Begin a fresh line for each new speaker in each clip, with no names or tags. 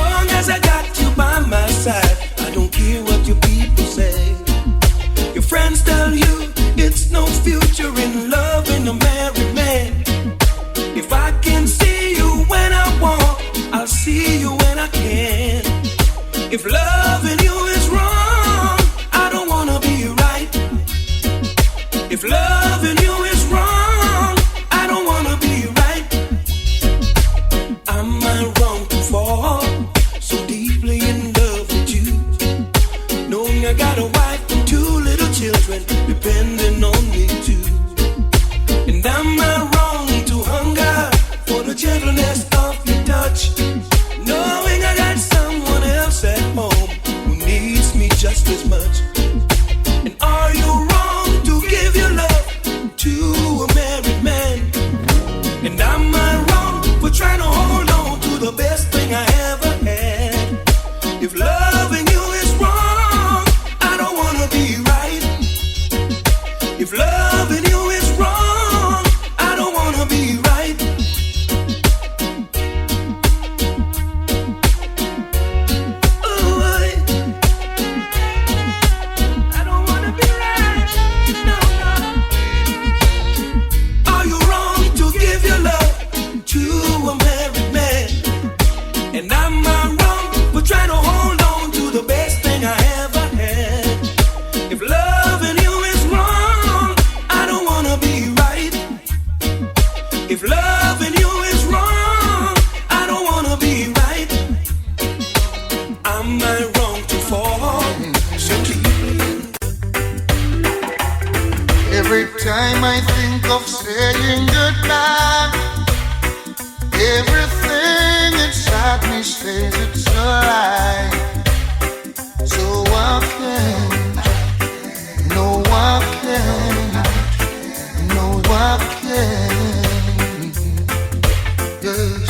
long as I got you by my side, I don't care what your people say. Your friends tell you it's no future in loving a married man. If I can see you when I want, I'll see you when I can. If loving you is wrong, I don't wanna be right. If loving you is wrong, I don't wanna be right. Am I wrong to fall so deeply in love with you, knowing I got a wife and 2 little children depending on me too? And am I wrong to hunger for the gentleness of your touch, knowing I got someone else at home who needs me just as much? And are you wrong to give your love to a married man? And am I wrong for trying to hold on to the best thing I ever had? If loving you is wrong, I don't wanna be right. If loving you is wrong, I don't wanna be right. Ooh, I don't wanna be right. No, no. Are you wrong to give your love to a married man? And am I wrong for trying to hold on to the best thing I ever had? If loving you is wrong, I don't wanna be right. If loving you is wrong, I don't wanna be right. Am I wrong to fall so deeply?
Every time I think of saying goodbye, everything inside me says it's a lie. So I can't, no I can't, no I can't. Yes,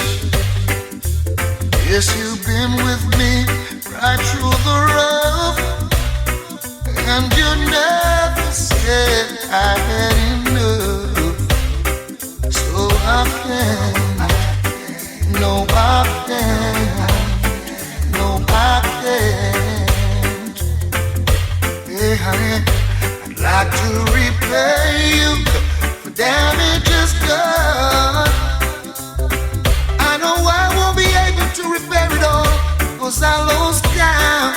yes, you've been with me right through the rough, and you never said I had enough. So I can't, no I can't, no I can't. Hey honey, I'd like to repay you for damages done. I know I won't be able to repair it all, 'cause I lost count.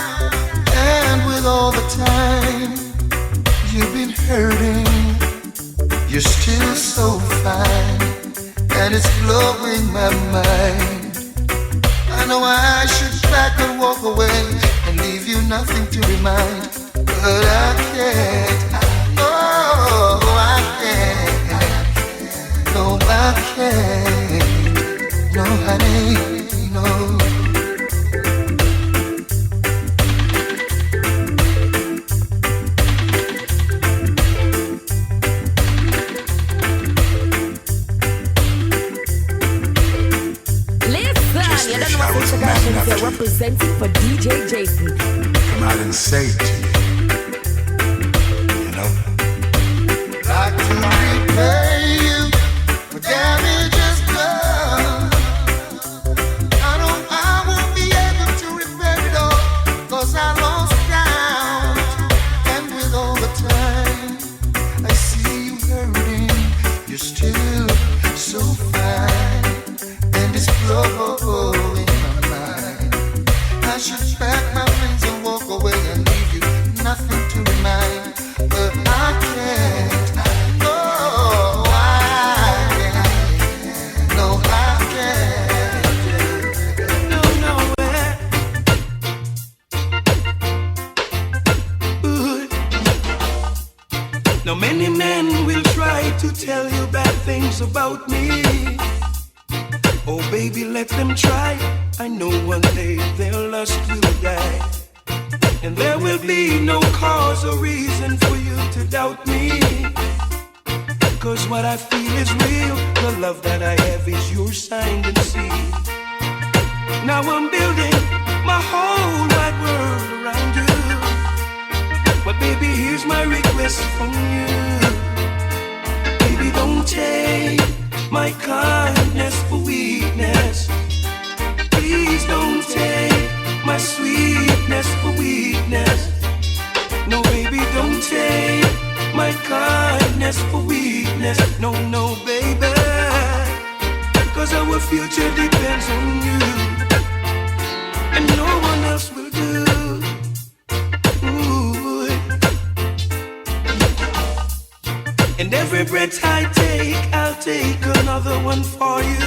And with all the time you've been hurting, you're still so fine, and it's blowing my mind. I know I should back and walk away and leave you nothing to remind, but I can't. Oh, I can't. No, I can't. No, honey, no.
They're representing for DJ Jason.
Come out and say it to you. You know?
Like to repay you for damages done. I won't be able to repair it all, 'cause I lost count. And with all the time I see you hurting, you're still so fine, and it's blowing my mind. I should pack my things and walk away and leave you nothing to remind, but I can't. No, I can't. No, I can't.
No, no, Now many men will try to tell you bad things about me. Oh baby, let them try. I know one day their lust will die, and there will be no cause or reason for you to doubt me. 'Cause what I feel is real. The love that I have is yours, signed and sealed. Now I'm building my whole wide world around you. But baby, here's my request from you. Baby, don't take my kindness for weakness. Please don't take every breath I take, I'll take another one for you.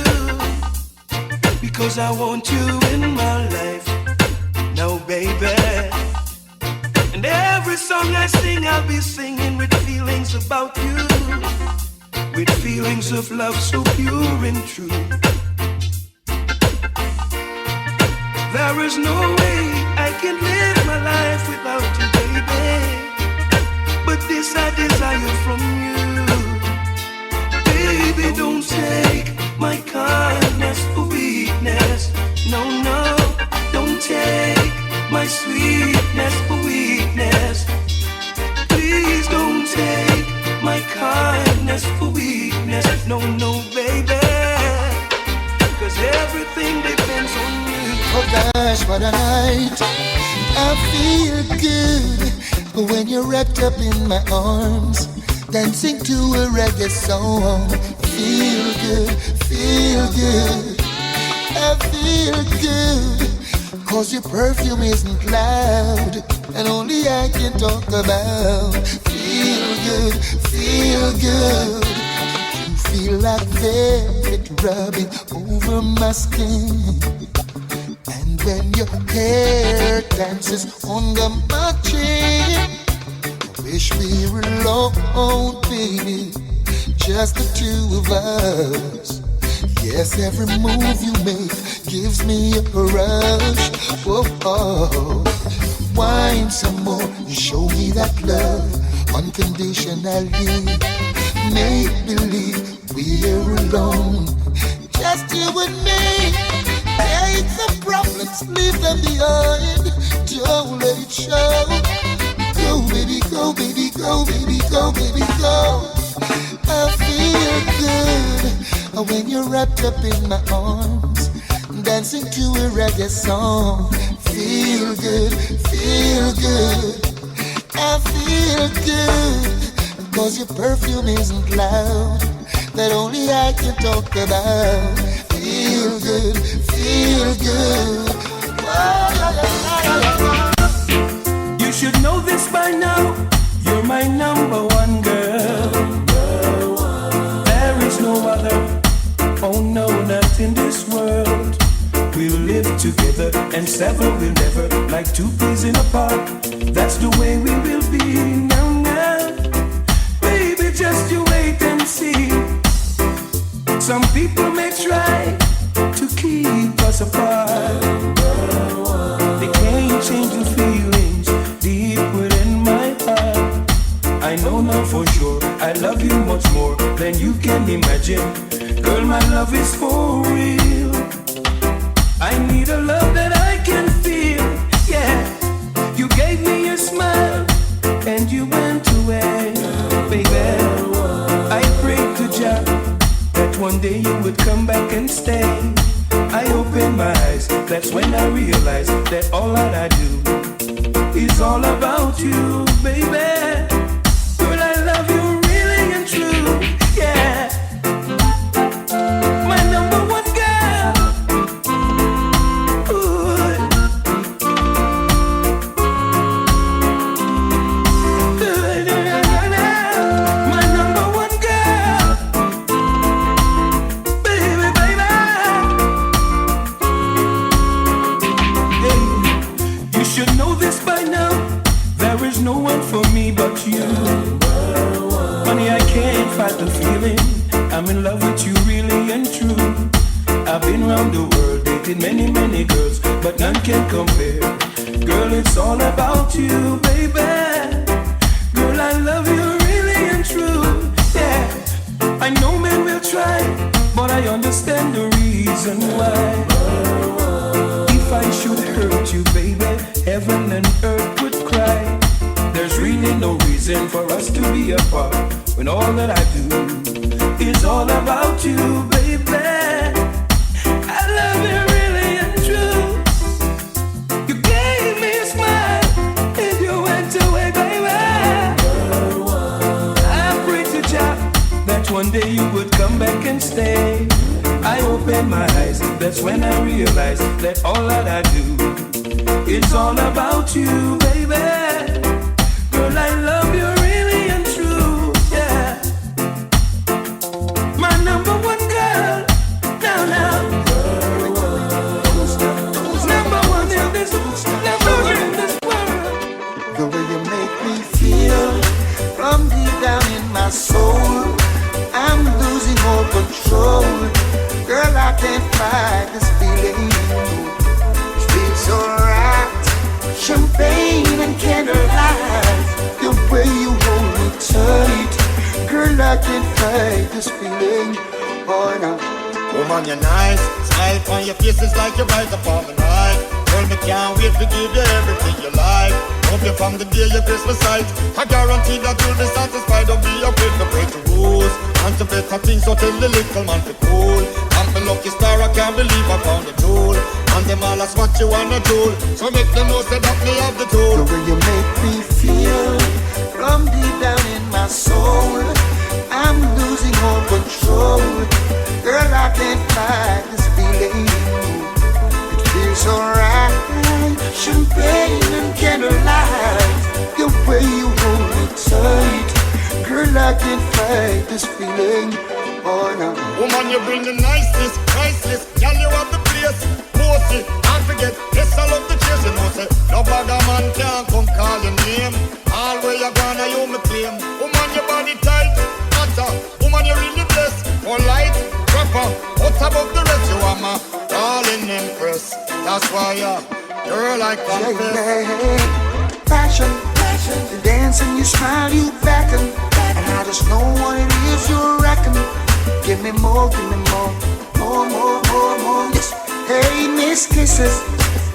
Because I want you in my life, now baby. And every song I sing, I'll be singing with feelings about you, with feelings of love so pure and true. There is no way I can live my life without you, baby. But this I desire from you. Baby, don't take my kindness for weakness. No, no, don't take my sweetness for weakness. Please don't take my kindness for weakness. No, no, baby. Cause everything depends on you.
Oh gosh, what a night. I feel good when you're wrapped up in my arms, dancing to a reggae song. Feel good, feel good. I feel good, cause your perfume isn't loud, and only I can talk about. Feel good, feel good. You feel like velvet rubbing over my skin, and when your hair dances under my chin, I wish we were alone, baby, just the two of us. Yes, every move you make gives me a rush. Whoa, oh. Wine some more, show me that love unconditionally. Make believe we're alone, just you and me. Take the problems, leave them behind. Don't let it show. Go, baby, go, baby, go, baby, go, baby, go. I feel good when you're wrapped up in my arms, dancing to a reggae song. Feel good, feel good. I feel good, cause your perfume isn't loud, that only I can talk about. Feel good, feel good.
You should know this by now, you're my number one girl. There is no other, oh no, not in this world. We'll live together and sever will never, like two peas in a pod. That's the way we will be now, now. Baby, just you wait and see. Some people may try to keep us apart. They can't change the feelings deep within my heart. I know now for sure I love you much more than you can imagine. Girl, my love is for real. I need a love that I can feel. Yeah, you gave me a smile and you went away, baby. I prayed to Jah that one day you would come back and stay. I opened my eyes, that's when I realized that all that I do is all about you, baby. Girl, I love you really and true, yeah. My number one girl. Ooh. My number one girl. Baby, baby. Hey, you should know this by now. There is no one for me but you. Honey, I can't fight the feeling. I'm in love with you really and true. I've been around the world, dated many, many girls, but none can compare. Girl, it's all about you, baby. Girl, I love you really and true. Yeah, I know men will try, but I understand the reason why. If I should hurt you, baby, heaven and earth would cry. There's really no reason for us to be apart, when all that I do is all about you, baby. I love you really and true. You gave me a smile and you went away, baby. I prayed to Jah that one day you would come back and stay. I opened my eyes, that's when I realized that all that I do is all about you, baby. Girl, I love you really and true, yeah.
Girl, I can't fight this feeling. Oh no.
Woman, you're nice. Smile on your face is like your rise upon the night. Girl, me can't wait to give you everything you like. Love you from the day your Christmas sight. I guarantee that you'll be satisfied. Don't be afraid to break the rules. And to better things, so tell the little man to cool. I'm the lucky star, I can't believe I found the tool. And them all ask what you wanna do. So make them know say that me have the tool.
The way you make me feel from deep down in my soul, I'm losing all control. Girl, I can't fight this feeling. It feels so right. Champagne and candlelight, the way you hold me tight. Girl, I can't fight this feeling. Oh no.
Woman, you bring the niceness, priceless. Girl, you have the place. Bossy, can't forget. Yes, I love the chase. You know, say no bagger man can't come call your name. All where you gonna, you me claim. Woman, your body tight, hotter. Woman, you really blessed. For light, proper, out above the rest. You are my darling empress. That's why girl, I confess.
Passion, you dance and you smile, you beckon, and I just know what it is you reckon. Give me more, more, yes. Hey, Miss Kisses,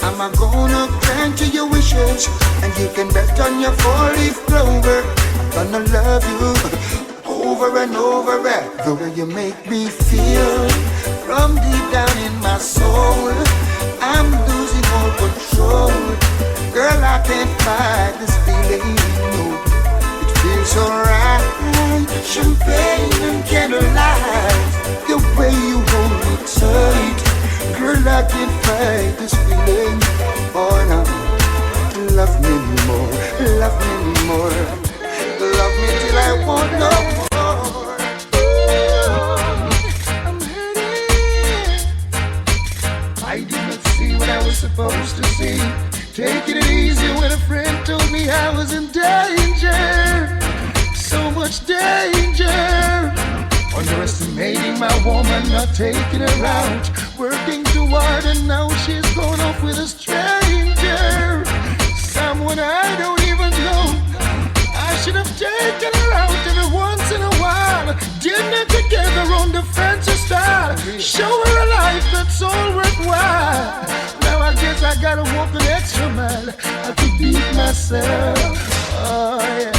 I'm gonna grant you your wishes, and you can bet on your 4-leaf clover. I'm gonna love you over and over. The way you make me feel from deep down in my soul, I'm losing all control. Girl, I can't fight this feeling. No, it feels so right. Champagne and candlelight, the way you hold me tight. Girl, I can't fight this feeling. Oh no, love me more, love me more, love me till I want no more. I'm hurting. I didn't see what I was supposed to see. Taking it easy when a friend told me I was in danger. So much danger. Underestimating my woman, not taking her out. Working too hard and now she's gone off with a stranger. Someone I don't even know. I should have taken her out every once in a while. Dinner together on the fancy style. Show her a life that's all worthwhile. Now I guess I gotta walk an extra mile. I could beat myself. Oh yeah.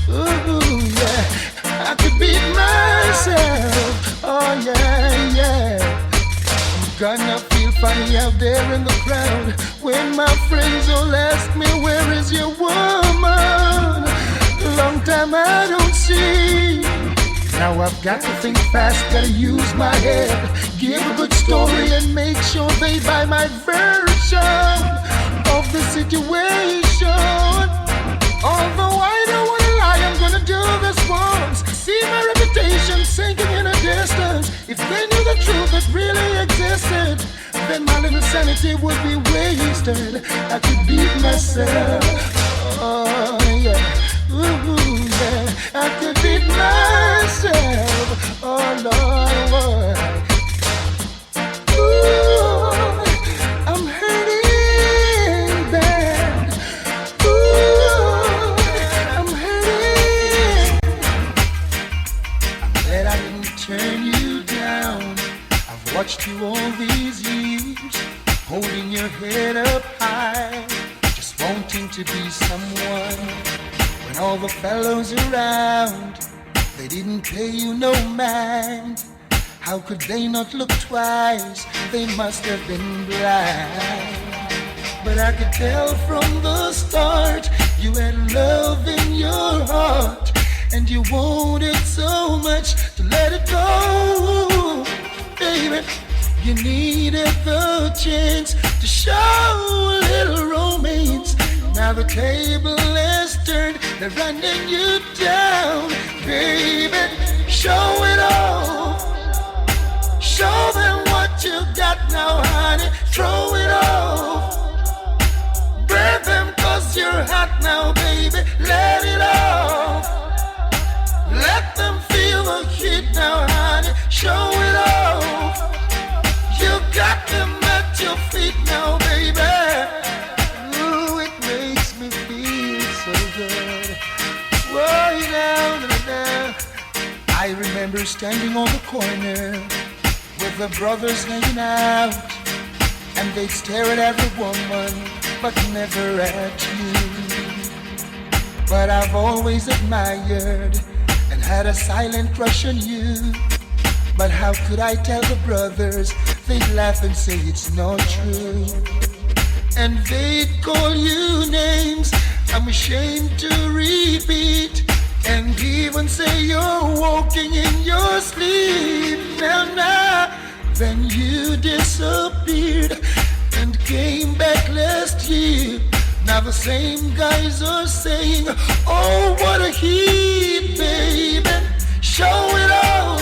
Ooh yeah. I could beat myself. Oh yeah, yeah. I'm gonna feel funny out there in the crowd when my friends all ask me, where is your woman? Long time I don't see. Now I've got to think fast, gotta use my head. Give a good story and make sure they buy my version of the situation. Although I don't wanna lie, I'm gonna do this once. See my reputation sinking in a distance. If they knew the truth that really existed, then my little sanity would be wasted. I could beat myself. Oh yeah. Ooh, yeah. I could beat myself. Oh Lord. Ooh, I'm hurting bad. Ooh, I'm hurting. I'm glad I didn't turn you down. I've watched you all these years, holding your head up high, just wanting to be someone. When all the fellows around, they didn't pay you no mind. How could they not look twice? They must have been blind. But I could tell from the start, you had love in your heart, and you wanted so much to let it go. Baby, you needed the chance to show a little romance. Now the table is turned, they're running you down. Baby, show it all. Show them what you got now, honey. Throw it off. Break them 'cause you're hot now, baby. Let it off. Let them feel the heat now, honey. Show it off. You got them at your feet now, baby. So good. Whoa, down, down, down. remember standing on the corner with the brothers hanging out, and they'd stare at every woman, but never at you. But I've always admired and had a silent crush on you. But how could I tell the brothers? They'd laugh and say it's not true. And they'd call you names I'm ashamed to repeat, and even say you're walking in your sleep. Now, then you disappeared and came back last year. Now the same guys are saying, oh, what a heat, baby. Show it all.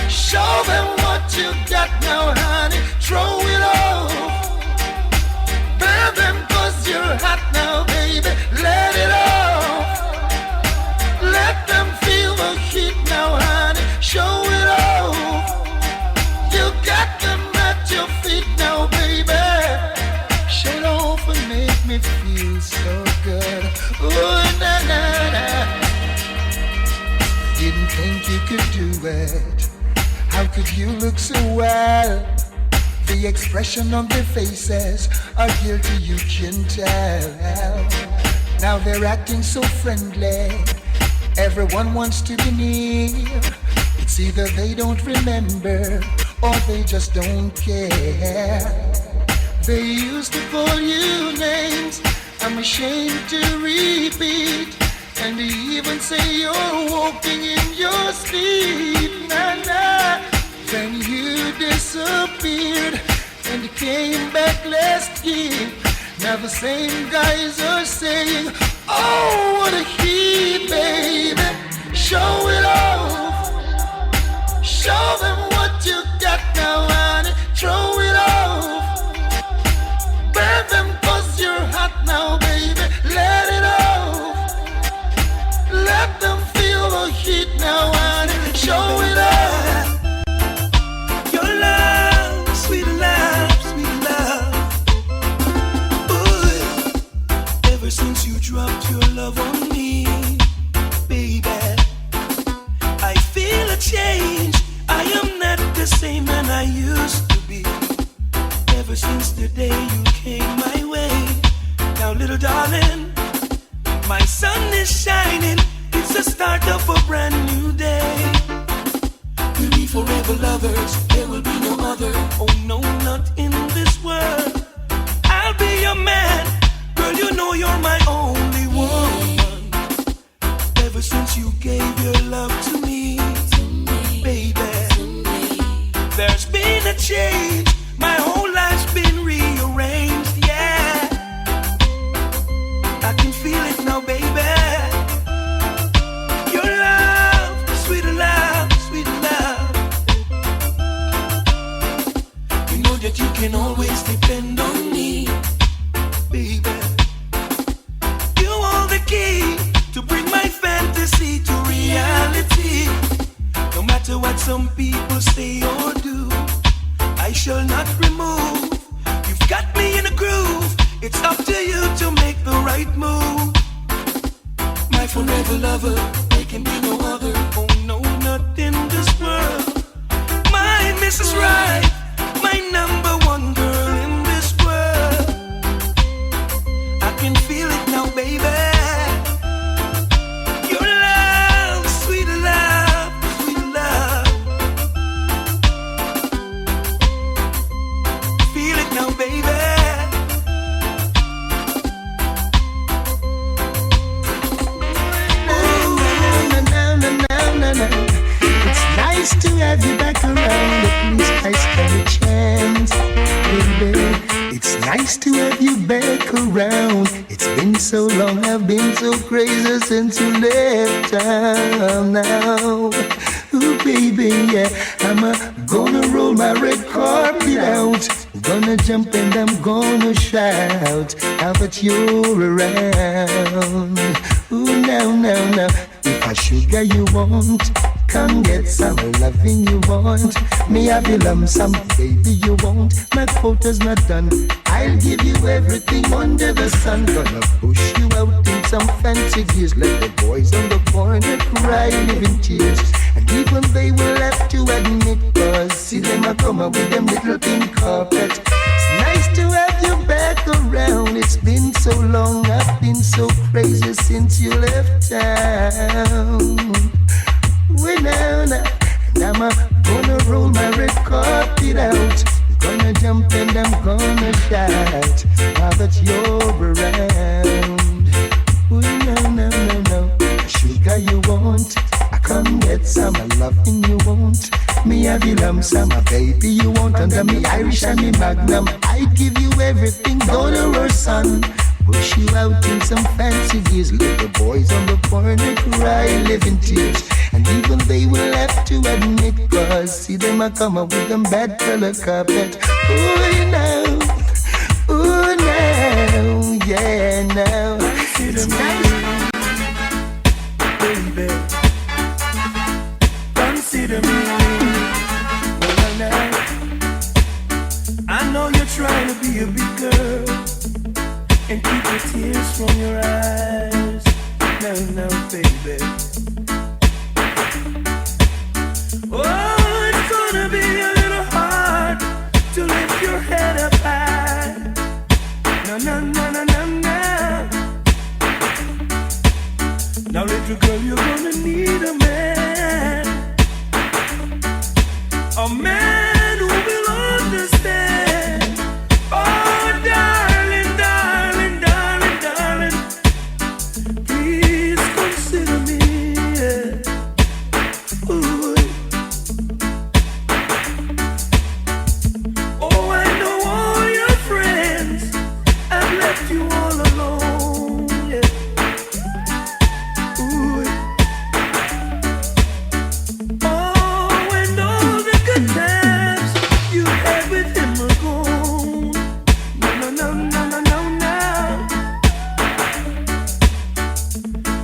Show them what you got now, honey. Throw it off. Burn them 'cause you're hot now, baby. Let it off. Let them feel the heat now, honey. Show it off. You got them at your feet now, baby. Show it off and make me feel so good. Ooh, na na na. Didn't think you could do it. How could you look so well? The expression on their faces are guilty, you can tell. Now they're acting so friendly. Everyone wants to be near. It's either they don't remember or they just don't care. They used to call you names I'm ashamed to repeat, and they even say you're walking in your sleep. Nah, nah. Then you disappeared and came back last year. Now the same guys are saying, oh, what a heat, baby. Show it off. Show them what you got now, honey. Throw it off. Burn them 'cause you're hot now, baby. Let it off. Let them feel the heat now, honey. Show it off. Your love, sweet love, sweet love. Boy, ever since you dropped your love on me, baby, I feel a change. I am not the same man I used to be. Ever since the day you came my way. Now, little darling, my sun is shining. It's the start of a brand new day. We'll be forever lovers. There will be no other. Oh no, not in this world. I'll be your man. Girl, you know you're my only woman. Ever since you gave your love to me, baby, there's been a change. My whole life's been rearranged, yeah. I can feel it now, baby. Your love, sweet love, sweet love. You know that you can always depend on me, baby. You hold the key to bring my fantasy to reality. No matter what some people say or do, I shall not remove. You've got me in a groove. It's up to you to make the right move. My forever lover, there can be no other. Oh no, not in this world. My Mrs. Right, my number one girl in this world. I can feel it now, baby. Your love, sweet love, sweet love. Feel it now, baby. It's nice to have you back around. At least I stand a chance, baby. It's nice to have you back around. It's been so long, I've been so crazy since you left town now. Ooh, baby, yeah, I'm gonna roll my red carpet out. Gonna jump and I'm gonna shout now that you're around. Ooh, now, if I sugar you want, come get some loving you want. Me have you lump some baby you want. My quota's not done. I'll give you everything under the sun. Gonna push you out in some fancy gears. Let the boys on the corner cry, living tears. And even they will have to admit, cause see them a come up with them little pink carpet. It's nice to have you back around. It's been so long, I've been so crazy since you left town. We now, and I'm gonna roll my red carpet out. Gonna jump and I'm gonna shout now that you're around. Oh, no. Sugar you want, I come get some loving you want. Me have you lump some baby you want. Under me Irish and me Magnum, I'd give you everything, daughter or son. Push you out in some fancy gears. Little boys on the corner cry, live in tears. And even they will have to admit, cause see them a come up with them bad color carpet. Ooh now, yeah now. It's nice, baby. Consider me. Well, now I know you're trying to be a big girl and keep the tears from your eyes. No, baby. Oh, it's gonna be a little hard to lift your head up high. No. Now, little girl, you're gonna need a man. A man who will understand. Oh, darling, please consider me. Yeah. Ooh. Oh, I know all your friends have left you all alone. Yeah. Ooh. Oh, and all the good times you had with him are gone. No.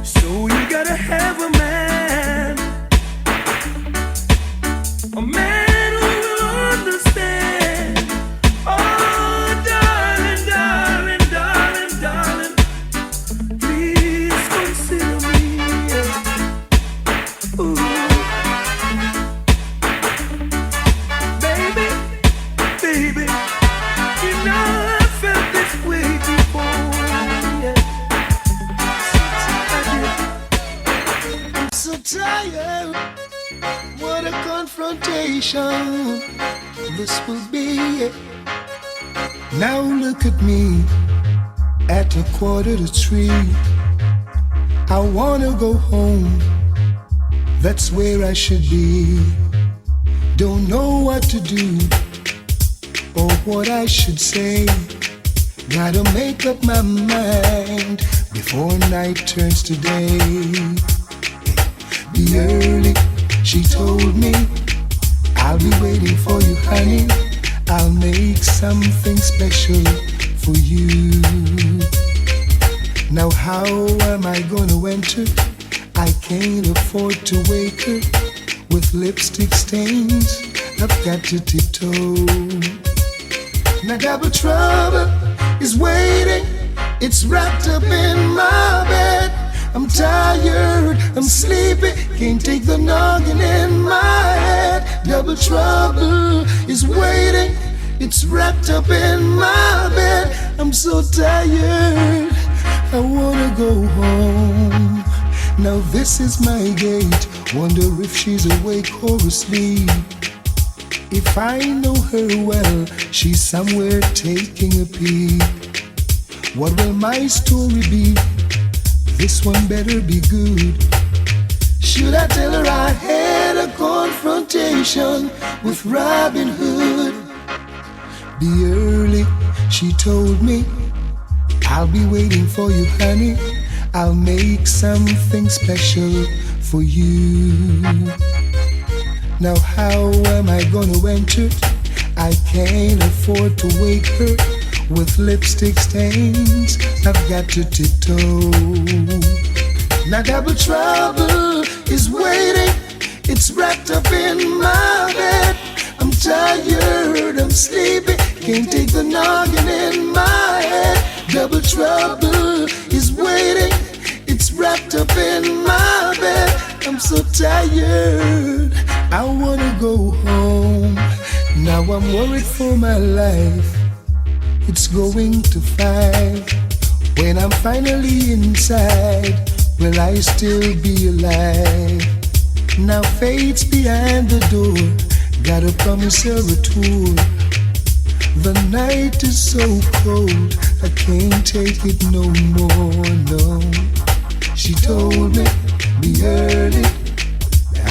So you gotta have a man who will understand. Oh, darling, please consider me. Ooh. Baby, you know I felt this way before. Yeah. I'm so tired. What a confrontation this will be. Now look at me at 2:45. I wanna go home. That's where I should be. Don't know what to do or what I should say. Gotta make up my mind before night turns to day. Be early, she told me. I'll be waiting for you, honey. I'll make something special for you. Now how am I gonna enter? I can't afford to wake her with lipstick stains. I've got to tiptoe. Now double trouble is waiting. It's wrapped up in my bed. I'm tired, I'm sleepy, can't take the noggin in my head. Double trouble is waiting. It's wrapped up in my bed. I'm so tired, I wanna go home. Now this is my gate. Wonder if she's awake or asleep. If I know her well, she's somewhere taking a peek. What will my story be? This one better be good. Should I tell her I had a confrontation with Robin Hood? Be early, she told me. I'll be waiting for you, honey. I'll make something special for you. Now how am I gonna enter? I can't afford to wake her with lipstick stains. I've got to tiptoe. Now double trouble is waiting. It's wrapped up in my bed. I'm tired, I'm sleepy, can't take the noggin in my head. Double trouble is waiting. It's wrapped up in my bed. I'm so tired,
I wanna go home. Now I'm worried for my life. It's going to fight. When I'm finally inside, will I still be alive? Now fate's behind the door. Gotta promise her a tour. The night is so cold, I can't take it no more, no. She told me, be early,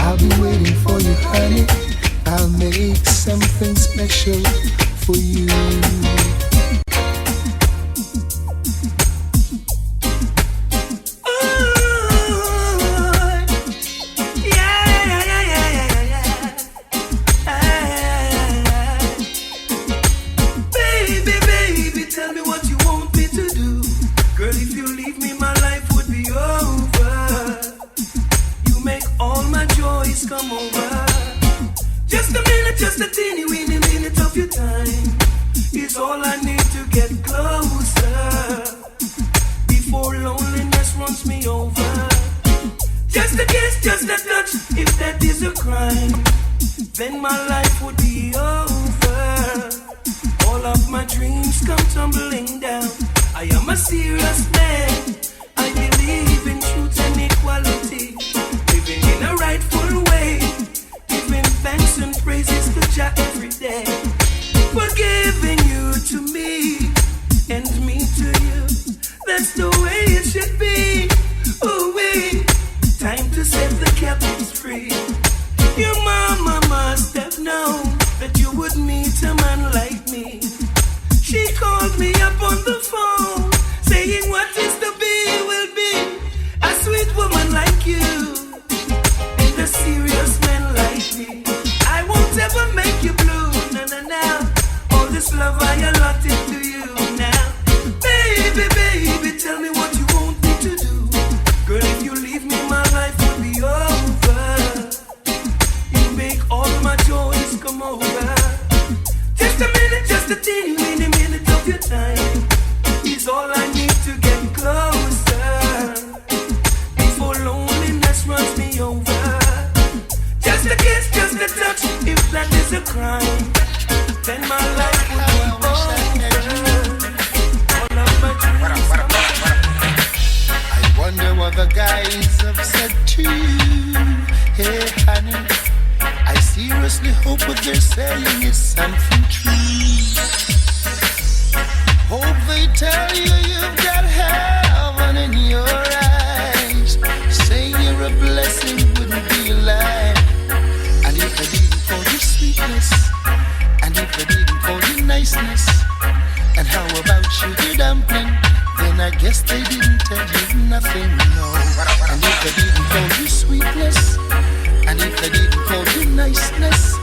I'll be waiting for you, honey. I'll make something special for you.
Come over. Just a teeny weeny minute of your time is all I need to get closer before loneliness runs me over. Just a kiss, just a touch, if that is a crime, then my life would be over. All of my dreams come tumbling down. I am a serious man. I believe in truth and equality, living in a rightful way, giving thanks and praises to Jah every day, for giving you to me and me to you. That's the way it should be. Oh wait, time to set the captives free. Your mama must have known that you would meet a man like me. She called me up on the phone, saying what is to be will be. A sweet woman like you and a serious man like me. I won't ever make you blue, no. All this love I allotted to you now. Baby, tell me what you want me to do. Girl, if you leave me, my life will be over. You make all my joys come over. Just a minute, just a teeny weeny minute of your time is all I need to get closer before loneliness runs me over. Just a kiss, just a touch, if that is a crime, then my life would be over. All of my dreams come
I wonder what the guys have said to you. Hey honey, I seriously hope what they're saying is something true. Hope they tell you you've got heaven in your eyes. Saying you're a blessing wouldn't be a lie. And if they didn't call you sweetness, and if they didn't call you niceness, and how about sugar dumpling, then I guess they didn't tell you nothing, no. And if they didn't call you sweetness, and if they didn't call you niceness,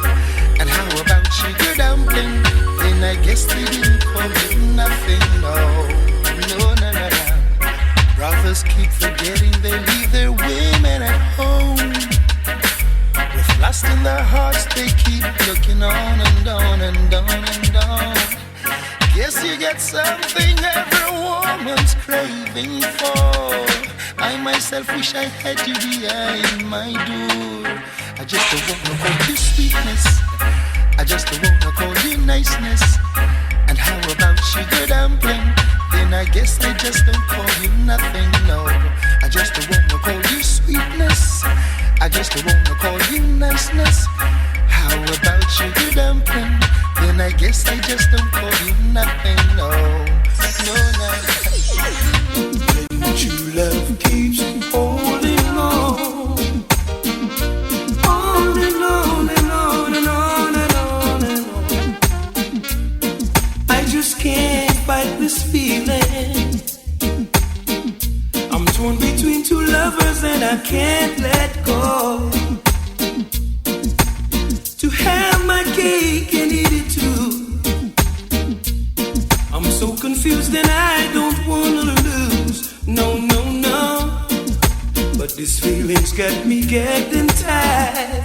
and how about sugar dumpling, then I guess they didn't call you nothing, no. Brothers keep forgetting they leave their women at home. With lust in their hearts, they keep looking on and on and on and on. Guess you get something every woman's craving for. I myself wish I had you behind my door. I just don't wanna call you sweetness, I just don't wanna call you niceness. And how about sugar dumpling? Then I guess I just don't call you nothing, no. I just don't wanna call you sweetness, I just don't wanna call you niceness. How about sugar dumpling? Then I guess I just don't call you nothing, no.
When true love keeps holding on, holding on and on and on and on and on, I just can't fight this feeling. I'm torn between two lovers and I can't let go. To have my cake and eat it too. I'm so confused and I don't wanna lose. No. But this feeling's got me getting tired.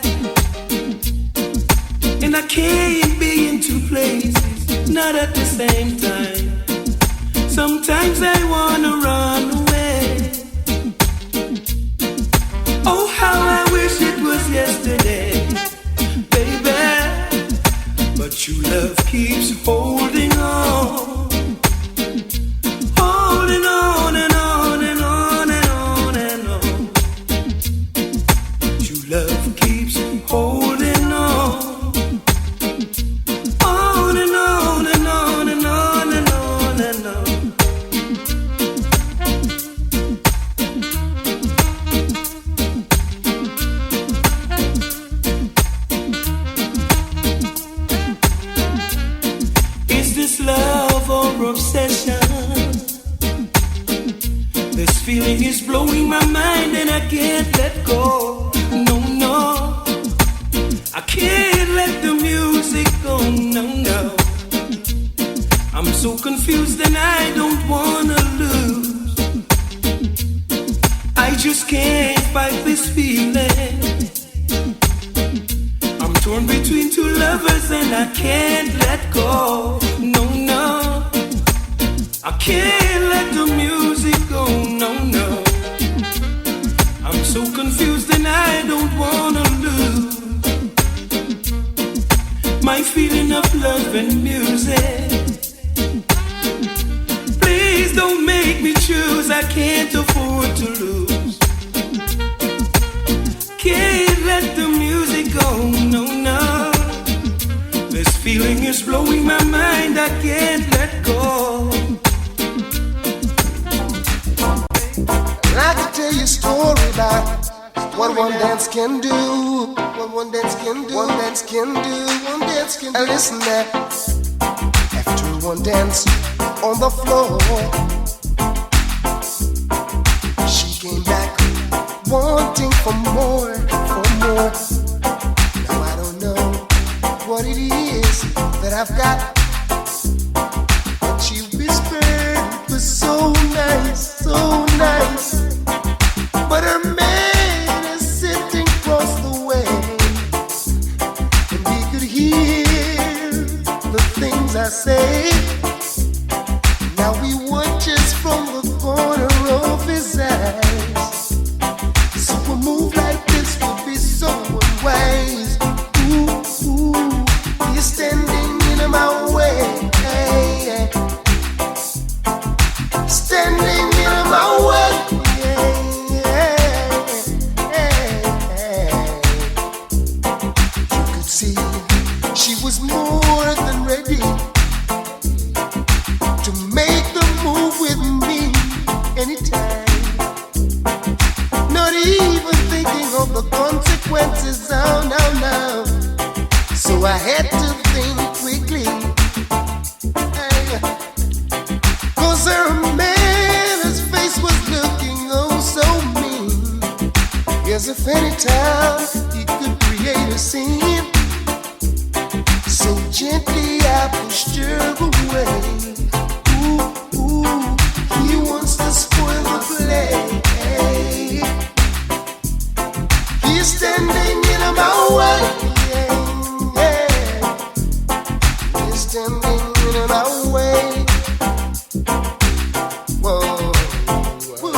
And I can't be in two places, not at the same time. Sometimes I wanna run away. Oh, how I wish it was yesterday. True love keeps holding on, holding on and on and on and on and on. True love keeps holding on, on and on and on and on and on and on. Love or obsession? This feeling is blowing my mind and I can't let go. No, no, I can't let the music go. No, no, I'm so confused and I don't wanna lose. I just can't fight this feeling. I'm torn between two lovers and I can't let go. No, no, I can't let the music go. No, no, I'm so confused and I don't wanna lose my feeling of love and music. Please don't make me choose. I can't afford to lose. Can't let the music go. No, no, this feeling is blowing my mind. I can't let go.
I'd like to tell you a story about what one dance can do. What one dance can do. One dance can do. One dance can do. And listen there. After one dance on the floor, she came back wanting for more, for more. Now I don't know what it is that I've got. What she whispered was so nice, so nice. But her man is sitting across the way, and he could hear the things I say. Now he watches from the corner of his eyes. So a move like this would be so unwise. Ooh, ooh, he's standing in my way. Hey, standing in my way. You could see she was more than ready to make the move with me anytime. Not even thinking of the consequences. Oh, no, no. So I had to think quickly. Hey. 'Cause her man, his face was looking oh so mean, as if any time he could create a scene. So gently I pushed her away. Ooh, ooh, he wants to spoil the play. He's standing in my way. He's standing in my way. Whoa, whoa.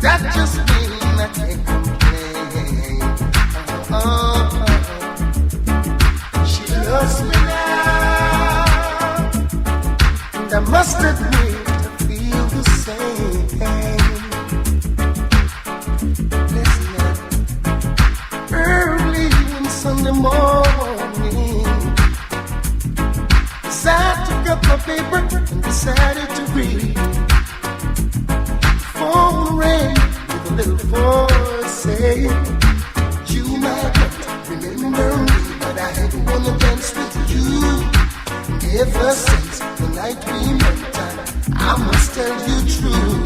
That just means I can't complain. She loves me now, and I must admit I feel the same. Listen now. Early one Sunday morning, as I took up my paper and decided to read, phone rang with a little voice saying, you might not remember me, but I had wanna dance with you ever since the night we met. I must tell you true.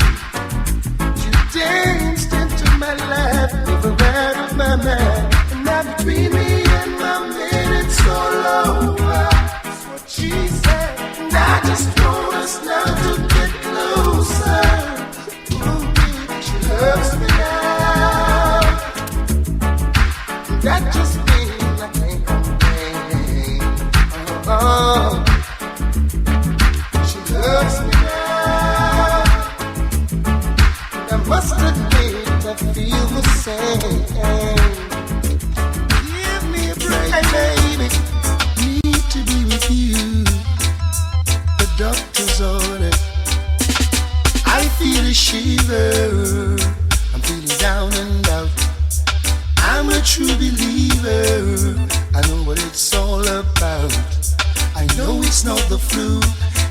You danced into my life, never out of my mind. And now between me and my man, it's all over. That's what she said. And I just want us now to get closer. She loves me now. That just means I can't complain. Oh, she loves me now. must admit I feel the same. Give me a break, baby. Need to be with you. The doctor's order. I feel a shiver. I'm feeling down and out. I'm a true believer. I know what it's all about. I know it's not the flu.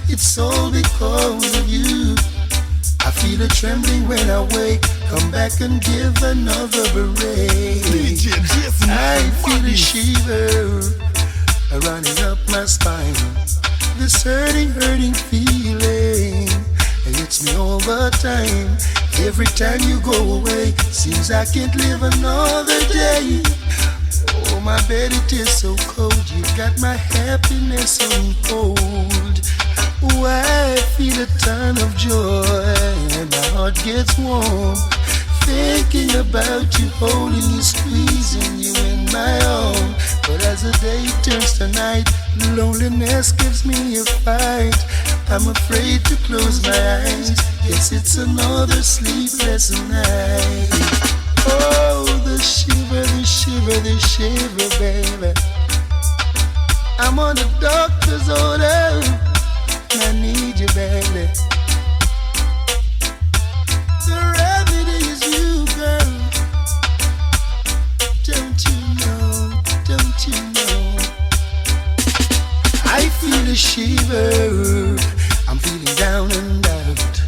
It's all because of you. I feel a trembling when I wake. Come back and give another break. I feel a shiver running up my spine. This hurting feeling, it hits me all the time. Every time you go away, seems I can't live another day. Oh, my bed, it is so cold. You got my happiness on hold. Oh, I feel a ton of joy and my heart gets warm. Thinking about you, holding you, squeezing you in my arm. But as the day turns to night, loneliness gives me a fight. I'm afraid to close my eyes. Yes, it's another sleepless night. Oh, the shiver, baby. I'm on the doctor's order. I need you, baby. The remedy is you, girl. Don't you know? I feel a shiver. I'm feeling down and out.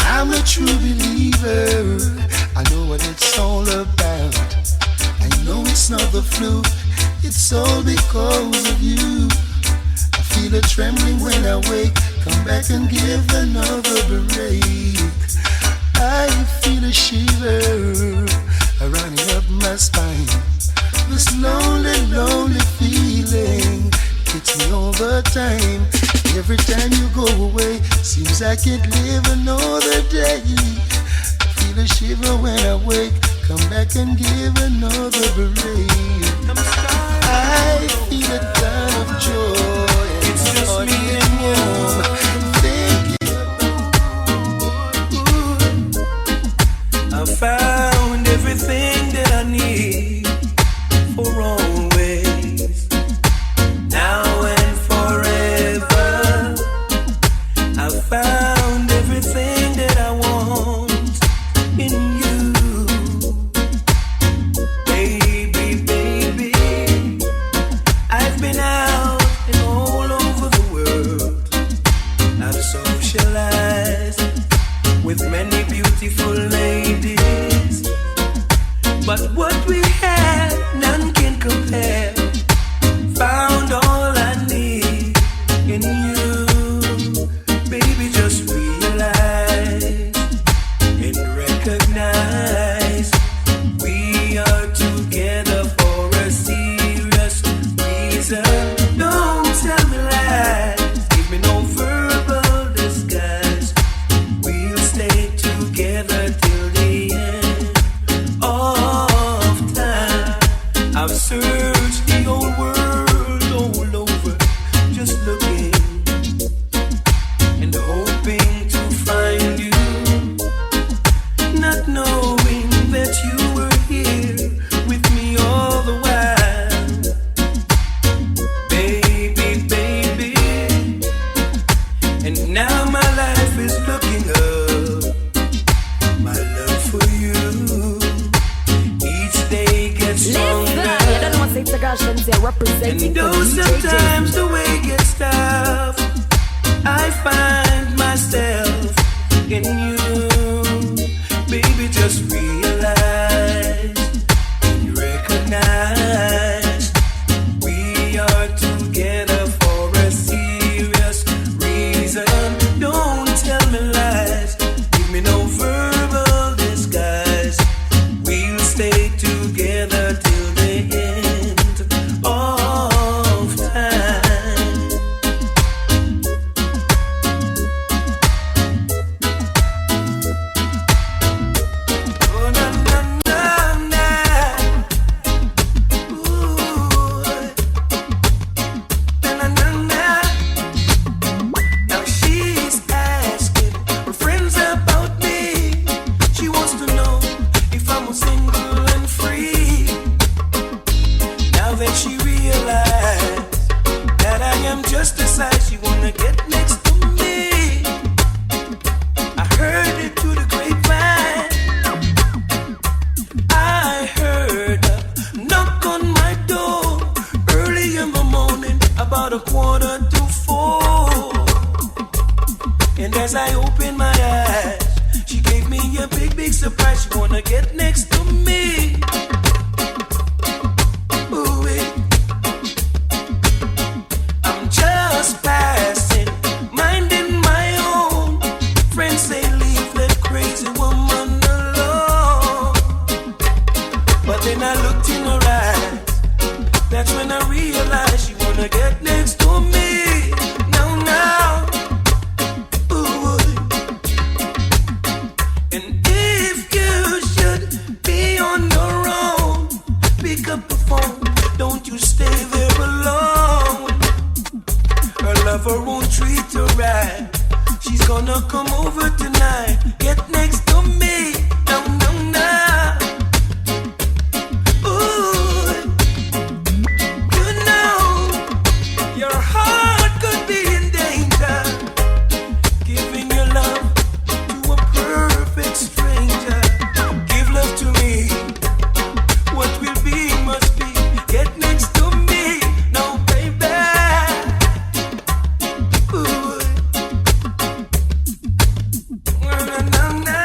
I'm a true believer. I know what it's all about. I know it's not the flu. It's all because of you. I feel a trembling when I wake. Come back and give another break. I feel a shiver running up my spine. This lonely feeling hits me all the time. Every time you go away, seems I can't live another day. I feel a shiver when I wake. Come back and give another break. I feel a ton of joy. It's just me and you. I found everything that I need for always, now and forever. I found everything that I want in you, baby. I've been out and all over the world. I've socialized with many beautiful ladies, but what we had, none can compare. Found all I need in you, baby. Just realize and recognize we are together for a serious reason. Don't tell me lies, give me no verbal disguise. We'll stay together till the end of time. I've searched the whole world all over, just looking and hoping to find you, not knowing that you were here with me all the while, baby. And now my life is looking up. My love for you each day gets stronger. And though sometimes the way gets tough, I find myself in you, baby. Just realize and recognize we are together for a serious reason. Don't tell me lies, give me no verbal disguise. We'll stay together till the end of time. Oh, na na na na. Ooh. Na na na na. Now she's asking her friends about me. She wants
about 3:45. And as I opened my eyes, she gave me a big, big surprise. She wanna get next to me. Ooh, I'm just passing, minding my own. Friends say leave that crazy woman alone. But then I looked in her eyes. That's when I realized she wanna get next to me. Now. Ooh. And if you should be on your own, pick up the phone. Don't you stay there alone. Her lover won't treat her right. She's gonna come over tonight. Get next to me. Now. Ooh. You know your heart could be in danger, giving your love to a perfect stranger. Give love to me. What will be must be. Get next to me. No, baby. Ooh. Na.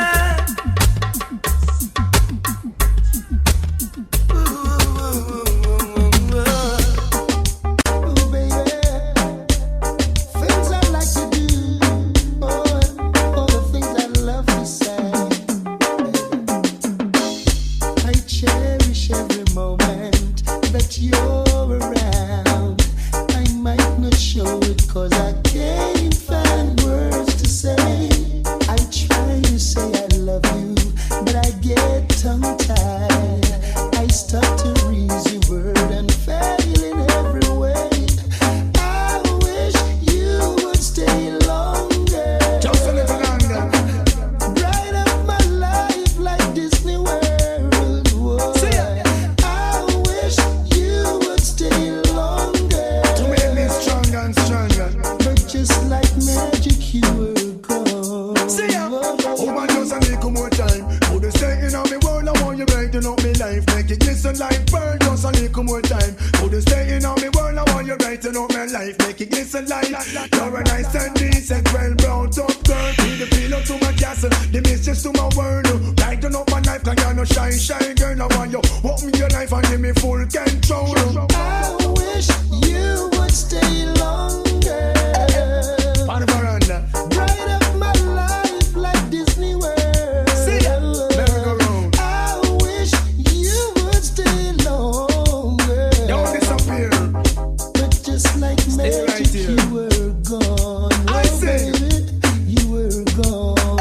Oh, baby, things I like to do, all the things I love to say. I cherish every moment that you're around. I might not show it 'cause I can't find words to say. I try to say I love you, but I get tongue-tied. I start to read your word and fail in every way. I wish you would stay longer.
Just a little longer.
Bright up my life like Disney World. Whoa. I wish you would stay longer.
To make me stronger and stronger.
But just like magic, you were gone.
See ya. Oh man, just a little more time. Could you stay in on me world? I want you brighten up me life. Make it glisten like pearl. Just a little more time. Could you stay in on me world? I want you brighten up my life. Make it glisten like you're a nice and decent, well brought up girl. Be the pillow to my castle, the mistress to my world. Brighten up my life, 'cause you're no shy girl. I want you open your life and give me full control.
I wish you would stay longer.
On the veranda.
Bright up my life like Disney World.
See ya. Merry-go-round.
I wish you would stay longer.
Don't disappear.
But just like magic,
right here.
you were gone.
I say.
Baby, you were gone.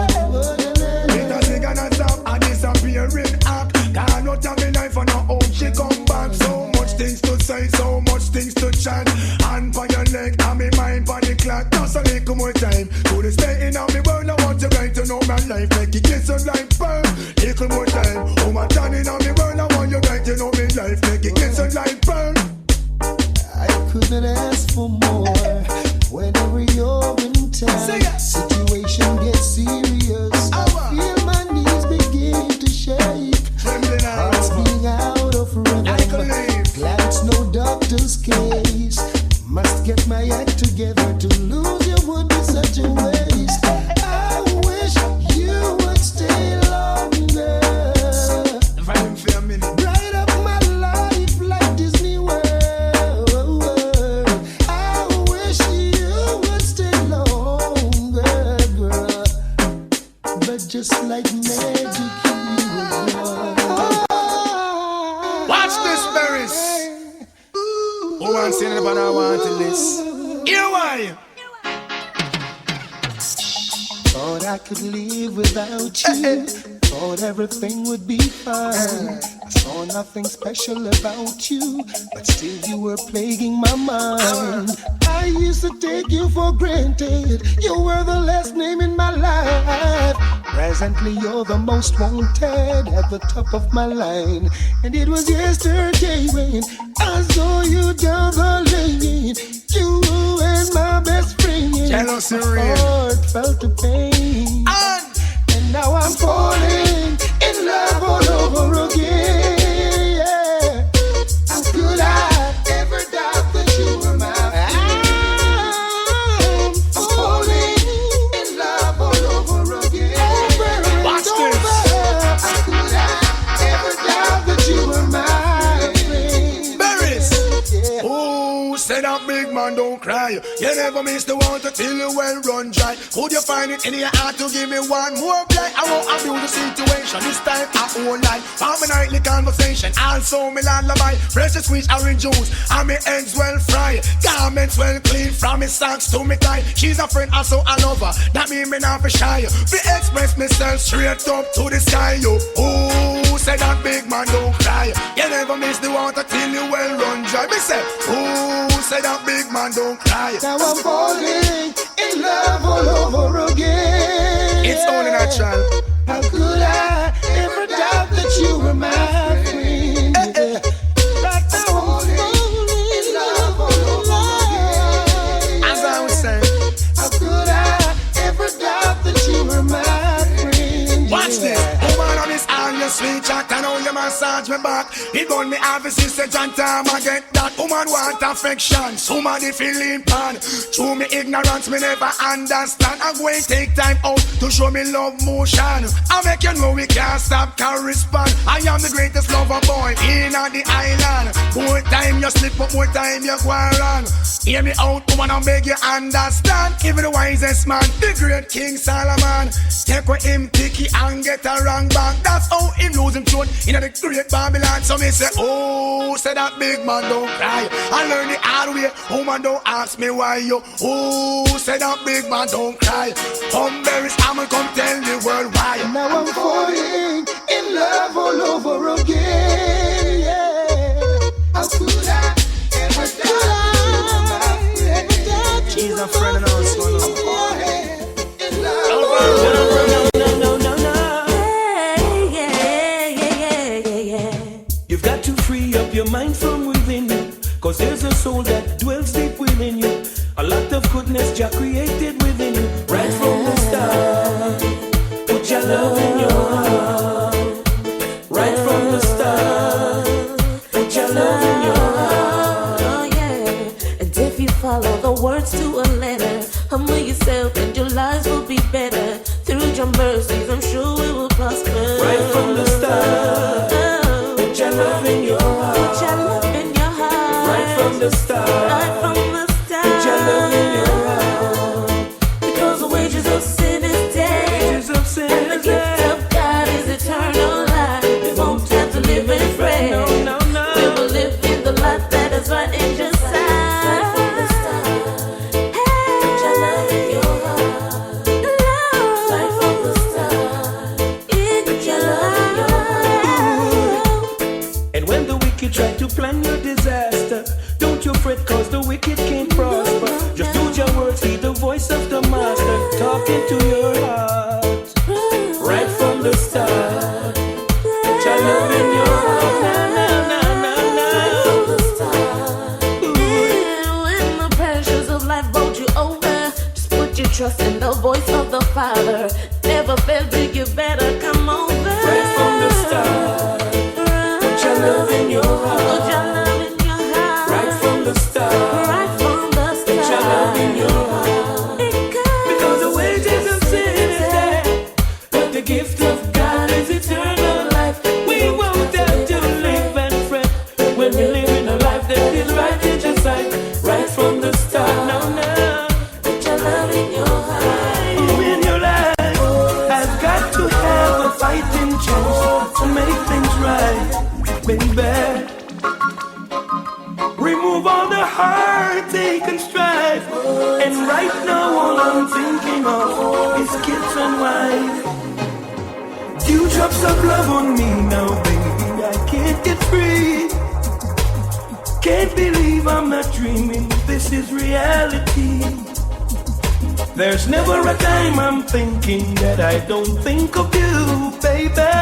It has taken a stop and disappearing act. Can't not have me life and I hope she come back. So much things to say, so much things to chat. Hand for your leg and me mind for the clock. Just a little more time. Could you stay in on me world? I want you right to know my life. Make it glisten like pearl. Little more time. Oh my God, in on me world. I want you right to know me life. Make it glisten like pearl.
I couldn't ask for more. Whenever you're in town,
Say it.
situation gets serious. I feel my knees begin to shake.
Trembling
Heart's
out.
being out of
I can
rhythm.
leave.
Glad it's no doctor's case. Must get my act together. To lose you would be such a waste. I wish you would stay longer.
Fine for a minute.
Bright up my life like Disney World. I wish you would stay longer, girl. But just like magic, you were gone.
Watch this, Beres. Who wants to see it, but I want to list. Here why?
Thought I could live without you. Thought everything would be fine. I saw nothing special about you, but still you were plaguing my mind. I used to take you for granted. You were the last name in my life. Presently you're the most wanted at the top of my line. And it was yesterday when I saw you down the lane. You and my best friend.
Jealousy
My
real.
heart felt the pain. And now I'm falling in love all over again. Yeah. How could I ever doubt that you were my friend?
say that big man don't cry. You never miss the water till you well run dry. Could you find it in your heart to give me one more blight? I won't abuse the situation, this time I won't lie. For my nightly conversation, also me lullaby. Fresh squeeze orange juice, and me eggs well fried. Garments well clean, from me socks to me tie. She's a friend, also a lover, that mean me not for shy. Be express myself straight up to the sky, yo. Ooh, say that big man don't cry. You never miss the water till you well run dry. Me say, ooh, say that big man don't cry.
Now I'm falling in love all over again.
It's only natural.
How could I ever doubt that you were my friend? Right now I'm falling in love all over again.
As I was saying,
how could I ever doubt that you were my friend?
watch this. Woman on this all your sweet chat and all your massage me back. It gon' me have a sister John time I get that. Woman want affection, somebody feeling pan. Through me ignorance me never understand. I'm going to take time out to show me love motion. I make you know we can't stop correspond. I am the greatest lover boy in the island. More time you slip up, more time you go around. Hear me out, woman, I beg you understand. Even the wisest man, the great King Solomon, take with him picky and get a wrong back. That's how him lose him throne in the great Babylon. So me say, oh, say that big man don't cry. I learn the hard way, woman don't ask me why you. Oh, say that big man don't cry. Come BERES Hammond, come tell the world why.
Now I'm falling in love all over again, yeah. How could I ever doubt?
He's a friend and also
I'm falling in love.
You've got to free up your mind from within you, cause there's a soul that dwells deep within you. A lot of goodness Jah created within you. Right from the start, put your love in your heart. Right from the start, put your love in your heart.
Oh yeah, and if you follow the words to a letter, humble yourself and your lives will be better. Through your mercies, I'm sure we will prosper.
Right from the start, put your love in your heart.
Put your love in your heart.
Right from the start,
Right from the start.
put your love in your heart.
Because the wages of sin is death.
Wages of sin
And the
is
gift
death.
of God is eternal life. We won't have to live in fret.
No, no, no.
We will live in the life that is right in your sight. Right from the start. Put your love in your heart. Right from the start. Put your love in your heart.
And when the wicked try to plan your disaster, don't you fret, cause the wicked can't prosper. Just do your words, heed the voice of the master talking to your heart. Right from the start, put your love in your heart.
From the start. When the pressures of life rolled you over, just put your trust in the voice of the Father. Never fail, you better come over.
Right from the start, put your love in your heart.
Put your love in your heart.
Right from the start,
Right from the start.
put your love in your heart. Because the wages of sin is death, but the gift of God is eternal life. We won't have to live and fret when we live in a life that is right in your sight. Right from the start, no, no.
Put your love in your heart.
Who in your life has got to have a fighting chance to make things right, baby. Remove all the heartache and strife. And right now all I'm thinking of is kids and wife. Few drops of love on me now, baby, I can't get free. Can't believe I'm not dreaming, this is reality. There's never a time I'm thinking that I don't think of you, baby.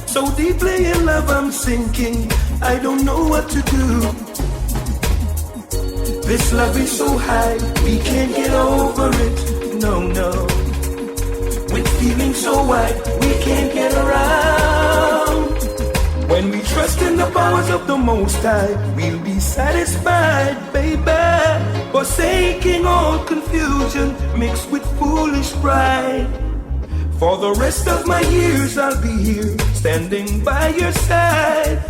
So deeply in love I'm sinking, I don't know what to do. This love is so high, we can't get over it, no, no. With feelings so wide, we can't get around. When we trust in the powers of the Most High, we'll be satisfied, baby. Forsaking all confusion mixed with foolish pride. For the rest of my years I'll be here, standing by your side.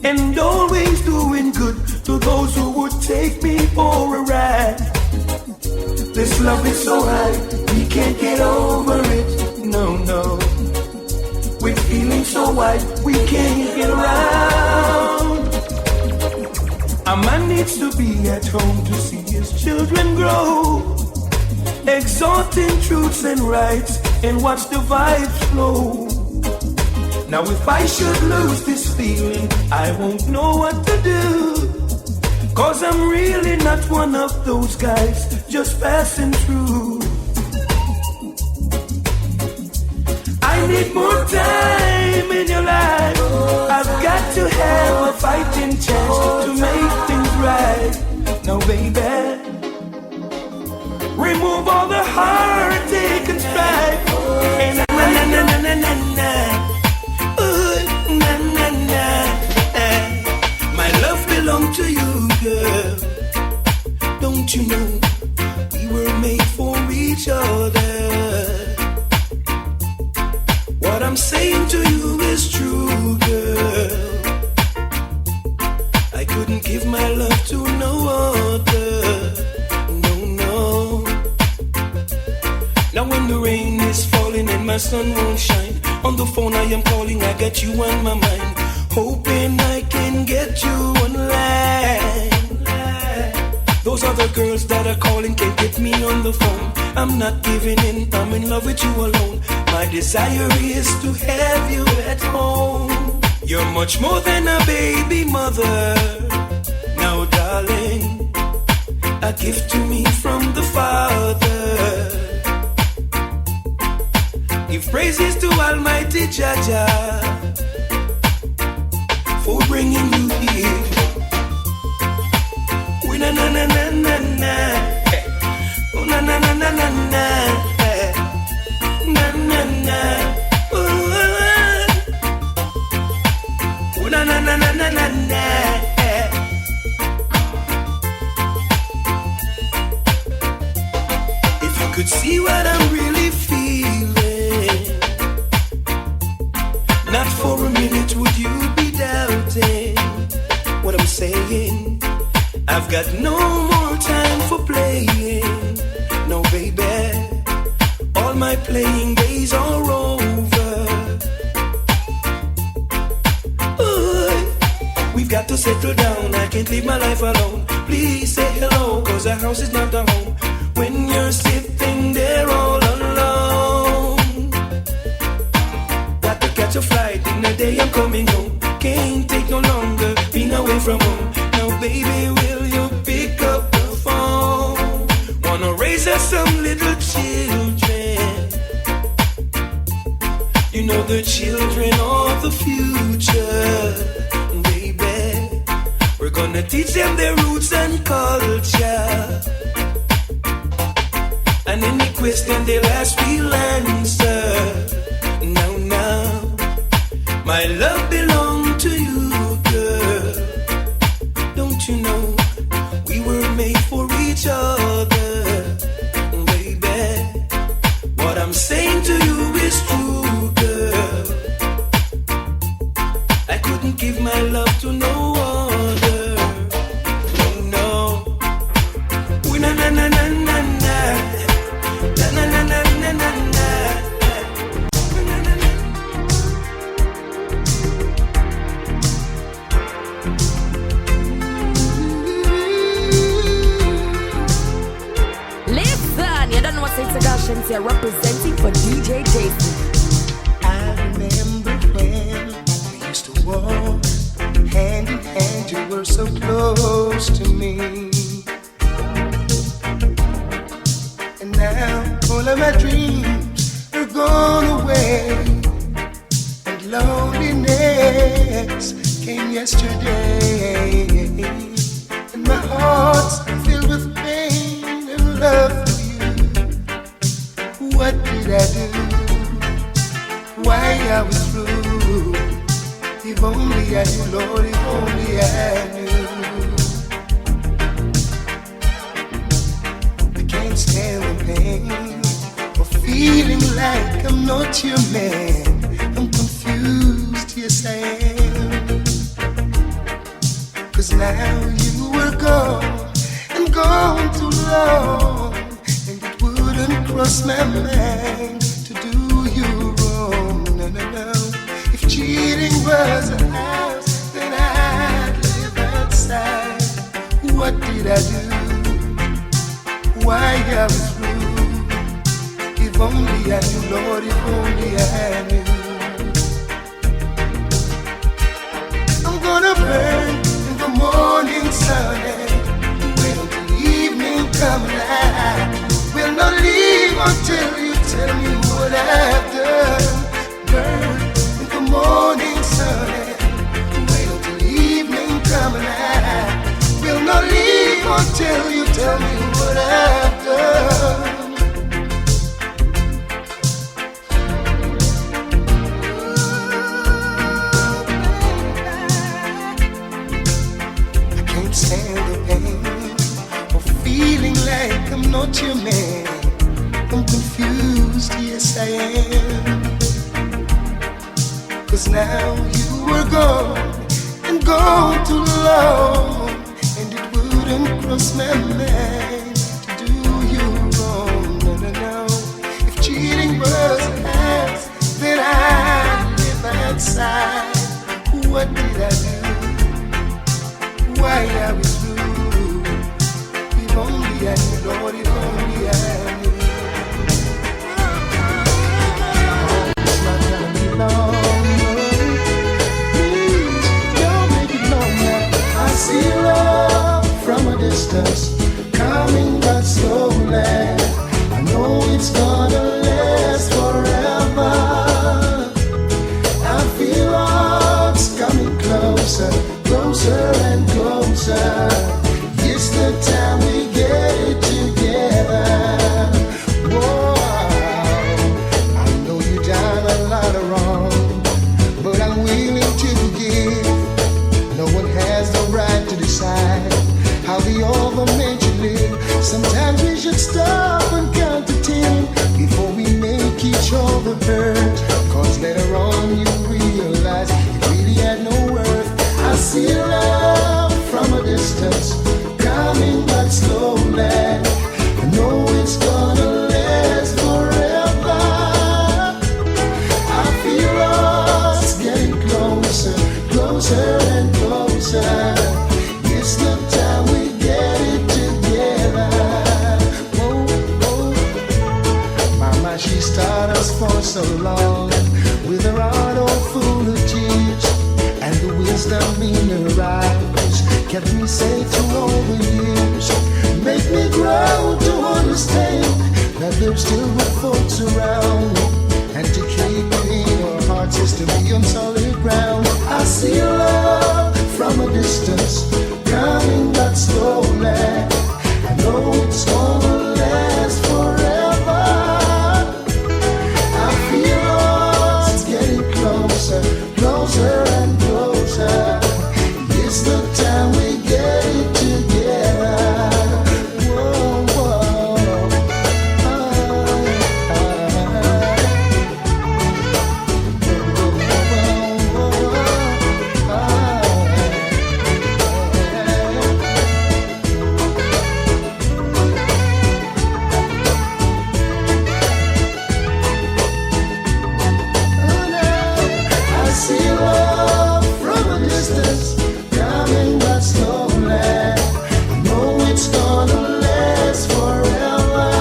And always doing good to those who would take me for a ride. This love is so high, we can't get over it. No, no. We're feeling so wide, we can't get around. A man needs to be at home to see his children grow, exalting truths and rights and watch the vibes flow. Now if I should lose this feeling, I won't know what to do, 'cause I'm really not one of those guys just passing through. I need more time in your life. I've got to have a fighting chance to make things right. Now baby, remove all the heartache and strife. And na na na na na na na. Ooh, na na na. My love belongs to you, girl. Don't you know we were made for each other? What I'm saying to you is true, girl. I couldn't give my love to no other. No, no. Now when the rain is falling and my sun won't shine, on the phone I am calling, I got you on my mind, hoping I can get you online. Those other girls that are calling can't get me on the phone. I'm not giving in, I'm in love with you alone. My desire is to have you at home. You're much more than a baby mother. Now darling, a gift to me from the Father. Give praises to Almighty Jah Jah for bringing you here. We na na na na na na. Oh na na na na na na. Na na na. Ooh. Oh na na na na na na na. If you could see what I'm really feeling, not for a minute would you be doubting what I'm saying. I've got no more time for playing. No, baby, all my playing days are over. Ooh, we've got to settle down. I can't live my life alone. Please say hello, 'cause the house is not a home when you're sitting there all alone. Got to catch a flight in the day I'm coming home. Can't take no longer being away from home. Now, baby, will you pick up the phone? Wanna raise us some little children. You know the children are the future. Baby, we're gonna teach them their roots and culture. And any question they'll ask, we'll answer. Now, now, my love belongs to you, girl. Don't you know we were made for each other, baby? What I'm saying to you is true, girl. I couldn't give my love to no other. No, no. Ooh, na na na na na na. Na na na na na na na.
Productions here representing for DJ Jason.
I remember when we used to walk hand in hand, you were so close to me. And now all of my dreams are gone away, and loneliness came yesterday, and my heart's filled with pain and love for you. What did I do? Why I was through? If only I knew, Lord, if only I knew. I can't stand the pain of feeling like I'm not your man. I'm confused, yes I am. 'Cause now you were gone, and gone too long, and it wouldn't cross my mind to do you wrong. No, no, no. If cheating was a house, then I'd live outside. What did I do? Why I was rude? If only I knew, Lord, if only I knew. I'm gonna burn in the morning sun and wait until evening come alive. Will not leave until you tell me what I've done. Burn in the morning sun and wait until evening come alive. Will not leave until you tell me what I've done. I can't stand the pain of feeling like I'm not your man. I'm confused, yes I am. 'Cause now you are gone and gone too long, and it wouldn't cross my mind to do you wrong. No, no, no. If cheating was a house, then I'd live outside. What did I do? Why I was rude? If only I knew, Lord, if only I knew. It's not gonna be long, please don't make it long now. I see love from a distance, coming but slowly. I know it's gonna last forever. I feel it's coming closer, closer and closer. It's the time we get it together. Whoa, I know you done a lot of wrong, but I'm willing to forgive. No one has the right to decide how the other man should live. Sometimes we should stop and count to 10 before we make each other hurt. 'Cause later on you realize it really had no worth. I see love from a distance, coming but slowly. I know it's gonna last forever. I feel us getting closer, closer and closer. It's the time we get it together. Oh, oh. Mama, she started us for so long with her heart all full of tears, and the wisdom in her eyes kept me safe through all the years. Make me grow to understand that there's still good folks around, and to keep it in our hearts is to be on solid ground. I see love from a distance, coming but slowly. I know it's gonna last forever. I feel us getting closer, closer and closer. It's the time we get it together. Whoa, whoa. I see love from a distance, coming but slowly. I know it's gonna last forever.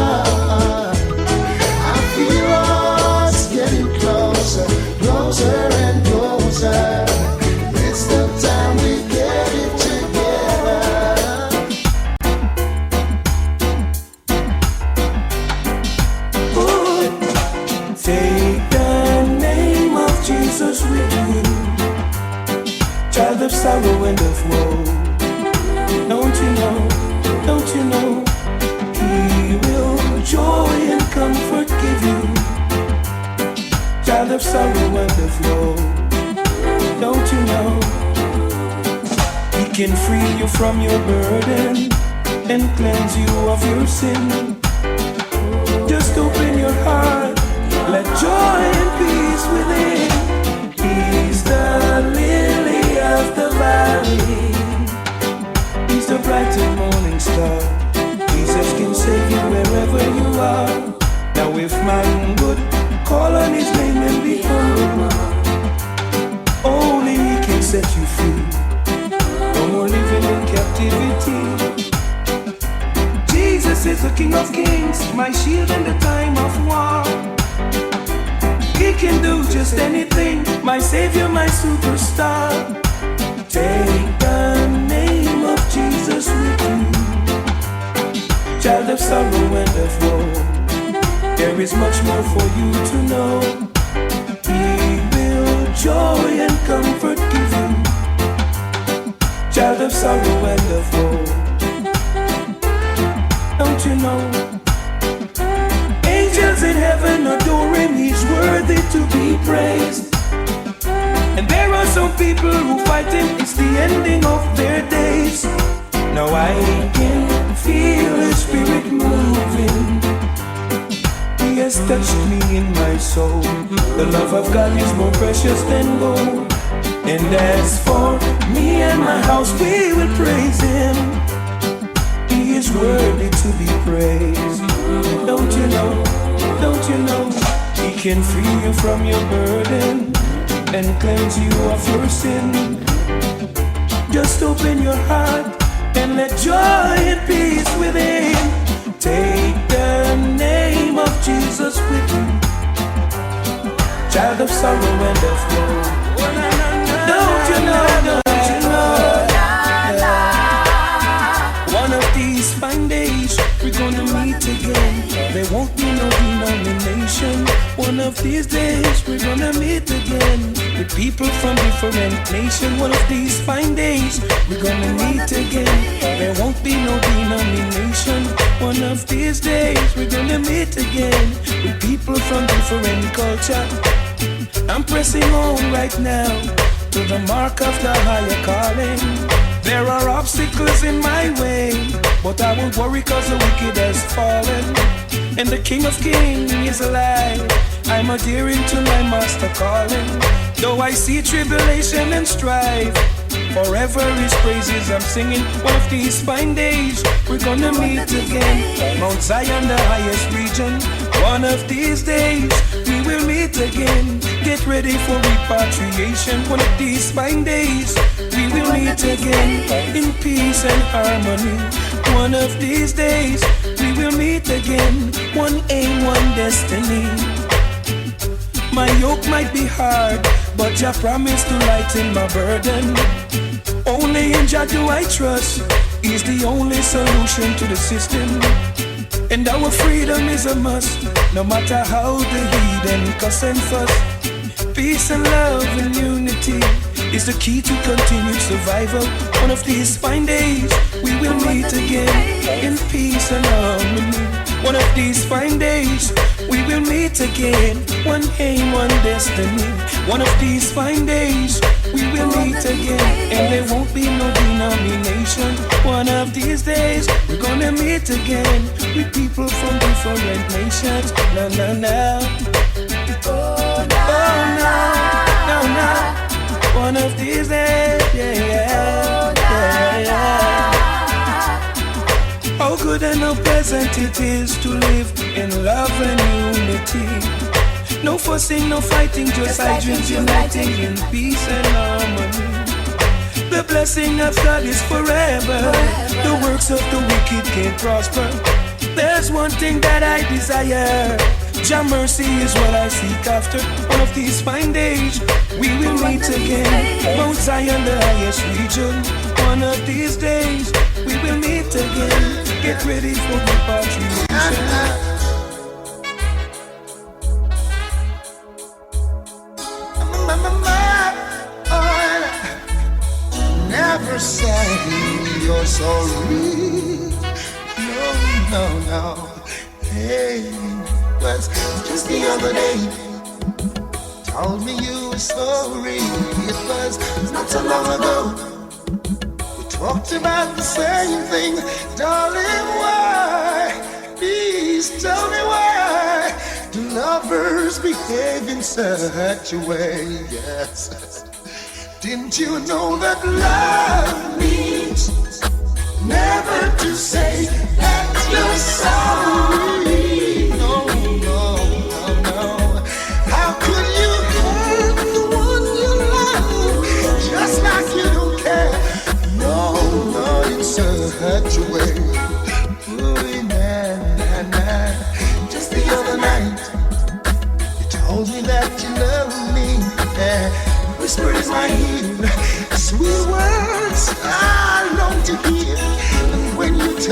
I feel us getting closer, closer and closer. It's the time we get it together.
Take the name of Jesus with you, child of sorrow and of woe. Don't you know, don't you know, He will joy and comfort give you, child of sorrow and of woe. Don't you know, He can free you from your burden and cleanse you of your sin. Just open your heart, let joy and peace within. He's the lily of the valley, He's the bright and morning star. unity. Jesus is the King of Kings, my shield in the time of war. He can do just anything, my Savior, my superstar. Take the name of Jesus with you, child of sorrow and of woe. There is much more for you to know. He will joy and comfort give you, child of sorrow and of woe. Don't you know? Angels in heaven adore him, he's worthy to be praised. And there are some people who fight him, it's the ending of their days. Now I can feel his spirit moving. He has touched me in my soul. The love of God is more precious than gold. And as for me and my house, we will praise him. He is worthy to be praised. Don't you know? Don't you know? He can free you from your burden and cleanse you of your sin. Just open your heart and let joy and peace within. Take the name of Jesus with you, child of sorrow and of woe. Don't you know? Don't you know? One of these fine days we're gonna meet again. There won't be no denomination. One of these days we're gonna meet again with people from different nations. One of these fine days we're gonna meet again. There won't be no denomination. One of these days we're gonna meet again with people from different culture. I'm pressing on right now to the mark of the higher calling. There are obstacles in my way, but I won't worry cause the wicked has fallen. And the King of Kings is alive. I'm adhering to my master calling. Though I see tribulation and strife, forever his praises I'm singing. One of these fine days we're gonna meet again. Mount Zion, the highest region. One of these days we will meet again. Get ready for repatriation. One of these fine days we will meet again in peace and harmony. One of these days we will meet again. One aim, one destiny. My yoke might be hard, but Jah promised to lighten my burden. Only in Jah do I trust. He's the only solution to the system. And our freedom is a must, no matter how the heathen cuss and fuss. Peace and love and unity is the key to continued survival. One of these fine days we will meet again in peace and harmony. One of these fine days we will meet again. One aim, one destiny. One of these fine days we will meet again, and there won't be no denomination. One of these days we're gonna meet again with people from different nations. No, no, no. Oh no, no, no. One of these days, yeah, yeah, yeah, yeah. How good and how pleasant it is to live in love and unity. No fussing, no fighting, just dreams uniting in peace and harmony. The blessing of God is forever. The works of the wicked can't prosper. There's one thing that I desire. Jah mercy is what I seek after. One of these fine days we will meet again. Mount Zion, the highest region. One of these days we will meet again. Get ready for repatriation.
Never say you're sorry. No, no, no. Hey, was just the other day. Told me you were sorry. It was not so long ago. We talked about the same thing. Darling, why? Please tell me why do lovers behave in such a way? Yes. Didn't you know that love means never to say that you're sorry? No, no, no, no. How could you hurt the one you love just like you don't care? No, not in such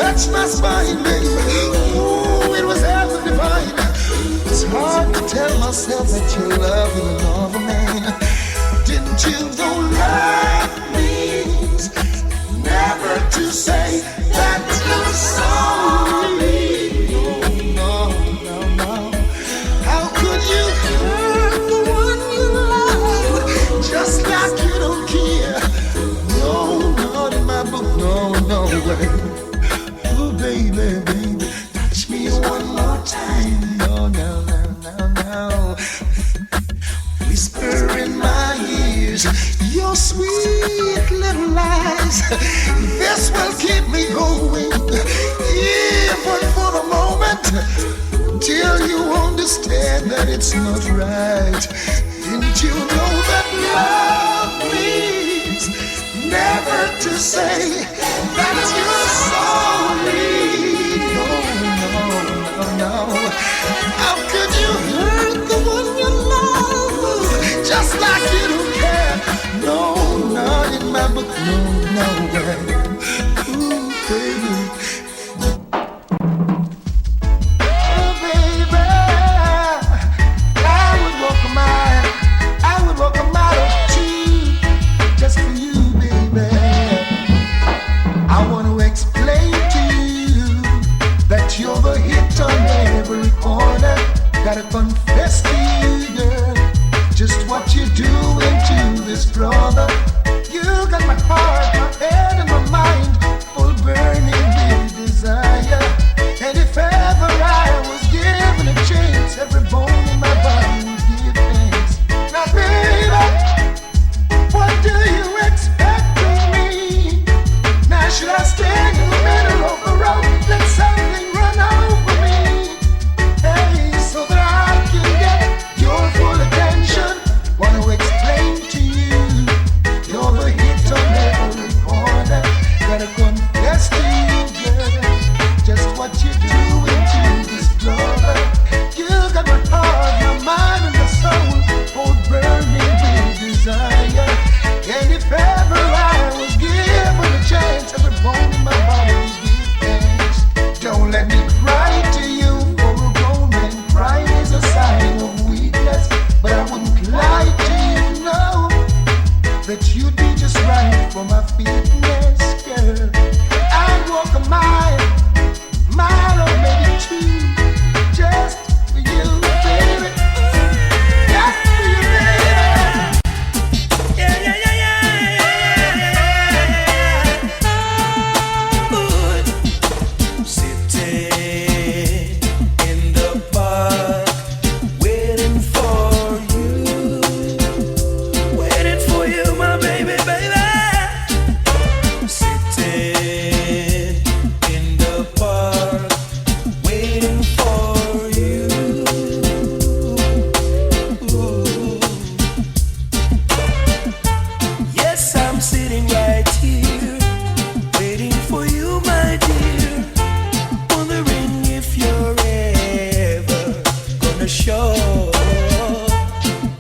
touched my spine, baby. Ooh, it was heaven divine. It's hard to tell myself that you're loving another man. Didn't you know love means never to say that you're sorry? No, no, no. How could you hurt the one you love just like you don't care? No, not in my book, no, no way. Oh, baby, baby, touch me one more time. No, no, no, no, no. Whisper in my ears your sweet little lies. This will keep me going, even for the moment, till you understand that it's not right. Didn't you know that love means never to say that you're sorry? No, no, no, no. How could you hurt the one you love just like you don't care? No, not in my book, no, no way. Ooh, baby. Oh, baby. I would walk a mile or two just for you, baby. I want to explain to you that you're the hit on every corner. Gotta confess to you, girl, just what you're doing to this brother. You got my heart, my head, and my mind full burning with desire. And if ever I was given a chance, every bone in my body would give thanks. Now, baby, what do you expect of me? Now, should I stand in the middle of the road, let something run over me? Hey, so that I can get your full attention. Want to explain to you, you're the hit on every corner. Gotta confess to you, girl, just what you're doing to this brother. You got my heart, my mind, and my soul, both burning with desire. And if ever I was given a chance, every bone in my body would give thanks. Don't let me cry to you, for a grown man crying is a sign of weakness. But I wouldn't lie to you, no, that you'd be just right for my fitness, girl. I'd walk a mile or maybe two, just for you, baby. Just for you, baby.
Yeah, yeah, yeah, yeah, yeah, yeah. Sitting in the park, waiting for you, my baby, baby. Sitting in the park, waiting for you. Yes, I'm sitting right here, waiting for you, my dear. Wondering if you're ever gonna show.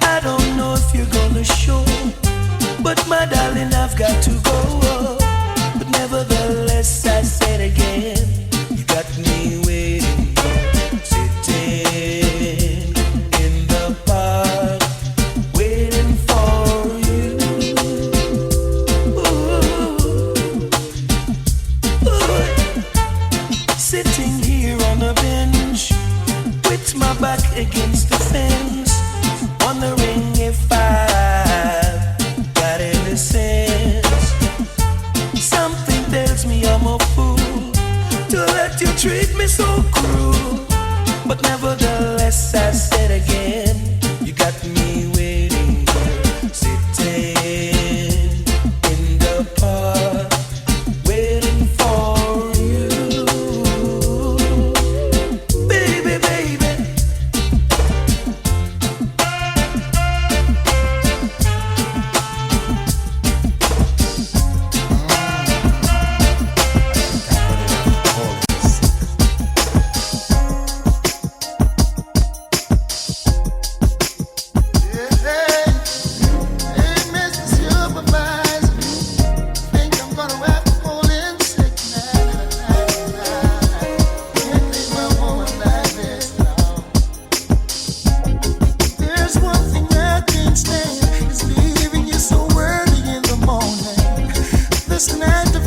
I don't know if you're gonna show, but my darling, I've got to go. But nevertheless, I said again, you got me waiting, sitting in the park, waiting for you. Ooh, ooh. Sitting here on a bench, with my back against the fence, wondering if I've got any sense. Something tells me I'm a fool to let you treat me so cruel. But nevertheless, I said again, you got me waiting, sitting in the park, waiting for you. Baby, baby.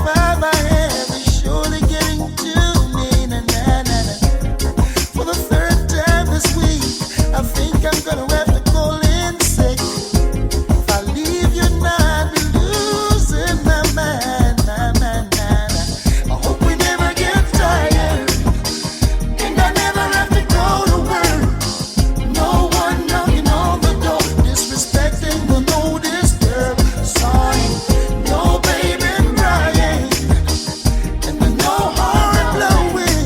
find my hand is surely getting to me. Na, na, na, na. For the third time this week, I think I'm gonna have to call in sick. If I leave you now, I'll be losing my mind. Na, na, na, na. I hope we never get tired, and I never have to go to work. No one knocking on the door, disrespecting the no disturb sign. No baby crying, and the no horn blowing.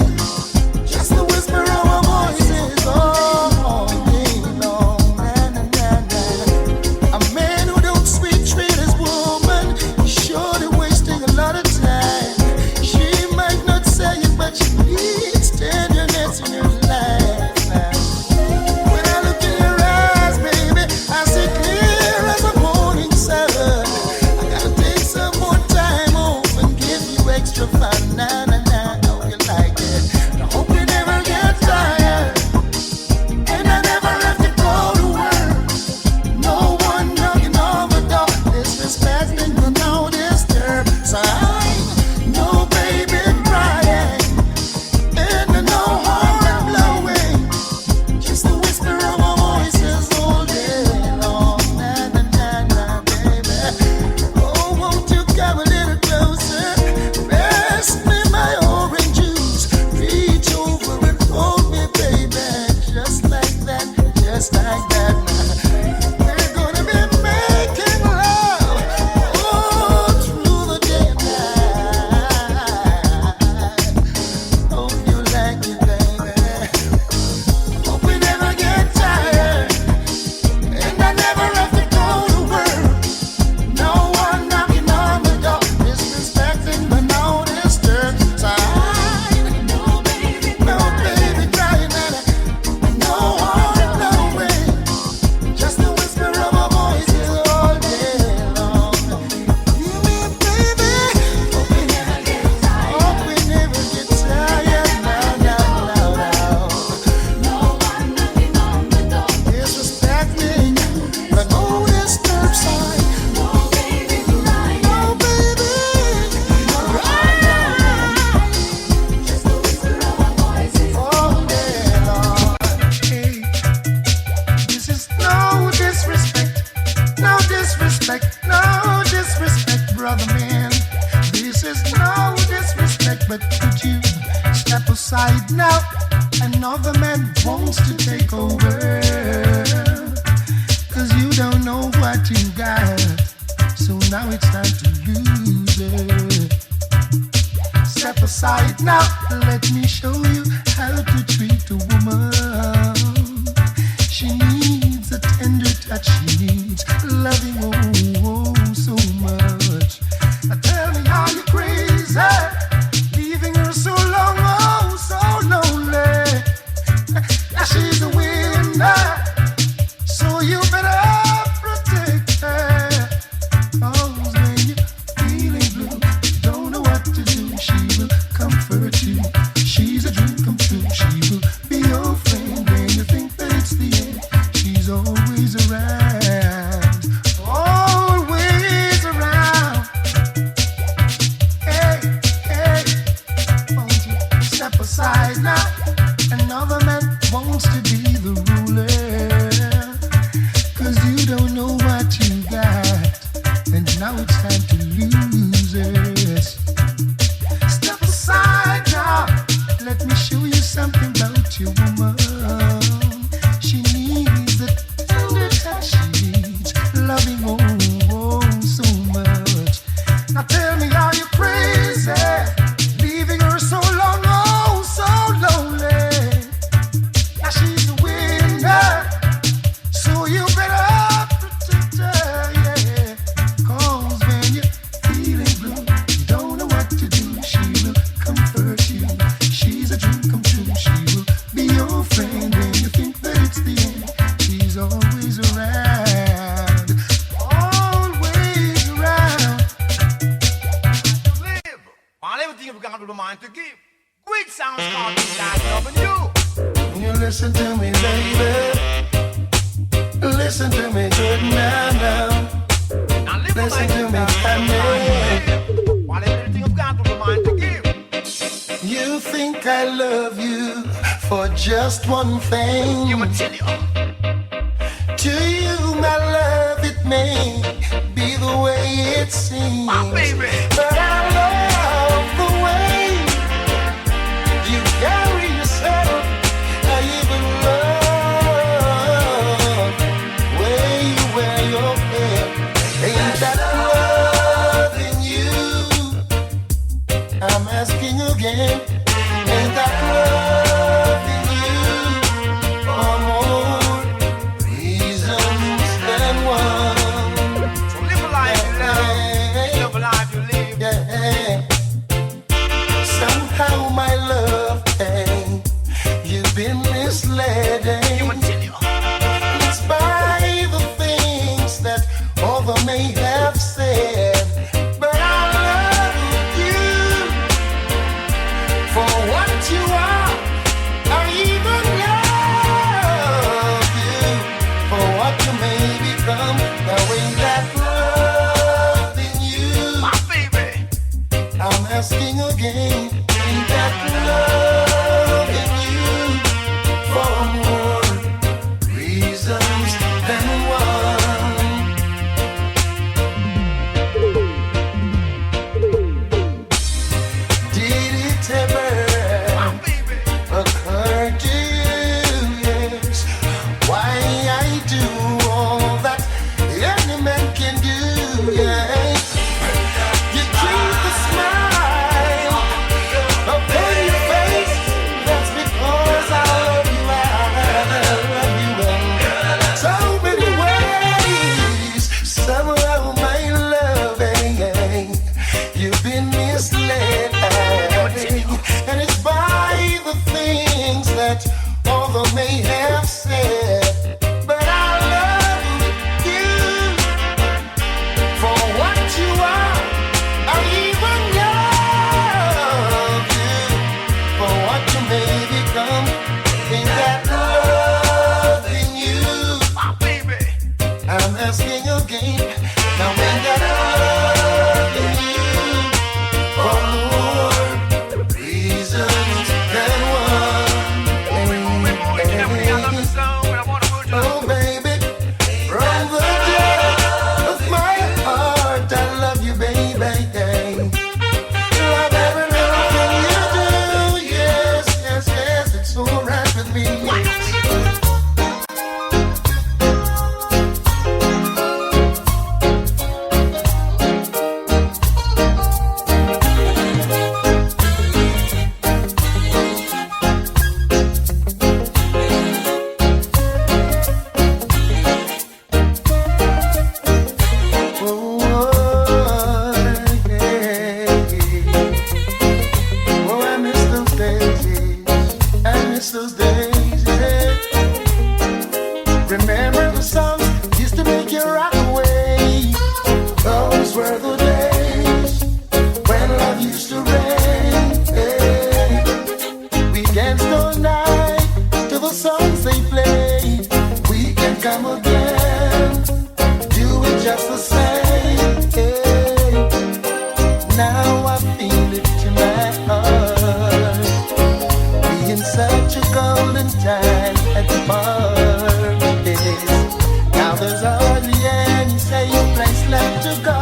Just the whisper of our voices all day long. Na, na, na, na. A man who don't sweet treat his woman, he's surely wasting a lot of time. She might not say it, but she needs tenderness in her life. When I look in your eyes, baby, I see clear as a morning sun. I gotta take some more time off and give you extra fun. Na, na, na, hope you like it. I hope you never get tired, and I never have to go to work. No one knocking on the door, disrespecting the no disturb sign. No baby crying, and the no horn blowing. Just the whisper of our voices all day long. Na, na, na, na, baby. Oh, won't you come a little closer? Pass me my orange juice. Reach over and hold me, baby. Just like that, just like that. We're gonna be making love all through the day and night. Hope you like it, baby. Hope we never get tired, and I never have to go to work. No one knocking on the door, disrespecting the no disturb sign. No baby crying, no horn blowing. Just the whisper of our voices all day long. You mean, baby, hope we never get tired. Hope we never get tired. Now. No one knocking on the door, disrespecting the no disturb sign. No baby crying, no baby crying. Just the whisper of our voices all day long. Hey, this is no disrespect, no disrespect, no disrespect, brother man. This is no disrespect, but could you step aside now? Another man wants to take over, 'cause you don't know what you got. So now it's time to lose it. Step aside now, let me show you how to treat a woman. She needs a tender touch, she needs loving, oh, so much. Now tell me how you're crazy, leaving her so long, oh, so lonely. Now she's a winner, so you better protect her. 'Cause when you're feeling blue, you don't know what to do, she will comfort you. She's a dream come true, she will be your friend when you think that it's the end. She's always around, always around. Hey, won't you step aside now? Another man wants to be the ruler, 'cause you don't know what you got, and now it's time to lose it. Step aside now, let me show you something about your woman. She needs a tender touch, she needs loving, oh, so much. Now tell me, are you crazy, leaving her so long, oh, so lonely? Now she's a winner, so you better protect her, yeah. 'Cause when you're feeling blue, you don't know what to do, she will comfort you. She's a dream come true, she will be your friend when you think that it's the end. She's always around, always around.
Live on everything you've got to mind to give. Great sounds called God loving you.
You listen to me, baby. Listen to me good now.
Now live
Listen to me, honey.
While everything you've
you think I love you for just one thing? You would tell you. To you, my love, it may be the way it seems.
My baby.
But I love the way you carry yourself. I even love the way you wear your hair. Ain't that love in you? I'm asking again. Ain't that love in you? Or more reasons than one.
So live a life you love. Live a life you live.
Yeah. Somehow my love, hey, you've been misled.
You would tell you.
It's by the things that other may have said. But I love you for what you are. I even love you for what you may become. Now ain't that love in you?
My baby.
I'm asking again. Ain't that love in you? For more reasons than one. Did it ever
My baby.
occur to you? Yes. Why I do all that any man can do? Yeah. You keep the smile upon your face. That's because I love you. I love you in so many ways. Somehow my love, you've been misled. And it's by the things that other may have said. But I love you for what you are. I even love you for what you may become. Ain't that love in you?
My baby.
I'm asking again. Now ain't that love in you? For more reasons than one. Oh baby, from the depth of my heart, I love you, baby. Love every little thing you do. Yes, yes, yes, it's alright with me. Oh, I miss those days. I miss those days. Remember the songs used to make you rock away. Those were the days when love used to rain. We danced all night to the songs they played. We can come again, do it just the same. Now I feel it in my heart. We in such a golden time at the parties. Now there's hardly any safe place left to go.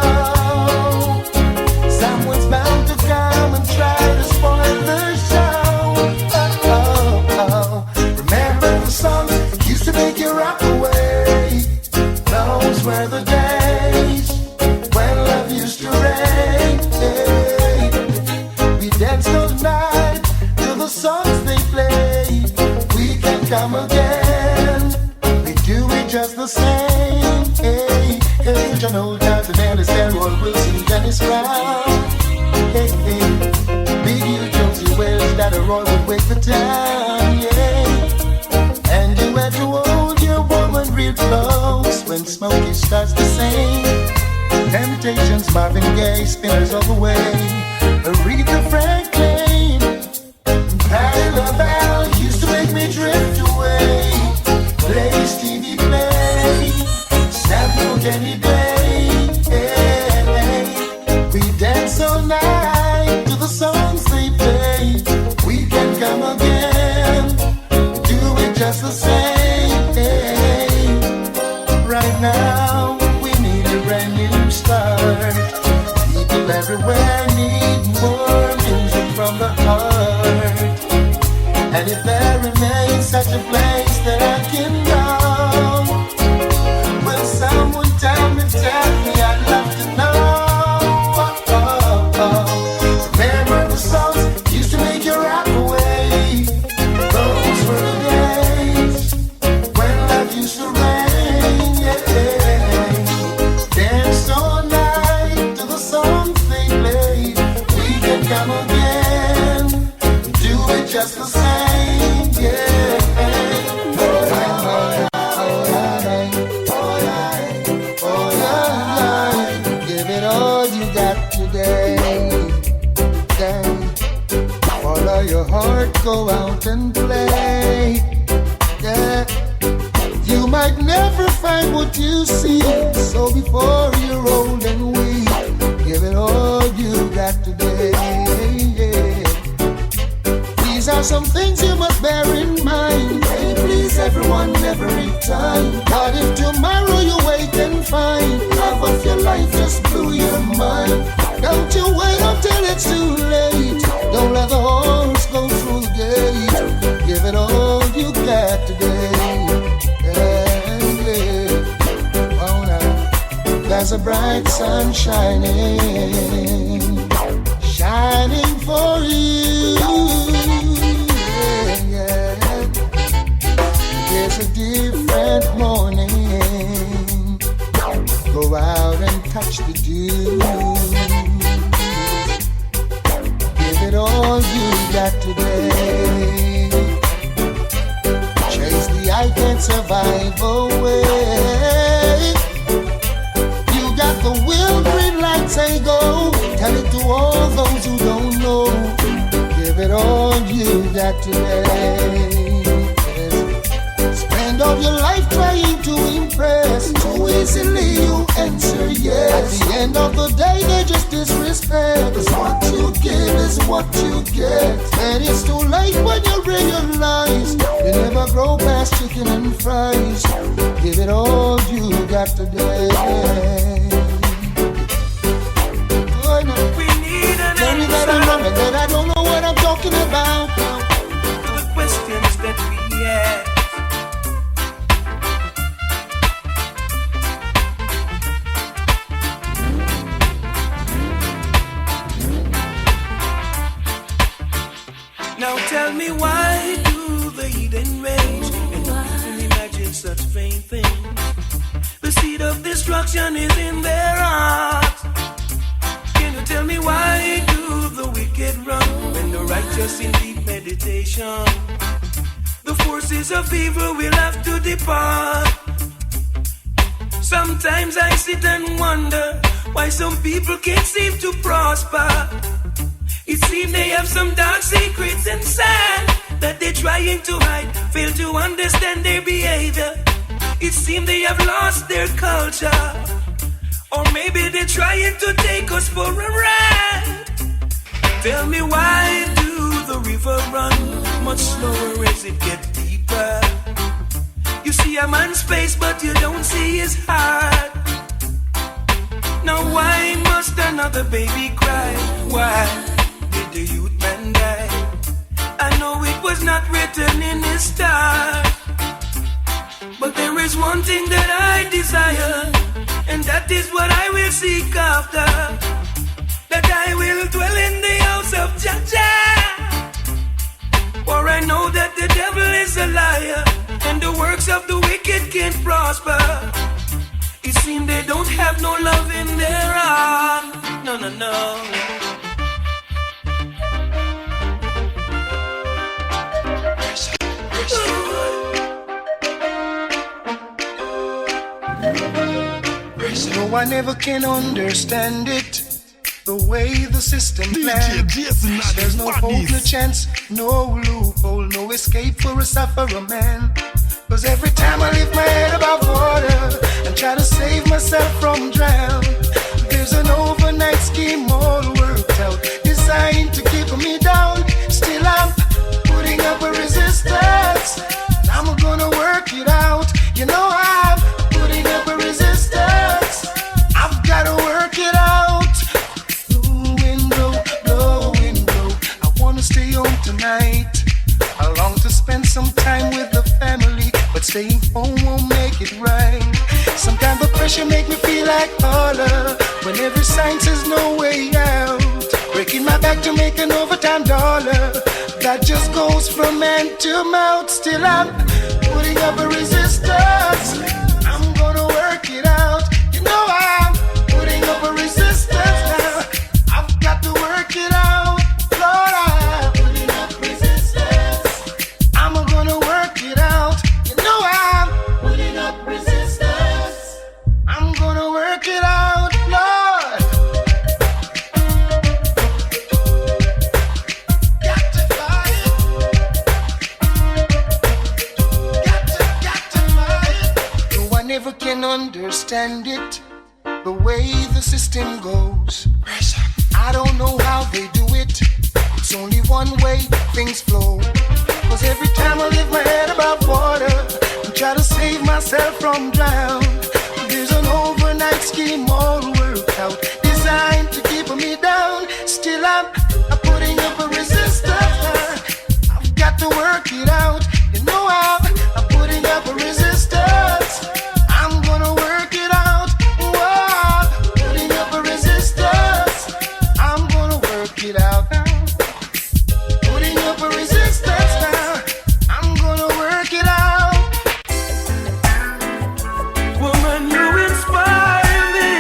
Someone's bound to come and try to spoil the show. Remember the songs used to make you rock away. Those were the days when love used to rain. We danced all night to the songs they played. We can come again. We do it just the same. John Old Times and Ellis, Elroy Wilson, Dennis Brown. Big you, Josie Wells, that a Roy would wait for time. And you had to hold your woman real close when Smokey starts to sing. Temptations, Marvin Gaye, Spinners of the Way, Aretha Franklin, Patti LaBelle used to make me drift away. Play Stevie Play, Samuel Kenny Day. We dance all night to the songs they play. We need more music from the heart. And if there remains such a place that I can go, will someone tell me, I'd love to know. Remember the songs used to make you rock away. Those were the days when love used to rain, yeah. Dance all night to the songs they played. We can come again, do it just the same, yeah. Give it all you got today. Follow your heart, go out and play. Yeah. You might never find what you see, so before you're old and weak, give it all you got today. Yeah. These are some things you must bear in mind. Hey, please everyone every time. But if tomorrow you wake and find love of your life just blew your mind, don't you wait until it's too late. Don't let the horse go through the gate. Give it all you got today. Yeah. Oh, now there's a bright sun shining, shining for you. Yeah, yeah. There's a different morning. Go out and touch the dew. Give it all you got today. Chase the I can't survive away. You got the will, green light, say go. Tell it to all those who don't know. Give it all you got today. Spend all your life trying to impress. Too easily you answer yes. At the end of the day they just disrespect. 'Cause what you give is what you get. And it's too late when you realize you never grow past chicken and fries. Give it all you got today. Oh, no.
We need an
Tell me that I'm wrong and that I don't know what I'm talking about.
the questions that we ask. Now tell me, why do the heathen rage and even imagine such vain things? The seed of destruction is in their hearts. Can you tell me, why do the wicked run when the righteous in deep meditation? The forces of evil will have to depart. Sometimes I sit and wonder why some people can't seem to prosper. It seems they have some dark secrets inside that they're trying to hide, fail to understand their behavior. It seems they have lost their culture, or maybe they're trying to take us for a ride. Tell me, why do the river run much slower as it gets deeper? You see a man's face, but you don't see his heart. Now why must another baby cry? Why did the youth man die? I know it was not written in his star, but there is one thing that I desire, and that is what I will seek after, that I will dwell in the house of Jah. For I know that the devil is a liar, and the works of the wicked can't prosper. It seems they don't have no love in their heart. No, no, no.
No, I never can understand it, the way the system plans. There's no hope, no chance, no loophole, no escape for a sufferer man. 'Cause every time I lift my head above water and try to save myself from drown, there's an overnight scheme all worked out, designed to keep me down. Still I'm putting up a resistance. I'm gonna work it out. You know I'm putting up a resistance. I've gotta work it out. Ooh, window
Staying home won't make it right. Sometimes the pressure make me feel like holler when every sign says no way out. Breaking my back to make an overtime dollar. That just goes from hand to mouth. Still I'm putting up a resistance. I'm gonna work it out. You know I'm putting up a resistance now. I've got to work it out. Lord, I'm putting up resistance. I'm gonna work it out. You know I'm putting up resistance. I'm gonna work it out, Lord. Got to fight it. Got to fight it. No, I never can understand it. The way the system goes. I don't know how they do it. It's only one way things flow. Cause every time I lift my head above water and try to save myself from drown, there's an overnight scheme all worked out, designed to keep me down. Still I'm putting up a resistance. I've got to work it out. You know I'm putting up a resistance. I'm gonna work it out. Whoa, putting up a resistance. I'm gonna work it out. Putting up a resistance now. I'm gonna work it out.
Woman, you inspire me,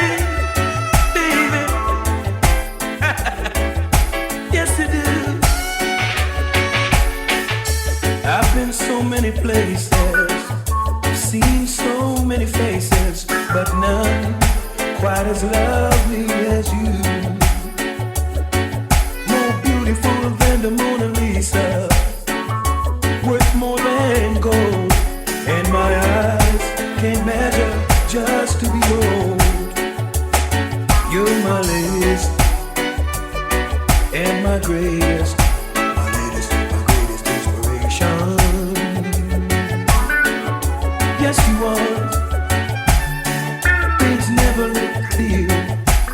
baby. Yes, you do. I've been so many places, I've seen so many faces, but none quite as lovely as you. More beautiful than the Mona Lisa, worth more than gold, and my eyes can't measure just to behold. You're my latest and my greatest, my greatest inspiration. Yes, you are. Things never look clear.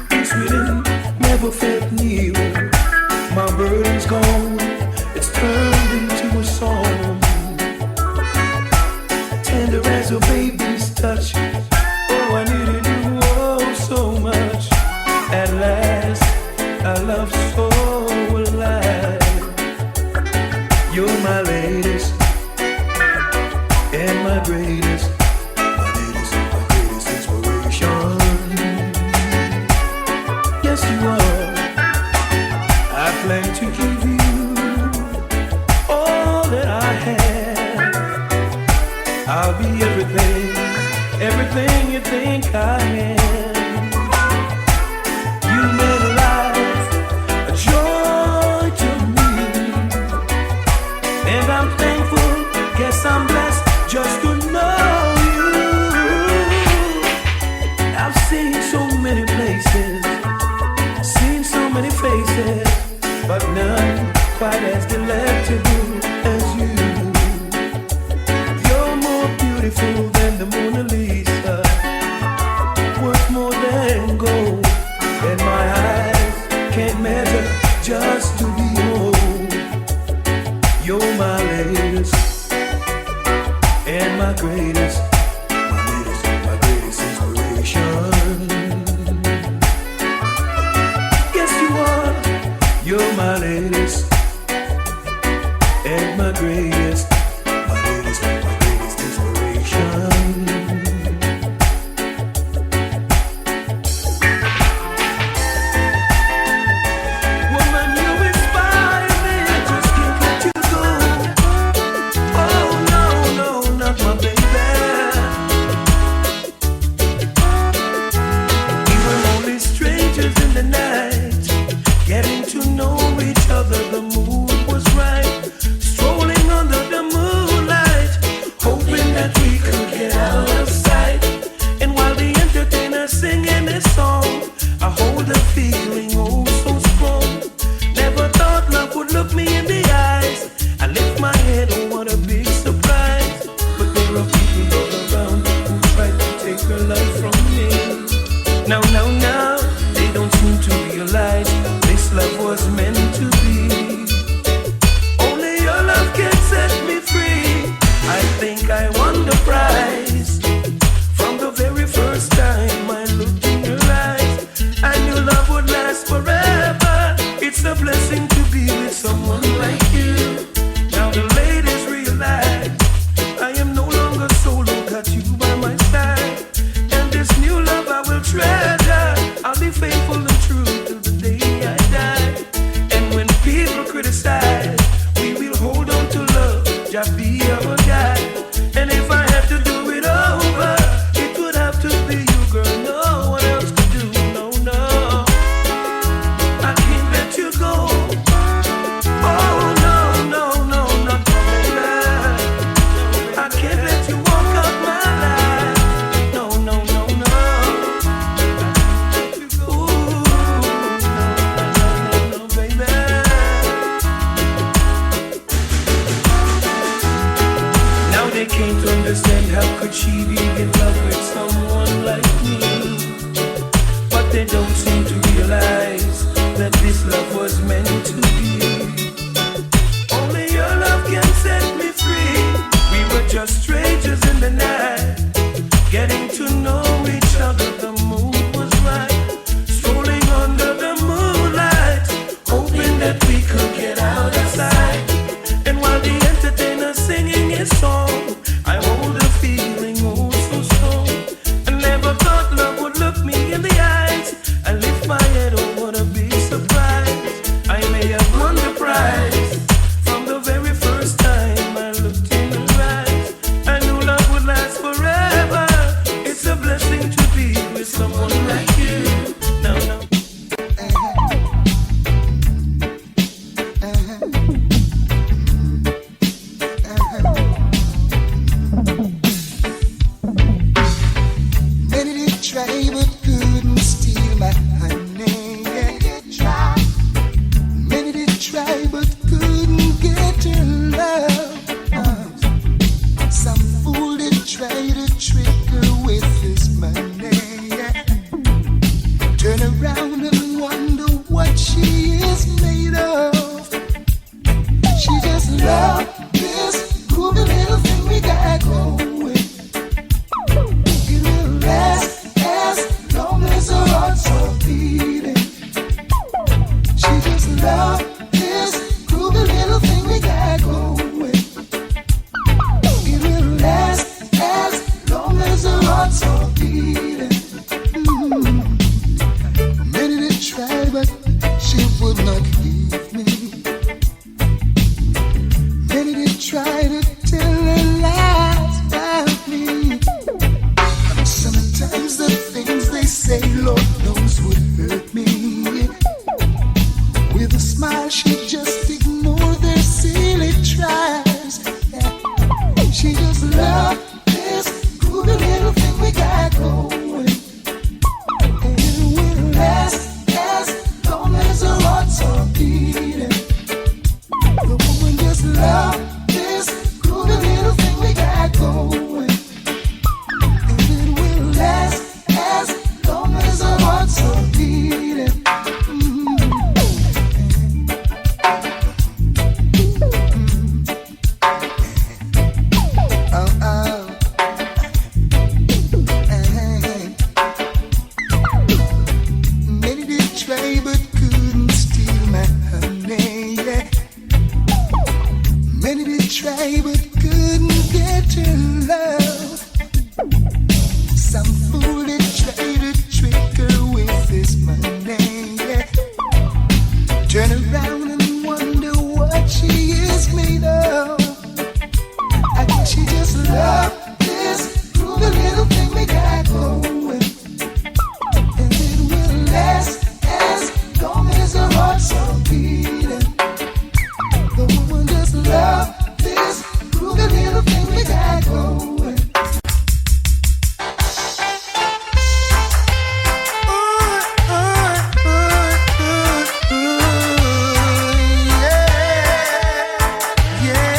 Things really never felt near. My burden's gone. It's turned into a song. Tender as a baby's touch. Oh, I needed you oh so much. At last, I love so alive. You're my latest and my greatest, my greatest inspiration. Yes, you are. I plan to give you all that I have. I'll be everything, everything you think I am. You made life a joy to me, and I'm thankful. Guess I'm blessed just to know you. I've seen so many places, seen so many faces, but none quite as delectable as you. You're more beautiful than the Mona Lisa, worth more than gold, and my eyes can't measure just to behold. You're my latest and my greatest, my greatest inspiration. Yes, you are. You're my latest and my greatest, my greatest inspiration. Woman, you inspire me. I just can't let you go. Oh no, no, not my baby. We were only strangers in the night, getting to know each other. The mood was right, strolling under the moonlight, hoping that we could get out of sight. And while the entertainer singing this song, I hold a feeling oh so strong. Never thought love would look me in the eyes. I lift my head, oh what a big surprise. But there are people all around who try to take her life from me. Now, they don't seem to realize this love was meant to be. Only your love can set me free. I think I won the prize. someone like you. Now the ladies realize I am no longer solo, got you by my side. And this new love I will treasure. I'll be faithful and true till the day I die. And when people criticize, we will hold on to love, just be our guide. And if I had to do it over, it would have to be you, girl. No one else could do. No, no, I can't let you go. Oh no, no, no, not coming back. I can't let you walk out my life. No, no, no, no. Ooh, no, baby. Now they can't understand how could she be in love with someone like me. But they don't seem to realize that this love was meant to be. Only your love can set me free. We were just strangers in the night, getting to know each other. The mood was right, strolling under the moonlight, hoping that we could get out of sight. And while the entertainer's singing his song, I hold a feeling oh so strong. I never thought love would look me in the eyes. I lift my head, oh what a big surprise. I may have won the prize. From the very first time I looked in her eyes, I knew love would last forever. It's a blessing to be with someone like you. No, no.
Many did try but couldn't steal my honey. Many did try but couldn't get her love. Some fool did try to trick her with his money. Turn around and wonder what she is made of. She just loved this groovy little thing we got going. It will last as long as her heart's so beating. She just loved this groovy little thing we got going. It will last as long as her heart's so beating. Many did try, but she would not leave me. Many did try to tell her lies about me. Sometimes the things they say, Lord knows, would hurt me. With a smile, she just ignored their silly tries. She just loved this groovy little thing we got going. And it will last as long as her heart's so beating. The woman just loved this groovy little thing we got going. And it will last as long as her heart's so beating. Oh, oh. Many did try but couldn't steal my honey. Yeah. Many did try but couldn't get her love. Some fool did try to trick her with his money. Yeah. Turn around and wonder what she is made of. I think she just loved this groovy little thing we got going. And it will last as long as her heart's so beating. The woman just loved this groovy little thing we got going. Yeah, yeah.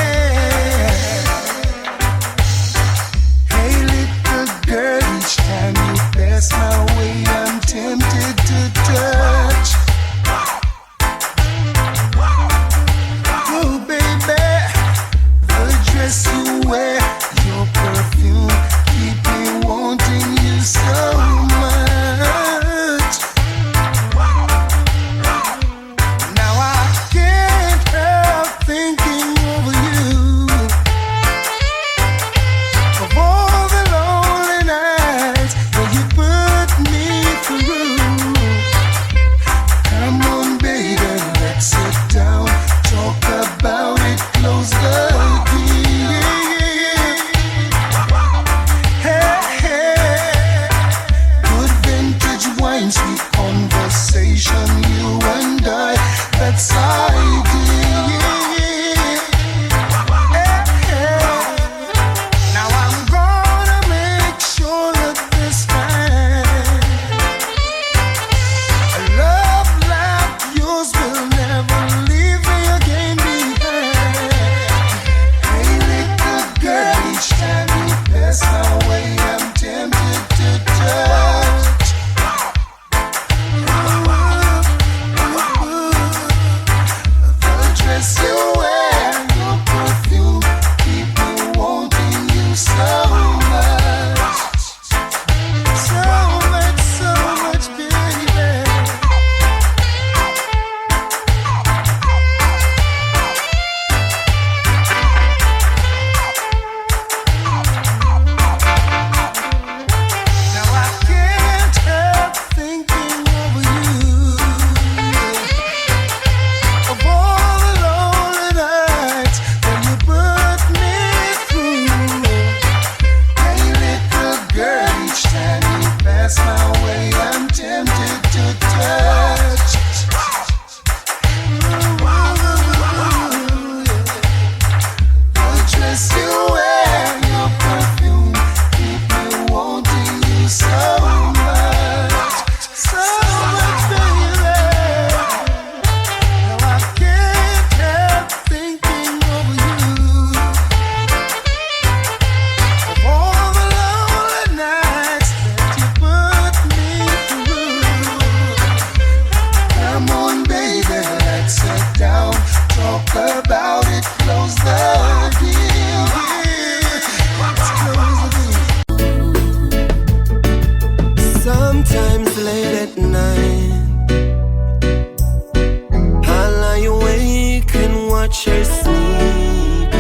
catch her sleeping.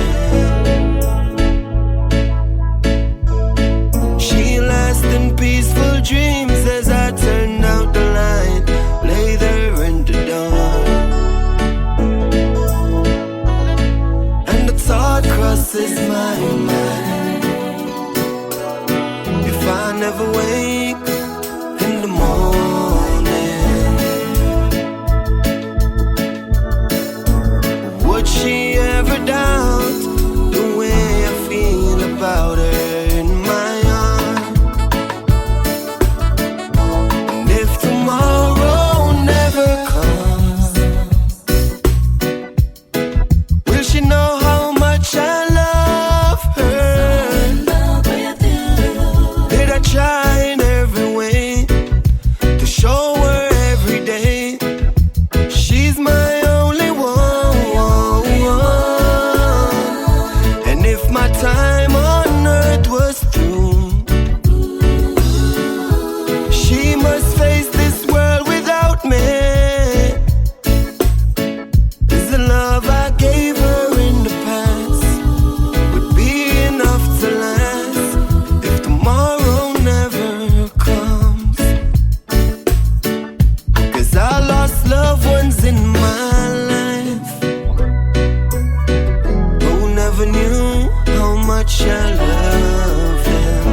She lost in peaceful dreams as I turned out the light, lay there in the dawn. And the thought crosses my mind, if I never wake in the morning, would she ever doubt the way I feel about her in my arms? And if tomorrow never comes, will she know how much I love her? Did I try in every way to show her every day she's my only one? And if my time on earth was through, she must face this world without me. Is the love I gave her in the past would be enough to last if tomorrow never comes? 'Cause I lost loved ones in my life who never knew how much I love them.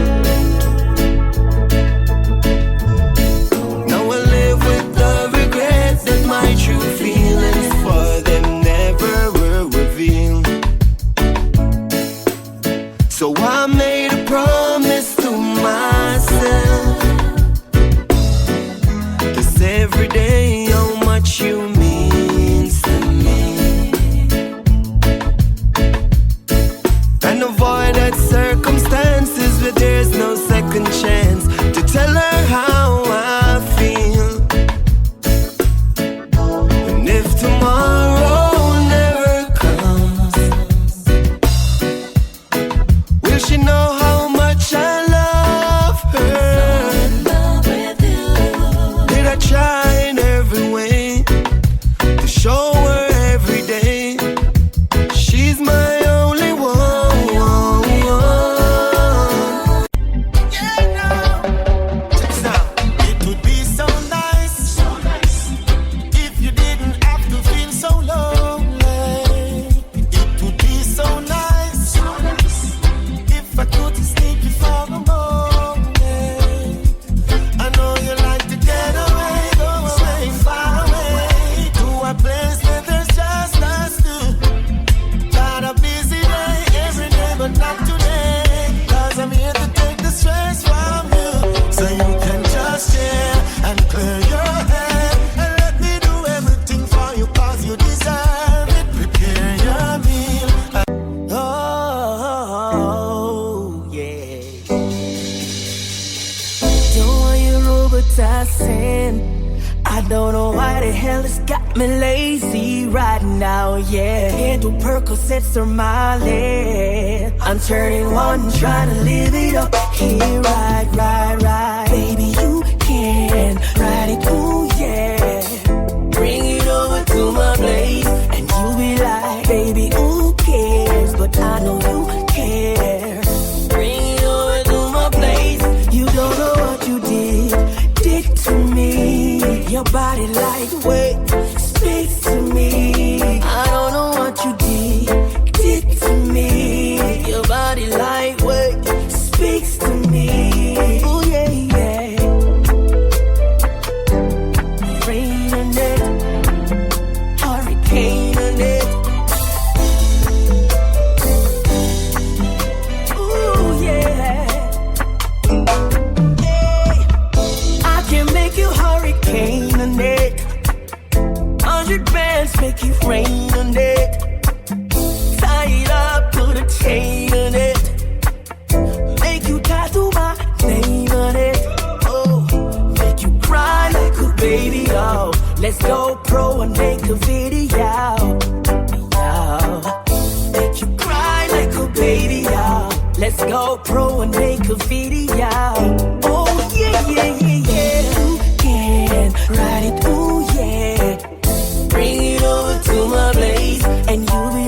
Now I live with the regret that my true feelings for them never were revealed. So I made a promise to myself, 'cause every day how much you means to me, and avoided circumstances where there's no second chance to tell her how I feel. And if tomorrow never comes, will she know how much I love her? Did I try in every way to show her every day she's my only one?
Yeah, now. Check this out. It would be so nice if you didn't have to feel so lonely. It would be so nice if I could escape you for a moment. I know you like to get away, go away, far away, to a place where there's just us two. Got a busy day every day, but not today, 'cause I'm here to take the stress from you, so you can just chill and clear your head and let me do everything for you, 'cause you deserve it. Prepare your meal. Oh, yeah.
Don't want you roboticing. I don't know why the hell it's got me lazy right now, yeah. Can't do Percocets or Miley. I'm turning one, trying to live it up. Here, right. Baby, you can ride it, ooh, yeah. Bring it over to my place, and you'll be like, baby, who cares? But I know you care. Bring it over to my place. You don't know what you did to me. Your body lightweight speaks to me. I don't know what you did to me. Your body lightweight speaks to me. Oh yeah, yeah. Rain on it, hurricane on it. Ooh yeah. Hey, I can make you hurricane on it. 100 bands make it rain on it. Tie it up, put a chain on it. Make you tattoo my name on it. Oh, make you cry like a baby, oh. Let's go pro and make a video. Make you cry like a baby, oh. Let's go pro and make a video. Oh yeah, yeah, yeah, yeah. You can ride it, ooh yeah. Bring it over to my place, and you'll be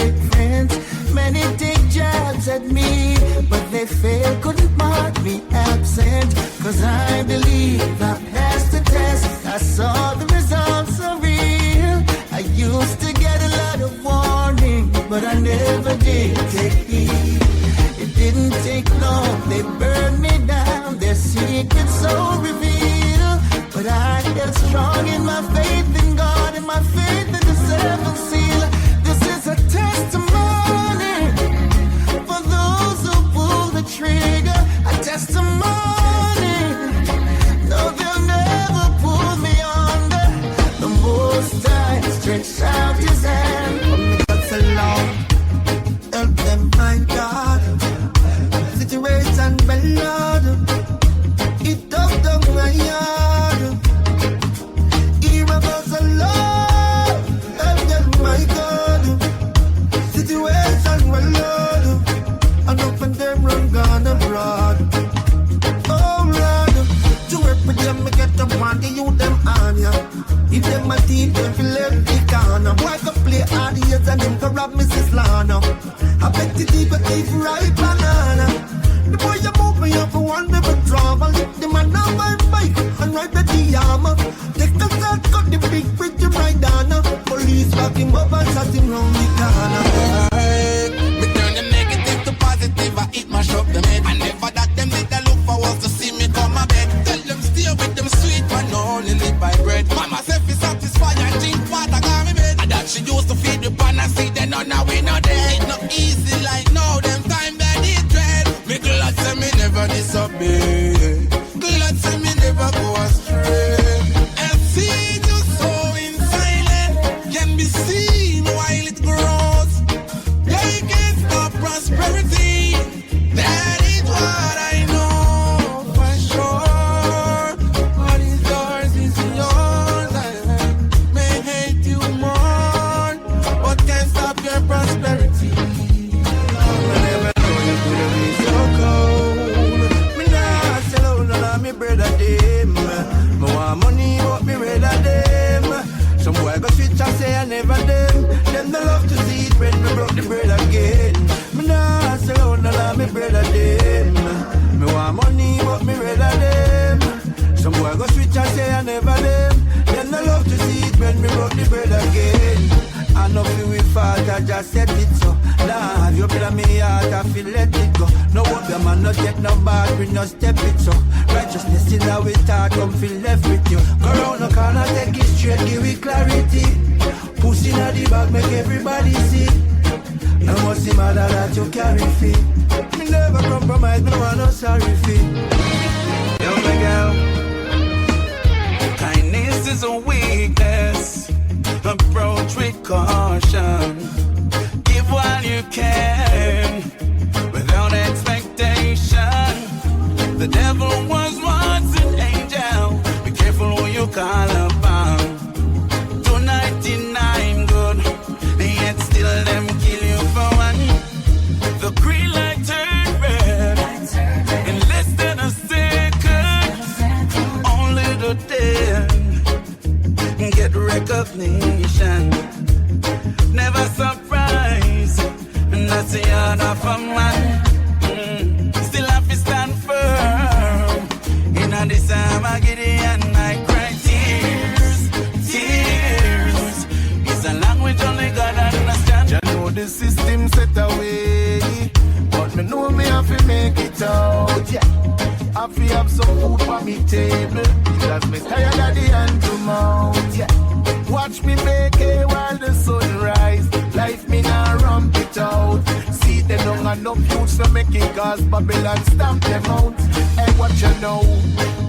fake friends. Many take jabs at me, but they fail, couldn't mark me absent. Cause I believe I passed the test. I saw the results are real. I used to get a lot of warning, but I never did take heed. It didn't take long, they burned me down. Their secrets so revealed. But I held strong in my faith in God and my faith in the seventh seal. This is a testimony for those who pull the trigger. A testimony. No, they'll never pull me under. The Most High stretched out His hand. From the God's alone, help them, my God. Situation well, Lord. It dug down my yard. Hear about the Lord, help them, my God. Situation well, Lord. And up and them run gone abroad. Oh Lord, to work with them, me get up on the youth them on ya. If them a team, them feel left the corner. Boy can play hard years and them can rob Mrs. Lana. I bet the deep a thief right banana. The boy you move me up for one never drama. Lift the man on my bike and ride the Yama. Take the shot, cut the big bridge right down. Police back him up and shot him round the corner.
Me turn the negative to positive, I eat my shop them head. And never that them did they look for us to see me come a bed. Tell them stay with them sweet man, only live by bread. Mama self is satisfied and drink water got me bed. And that she used to feed the pan and see them now we not dead. It not easy like now, them time that it dread. Me glad say me never disobey. Glad say me never go astray. And see you sowing silent can be seen while it grows. They can't stop prosperity. That is what I know for sure. What is yours is yours. I may hate you more, but can't stop your prosperity.
Never know you could be so cold. Me nah sell out none of me bread a them. Me want money but me rather them. Some boy go switch and say I never them. Them they love to see it when me broke the bread again. Me nah sell out none of me bread a them. Me want money but me rather them. Some boy go switch and say I never them. Them they love to see it when me broke the bread again. I know feel we fault, I just said it so. Lord, you play me heart, I feel let it go. No hope your man not get no bad, we no step it so. Righteousness in our thought, come feel left with you. Go round the corner, take it straight, give it clarity. Pussy in the bag, make everybody see. No must see matter that you carry feet. Me never compromise, me no want no sorry fee. Yo, my girl.
Kindness is a weakness. Approach with caution. Give while you can, without expectation. The devil was once an angel. Be careful who you call upon. 299 good, yet still them kill you for one. The green light turned red in less than a second. Only the dead get recognition. Never surprise, that's the heart of a man. Still have to stand firm. In a this time I get it and I cry tears. Tears is a language only God understands.
I know the system set away, but me know me have to make it out. Yeah, I have to have some food for me table, because me tired of the hand to mouth. Yeah, watch me bake while the sun rise. Life me nah ramp it out. See them don't have no youths to make it, cause Babylon stamp them out. Hey, what you know?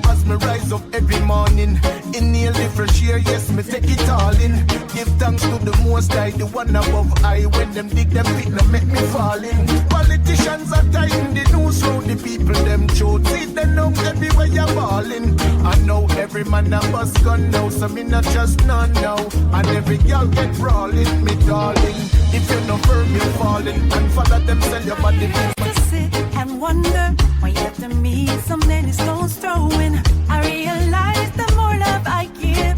As me rise up every morning, inhale the fresh air, yes, me take it all in. Give thanks to the Most High, the one above I. When them dig them pit, them make me fall in. Politicians are tying the news round the people, them chote. See them now everywhere you're balling. I know every man a bus gun now, so me not just none now. And every girl get brawling, me darling. If you're not firm, you're falling. And follow them, sell your body.
To sit and wonder why you have to meet so many stones throwing. I realize the more love I give,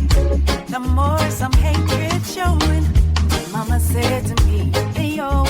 the more some hatred showing. Mama said to me, hey yo,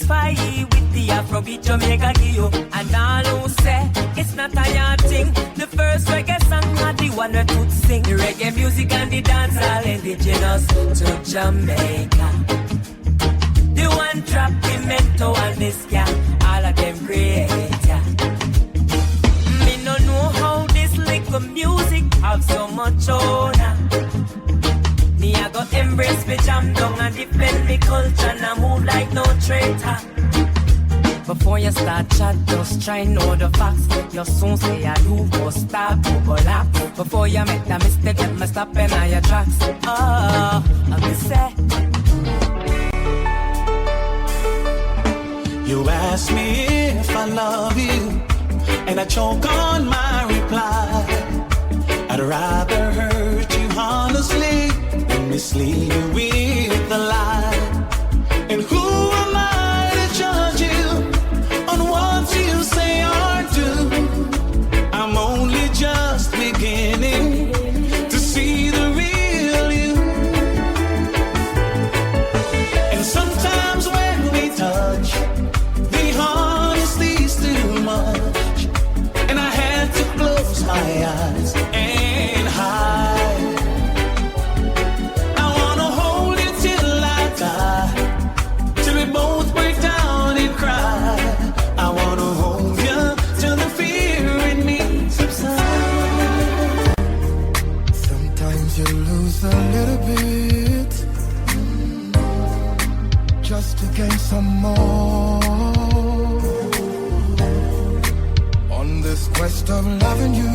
satisfy with the Afrobeat Jamaica give you. And all who say it's not a hard thing, the first reggae song not the one that would sing. The reggae music and the dance all indigenous to Jamaica. The one trap, the mento and the ska, all of them great, yeah. Me no know how this little music have so much honor. Me I go embrace me jam down and defend me culture and I move like no traitor. Before you start chat, just try know the facts. You soon say I do go stop, overlap. Before you make the mistake, let me stop in all your tracks. Oh, I'm say.
You ask me if I love you, and I choke on my reply. I'd rather hurt you honestly than mislead you with a lie. And who am I to judge you on what you say or do? I'm only just beginning to see the real you. And sometimes when we touch, the honesty's too much, and I had to close my eyes and hide. I wanna hold you till I die, till we both break down and cry. I wanna hold you till the fear in me subsides.
Sometimes you lose a little bit just to gain some more. On this quest of loving you,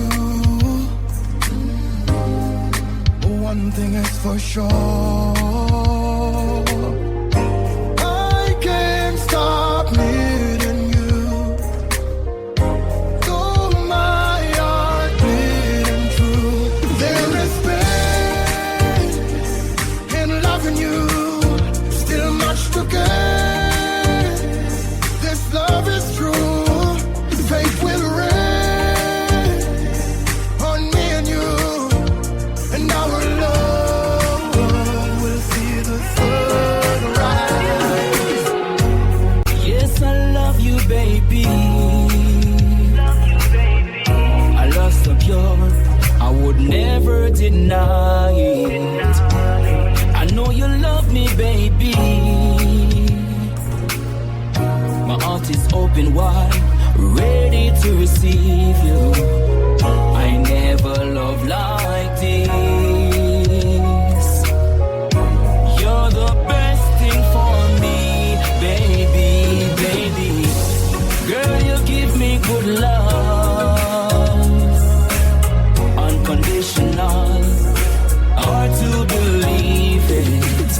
one thing is for sure, I can't stop needing you. Though my heart beating true, there is pain in loving you. Still much to gain. This love is true. Faith will reign on me and you, and our love will see the sunrise.
Yes, I love you, baby. I love so pure, I would never deny it. I know you love me, baby. My heart is open wide, ready to receive you. I never loved like this. You're the best thing for me, baby, baby. Girl, you give me good love, unconditional, hard to believe it.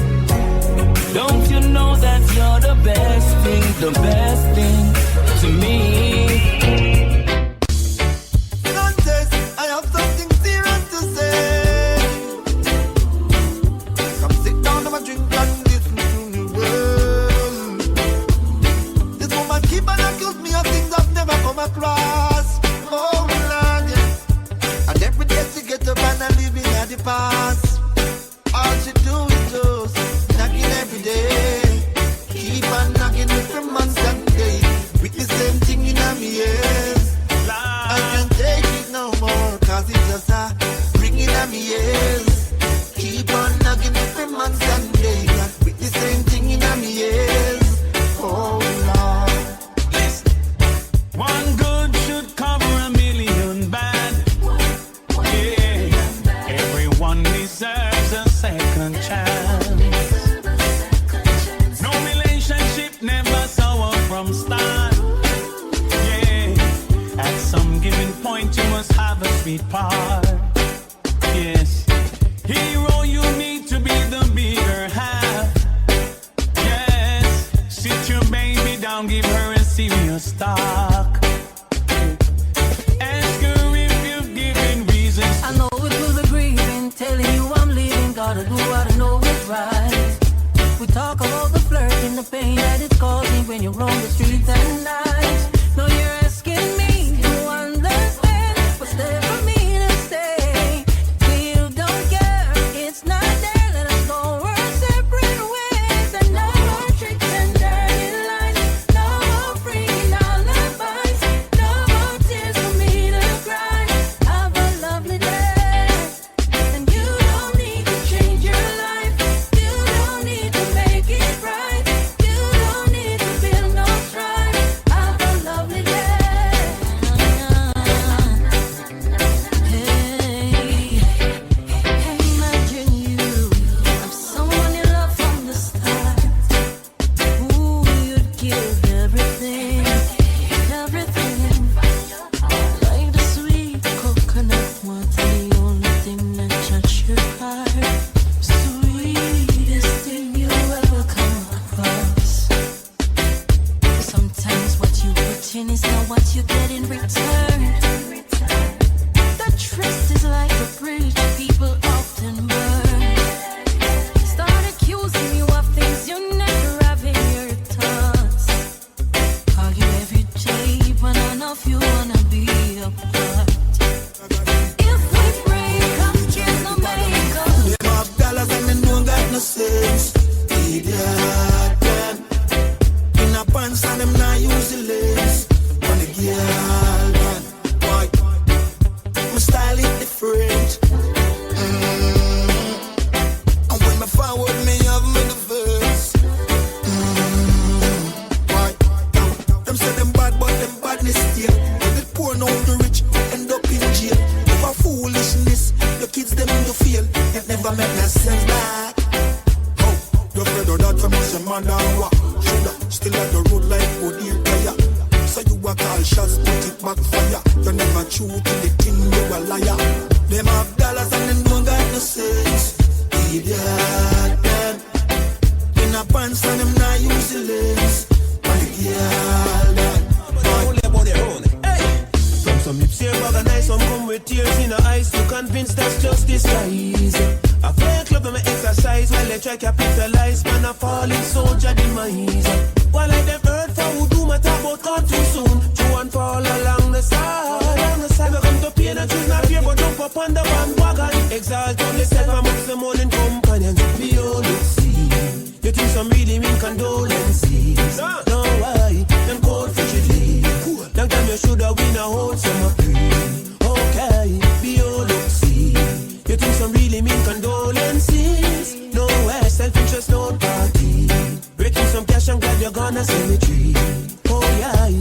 Don't you know that you're the best thing to me?
Contest, I have something serious to say. Come sit down and drink and listen to me well. This woman keep on accuse me of things I've never come across. Oh Lord, yeah. And every day she get up and I live in the past. All she do is just knocking every day. Keep on knocking every month and day. With the same thing in my ears. I can't take it no more, cause it's just a ringing in my ears. Keep on knocking every month and day. With the same thing in my ears. Oh Lord.
Listen. One good should cover a million bad. Yeah. Everyone deserves a second chance. No relationship never sour from start. Yeah. At some given point you must have a sweet part. Yes. Hero, you need to be the bigger half. Yes. Sit your baby down, give her a serious talk. Ask her if you've given reasons.
I know it was a grieving, telling you I'm leaving. Gotta do what I know is right. We talk about the flirting, the pain that it's causing when you're on the streets at night. No, you're asking me to understand what's there for me to say. Feel don't care, it's not there. Let us go our separate ways. And no more tricks and dirty lines. get in return. The trust is like a bridge people often burn. Start accusing you of things you never have in your thoughts. Argue every day, but none of you wanna be apart. If we break up, kids no make up.
Them have dollars and they don't got no sense. Idiot, man. In a pants and them not use the lace. On the girl, man. Why? My style is different. And when me forward, me have me the verse. Why? Them say them bad, but them badness still. If it poor, now the rich end up in jail. If a foolishness, the kids them to feel. It never make no sense back. Oh, you're afraid of that from us, man, and what? Shoulda still at the road like good ear player. So you a call shots, put it back fire. You never true to the thing, you a liar. Them have dollars and them don't got no sense. Idiot, man. In a pants and them not use the lace. On the girl, man. Some lips here organized, some come with tears in the eyes. You convinced that's just disguise. I play a club and I exercise while they try capitalize. Man, a falling soldier demise. While I them hurt for who do my talk about gone too soon. You and fall along the side. We come to pain and choose not fear, but jump up on the bandwagon. Exalt on yourself amongst the morning companions. Be all you see. You think some really mean condolences. No, why? Them cold frigidly. Long time you shoulda win a whole summer free. Okay, be all you see. You think some really mean condolences. No way, self-interest, no party. Breaking some cash, I'm glad you're gonna cemetery. Oh yeah.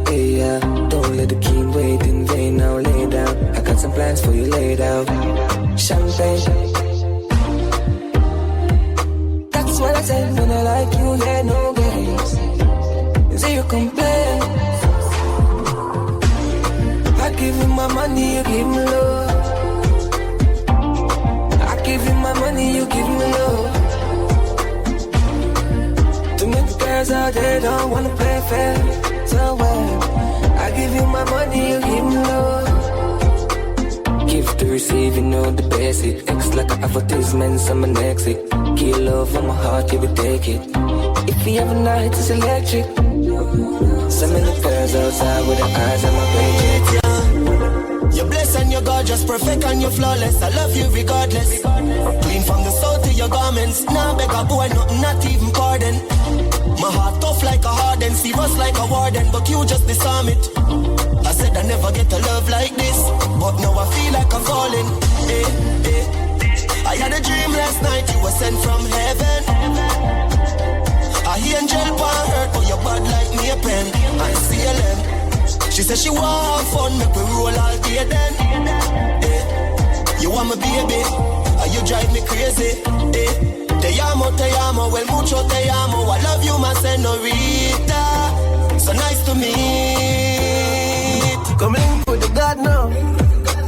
Hey, don't let the king wait in vain. Now lay down. I got some plans for you laid out. Champagne. That's what I said when I like you. Yeah, no games. Zero complaint. I give you my money, you give me love. I give you my money, you give me love. Too many girls out there don't wanna play fair. So well, I give you my money, you give me love. Give to receive, you know the basic. X like an advertisement, someone exit. Give love from my heart, you will take it. If you have a night, it's electric. So many girls outside with their eyes on my page.
You're blessed and you're gorgeous, perfect and you're flawless. I love you regardless. Clean from the soul to your garments. Now beg a boy, nothing, not even pardon. My heart tough like a harden, serious like a warden, but you just disarm it. I said I never get a love like this, but now I feel like I'm falling. I had a dream last night, you were sent from heaven. I hear angel pan hurt, but you're bad like me a pen. I see a lamb. She said she want fun, make we roll all day then. You want me baby, and you drive me crazy. Te amo, well mucho te amo. I love you, my senorita. So nice to meet.
Come link with the God now.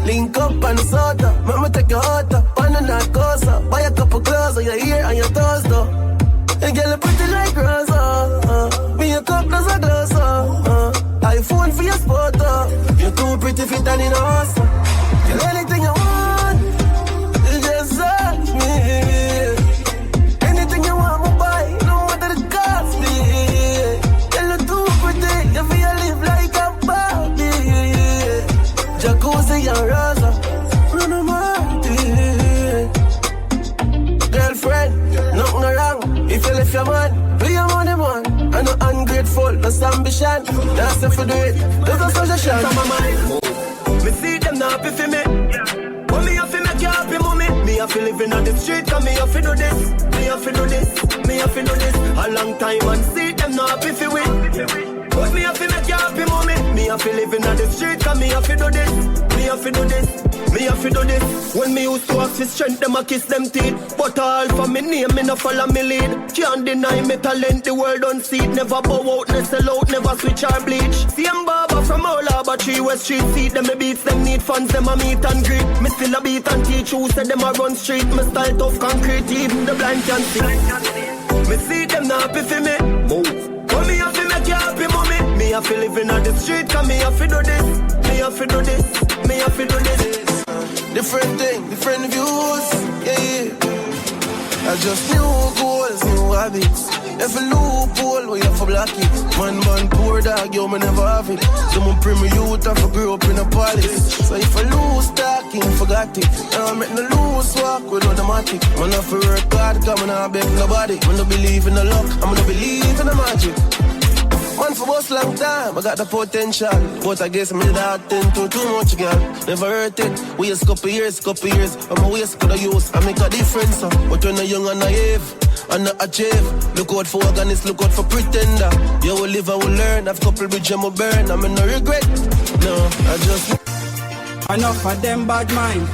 Link up on the soda. Mama take your heart up on the narcosa. Buy a couple clothes on your ear and your toes though. And get a pretty like Rosa. Me a cup does a gloss iPhone for your spot you're too pretty fit and in a house. Get anything you want. You just ask me. Anything you want me buy. No matter the cost me. You're too pretty. You feel live like a Barbie. Jacuzzi and Rosa. Run a Martin. Girlfriend, nothing wrong. If you left your man, do your money man. I'm not ungrateful, that's ambition. That's if you do it, there's no suggestion. Come on, man. Me see them not happy for me. But me have to make you happy, mommy. Me have to living on the street, cause me have to do this. Me have to do this, me have to do this. A long time and see them not happy for me. But me have to make you happy, mommy. Me have to living on the street, cause me have to do this. Me have to do this, me have to do this. When me used to ask for strength, them a kiss them teeth. But all for me name, me no follow me lead. Can't deny me talent, the world don't see it. Never bow out, no sell out, never switch or bleach. Same barber from all Harbour 3 West Street. See them me beats, them need funds, them a meet and greet. Me still a beat and teach who said them a run street. Me style tough concrete, even the blind can see. Me see them not happy for me. Move. But me have to make you happy, mommy. Me have to live in on the street, cause me have to do this. Me have to do this. Me have to do this. Different thing, different views. Yeah. I just new goals, new habits. Every loophole we have to block it. Man, poor dog, yo, me never have it. Someone pray me youth, I for grow up in a palace. So if I lose talking, forgot it. I'm making a loose walk with automatic. Man, I for work hard, cause man, I beg nobody. Man, I believe in the luck, I'm gonna believe in the magic. Man, for most long time, I got the potential. But I guess me that into too much, girl. Never hurt it. Waste couple years. I'm a waste could I use. I make a difference, but when I'm young and naive, and not achieve. Look out for organist, look out for pretender. You will live and will learn. I've couple bridge and will burn. I'm in no regret. No, I just.
Enough of them bad mind.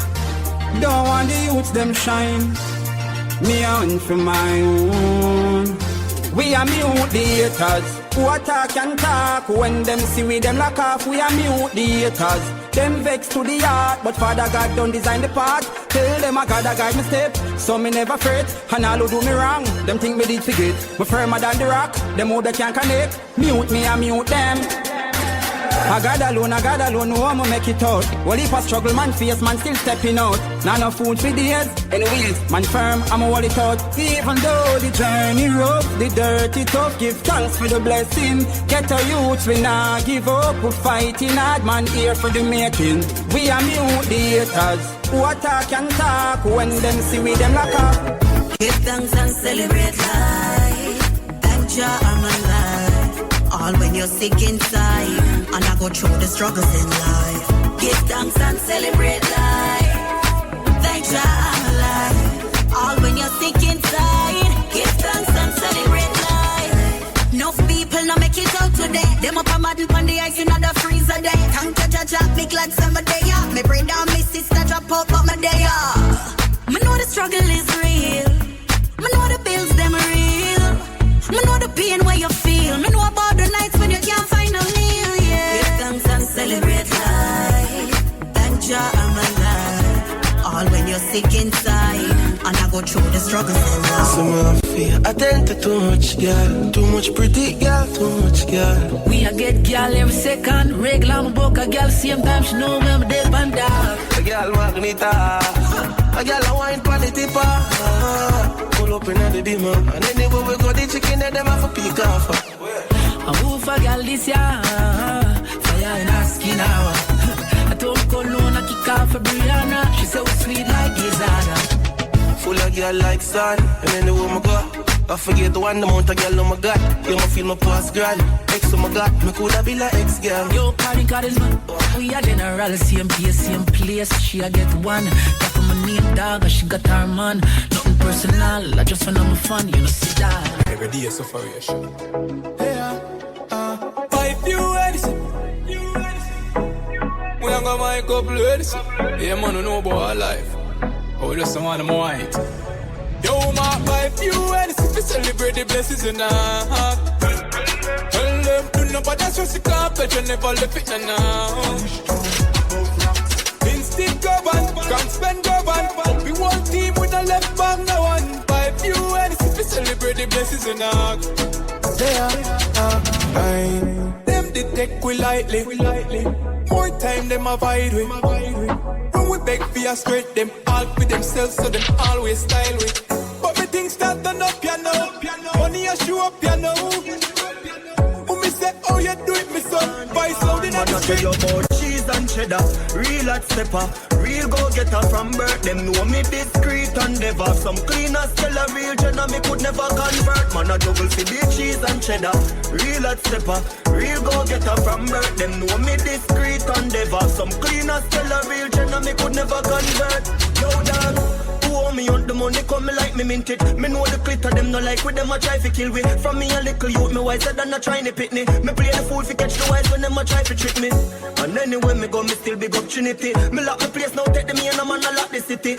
Don't want the youths them shine. Me on for mine. We are mute the haters. Who attack and talk. When them see we them lock off. We are mute the haters. Them vex to the heart, but Father God don't design the path. Tell them I gotta guide me step, so me never fret. And all who do me wrong, them think me did forget. Me firmer than the rock, them who they can't connect. Mute me and mute them. I got alone, no one make it out. Well, if I struggle, man face, man still stepping out. Now no food for days, anyways, man firm, I'm a wall it out. Even though the journey rough, the dirty tough, give thanks for the blessing. Get our youths, we not give up, we fighting hard, man here for the making. We are mute the haters, who attack and talk, when them see we them lock up.
Give thanks and celebrate life, thank Jah I'm alive. All when you're sick inside, and I go through the struggles in life. Give thanks and celebrate life. Thank Jah I'm alive. All when you're sick inside, give thanks and celebrate life. Enough people no make it out today. Them up a madden on the ice in the freezer day. Thank Jah, me glad some day. Me bring down my sister drop out, but my day. Me know the struggle is real. Me know the bills them real. Me know the pain where you feel. Me know about the nights when you can't find a meal, yeah. Give thanks and celebrate life. Thank Jah I'm alive. All when you're sick inside, and I go through the struggles in life.
Some I feel attentive too much, girl. Too much pretty girl, too much girl.
We a get girl every second. Regular my book a girl same time. She know me I'm dead and dark.
A girl magneta. A girl a wine pan the tipper. Pull up in the dimmer. And anywhere we go, the chicken and them have a peek off.
I move a girl this year. Fire in her skin now. I told Cologne I kick off a Brianna. She so sweet like Izana.
Full of girl like sun. And anywhere we go, I forget the one amount of girl oh my God. You ma feel my past grand. Ex oh my God, me coulda be like ex girl.
Yo, party charisma. We a general, same place. She a get one. Talk on my name dog, and she got her man. Nothing personal, I just find I'm fun. You know see that.
Every day is sufferation. Yeah, five few edits. We ain't got my couple edits. Yeah, man, we know about our life. Oh, we just want them white. Yo, my five few edits. We celebrate the blessings in our heart. Tell them to know but that's just the carpet. You never left it now. Instinct govern, can't spend govern. We one team with a left back no one. Five few edits. We celebrate the blessings in our heart. Them they take we lightly. More time them avoid we. When we beg for a straight, them all with themselves, so them always style we. But me things start turn up, you know. Money a show up, you know. Who me say, oh you do it, me son. Vice loud in the street.
Tell you about cheese and cheddar, real hot stepper, real go-getter from birth. Them know me discreet and never. Some cleaners tell a real jenna, me could never convert. Man a double for the cheese and cheddar, real hot stepper, real go-getter from birth. Them know me discreet and never. Some cleaners tell a real jenna, me could never convert. Yo dog, who owe me on the money come me like me mint it. Me know the glitter them no like with them a try to kill we. From me a little youth me wiser than a trying to pit me. Me play the fool fi catch the wise when them a try to trick me. And anywhere me go me still big up Trinity. Me lock the place now take the me and a man a lock the city.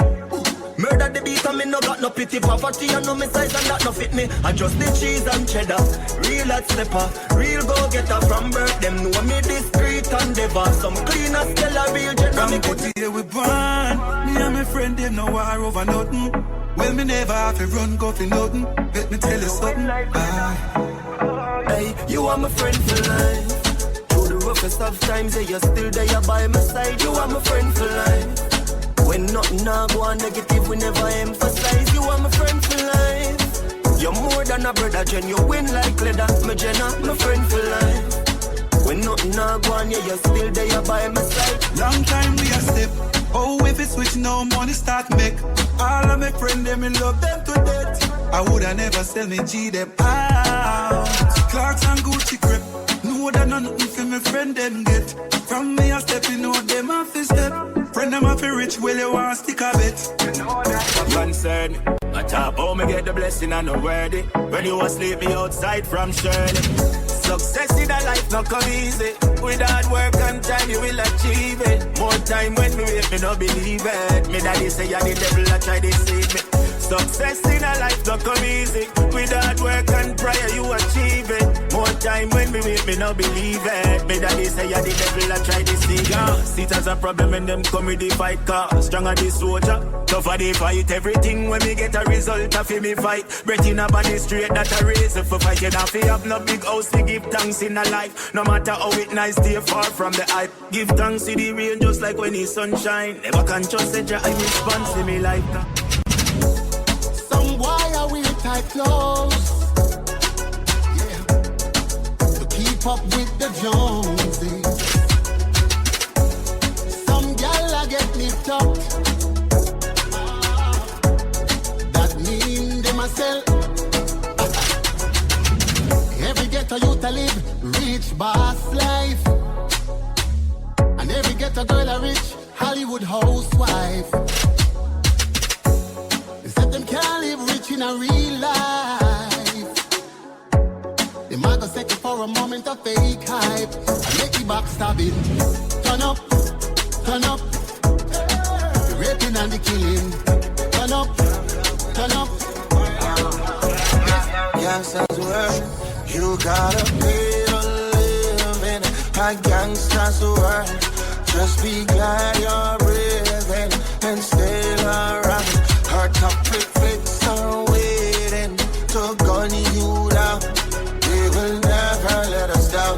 Murder the beat and me no got no pity. Poverty and no me size and that no fit me. I just the cheese and cheddar. Real hot stepper, real go-getter from birth. Them know me discreet and never. Some clean as Stella, real general.
From good day we born. Me and my friend, them no war over nothing. Well, me never have to run, go for nothing. Let me tell you something.
Hey, you are my friend for life. Through the roughest of times, yeah, you're still there by my side. You are my friend for life. When nothing now go on negative, we never emphasize. You are my friend for life. You're more than a brother, Jen. You win like leather, my Jenna, my friend for life. When nothing now go on, yeah, you're still there by my side.
Long time we a step. Oh, if it switch now, money start make. All of my friends, them in love them to death. I woulda never sell me G them out. Clarks and Gucci crep. Know that nothing for my friend them get. From me a step, you know them off the step. Friend them off rich, well you want stick a bet. You know that.
I'm concerned. I talk how me get the blessing and no worthy. When you asleep, me outside from Shirley. Success in a life not come easy. With hard work and time you will achieve it. More time when me wait, me no believe it. Me daddy say I the devil I try to deceive me. Success in a life not come easy. With hard work and prayer you achieve it. More time when me wait, me no believe it. Me daddy say I the devil I try to deceive it. See it as a problem when them come with the fight car. Stronger the soldier, tougher the fight. Everything when me get a result of me fight. Breath in a body straight that a race. If I fight you not fi have no big house to give thanks in a life. No matter how it nice, stay far from the hype. Give thanks to the rain just like when the sunshine. Never can trust that I response to me like that.
Some wire we tight clothes, yeah, to keep up with the Joneses. Some gal I get nipped up, that mean they must sell. Every ghetto youth a live rich boss life, and every ghetto girl a rich Hollywood housewife. They said them can't live rich in a real life. They might go settle for a moment of fake hype and make the backstabbing. Turn up, turn up. The raping and the killing. Turn up, turn up.
Gangsters world, you gotta pay to live in a gangster's world. Just be glad you're breathing and stay around. Her toxic flicks are waiting to gun you down. They will never let us down.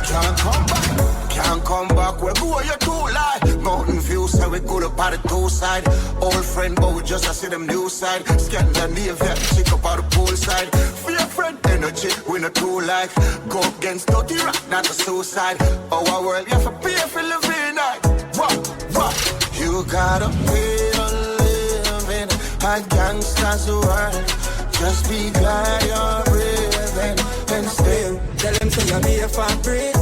Can't come back, can't come back. Where go you too lie? Mountain view, say we go up at the two side. Old friend, but we just see them new side. Scandinavia, chick up at the pool side. Fear friend, energy, we not too life. Go against dirty rock, not a suicide. Our world, you have to pay for living night. What? You gotta pay to live in a gangster's world. Just be glad you're breathing and stay.
Tell them say I be a fabric,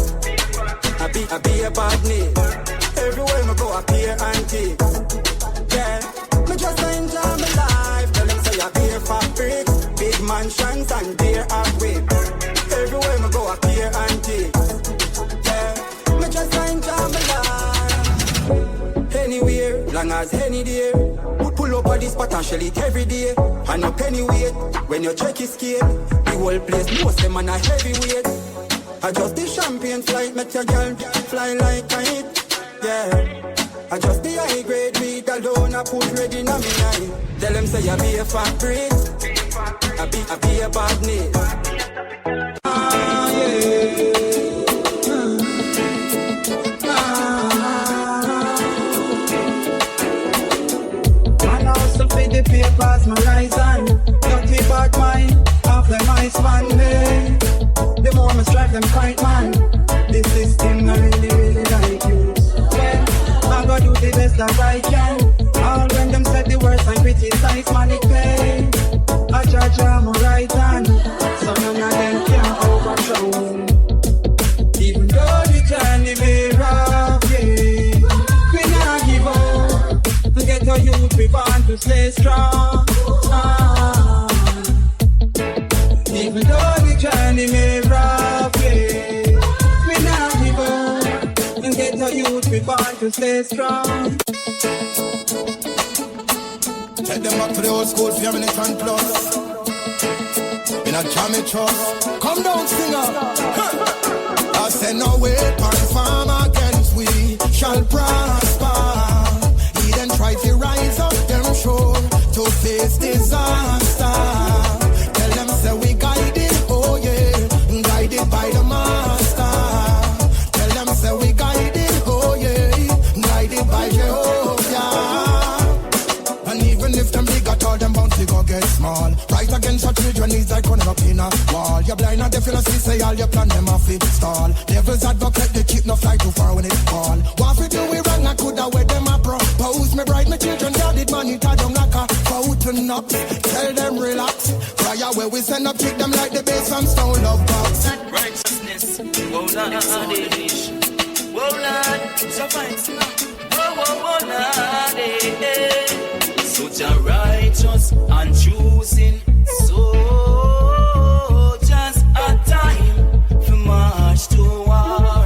I be a badness. Everywhere me go I appear antique. Yeah, me just enjoy my life. Tell them say I be a fabric, big mansions and beer and whip. Everywhere me go I appear antique. Yeah, me just enjoy my life. Anywhere, long as any day. Pull up at this spot and shell it every day. And a penny weight, when you check his scale. The whole place knows them on a heavyweight. I just the champagne flight, make your girl fly like a kite. Yeah, I just the high grade weed alone, I put ready in a me night. Tell them say I be a fabric, I be a badness.
Man also pay the papers, my rise on. Dirty bad mind, half them ice man. The more I strike them fight man. This system I really like you. Well, I gotta do the best that I can. All when them said the worst and criticize man it pay. I judge I'm a right hand, so none of them can overthrow. Even though the journey may rough, yeah, we not give up. Get a youth, we want to stay strong. Even though the journey may rough, yeah, we not give up. Get a youth, we want to stay strong.
Take them back to the old school, 4 minutes and plus. In a jammy trust. Come down, singer. I say no weapon form against we shall prosper. He then try to rise up them shore to face disaster. Tell them say we guided, oh yeah, guided by the master. Tell them say we guided, oh yeah, guided by Jehovah. And even if them big at all, them bound to go get small. Right against your children is like running up in a wall. You're blind and deaf, you see, say all your plan them off it stall. Devil's advocate, they keep no fly too far when it fall. What we do we wrong, I coulda where them a propose. Me bright, my children guarded money, tie down like a fountain up. Tell them relax. Fire where we send up, kick them like the bass from Stone Love Box.
Righteousness, whoa Lord, whoa Lord, so fine, whoa Lord, so Jah righteous and choosing soldiers a time for march to war.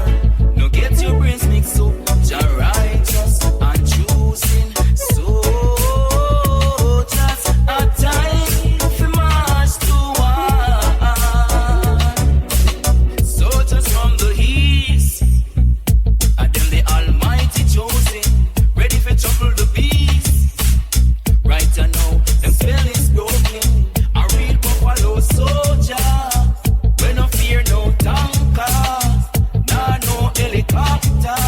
No get your brains mixed up. Jah righteous and choosing soldiers a time for march to war. Soldiers from the east, and them the Almighty chosen, ready for trouble the beast. Right I know them spell is broken. A real buffalo soldier. We no fear no tanker, nah no helicopter.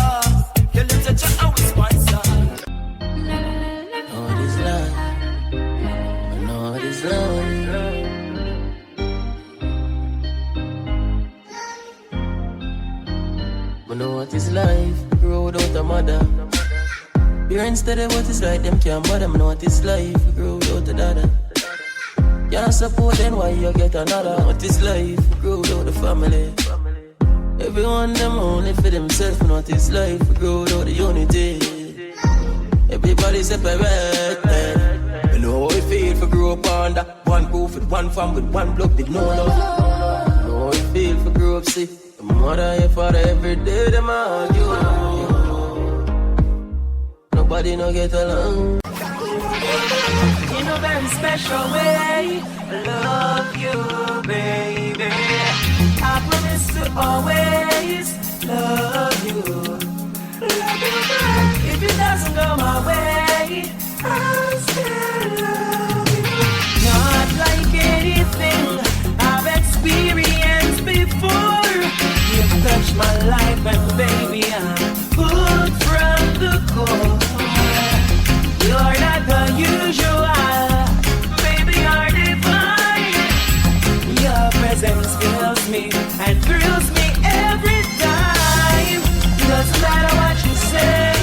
Tell them to check our sponsor. Know it is love. I know it is love. We know what is life. Grow without a mother. Parents tell them what is right, them can't bother. Me know what is life, you grow without a dada. Can't support them, why you get another? What is life, you grow without the family. Everyone them only for themselves, know what is life, you grow without the unity. Everybody separate. You know how it feel for grow up under one roof with one fam with one blood with no love. You know how it feel for grow up sick. Your mother and your father every day them argue. Nobody no get along. In a very special way, I love you, baby. I promise to always love you. Love you, baby. If it doesn't go my way, I'll still love you. Not like anything I've experienced before. You've touched my life and baby, I'm pulled from the core. You're not the usual, baby, you're divine. Your presence fills me and thrills me every time. Doesn't matter what you say,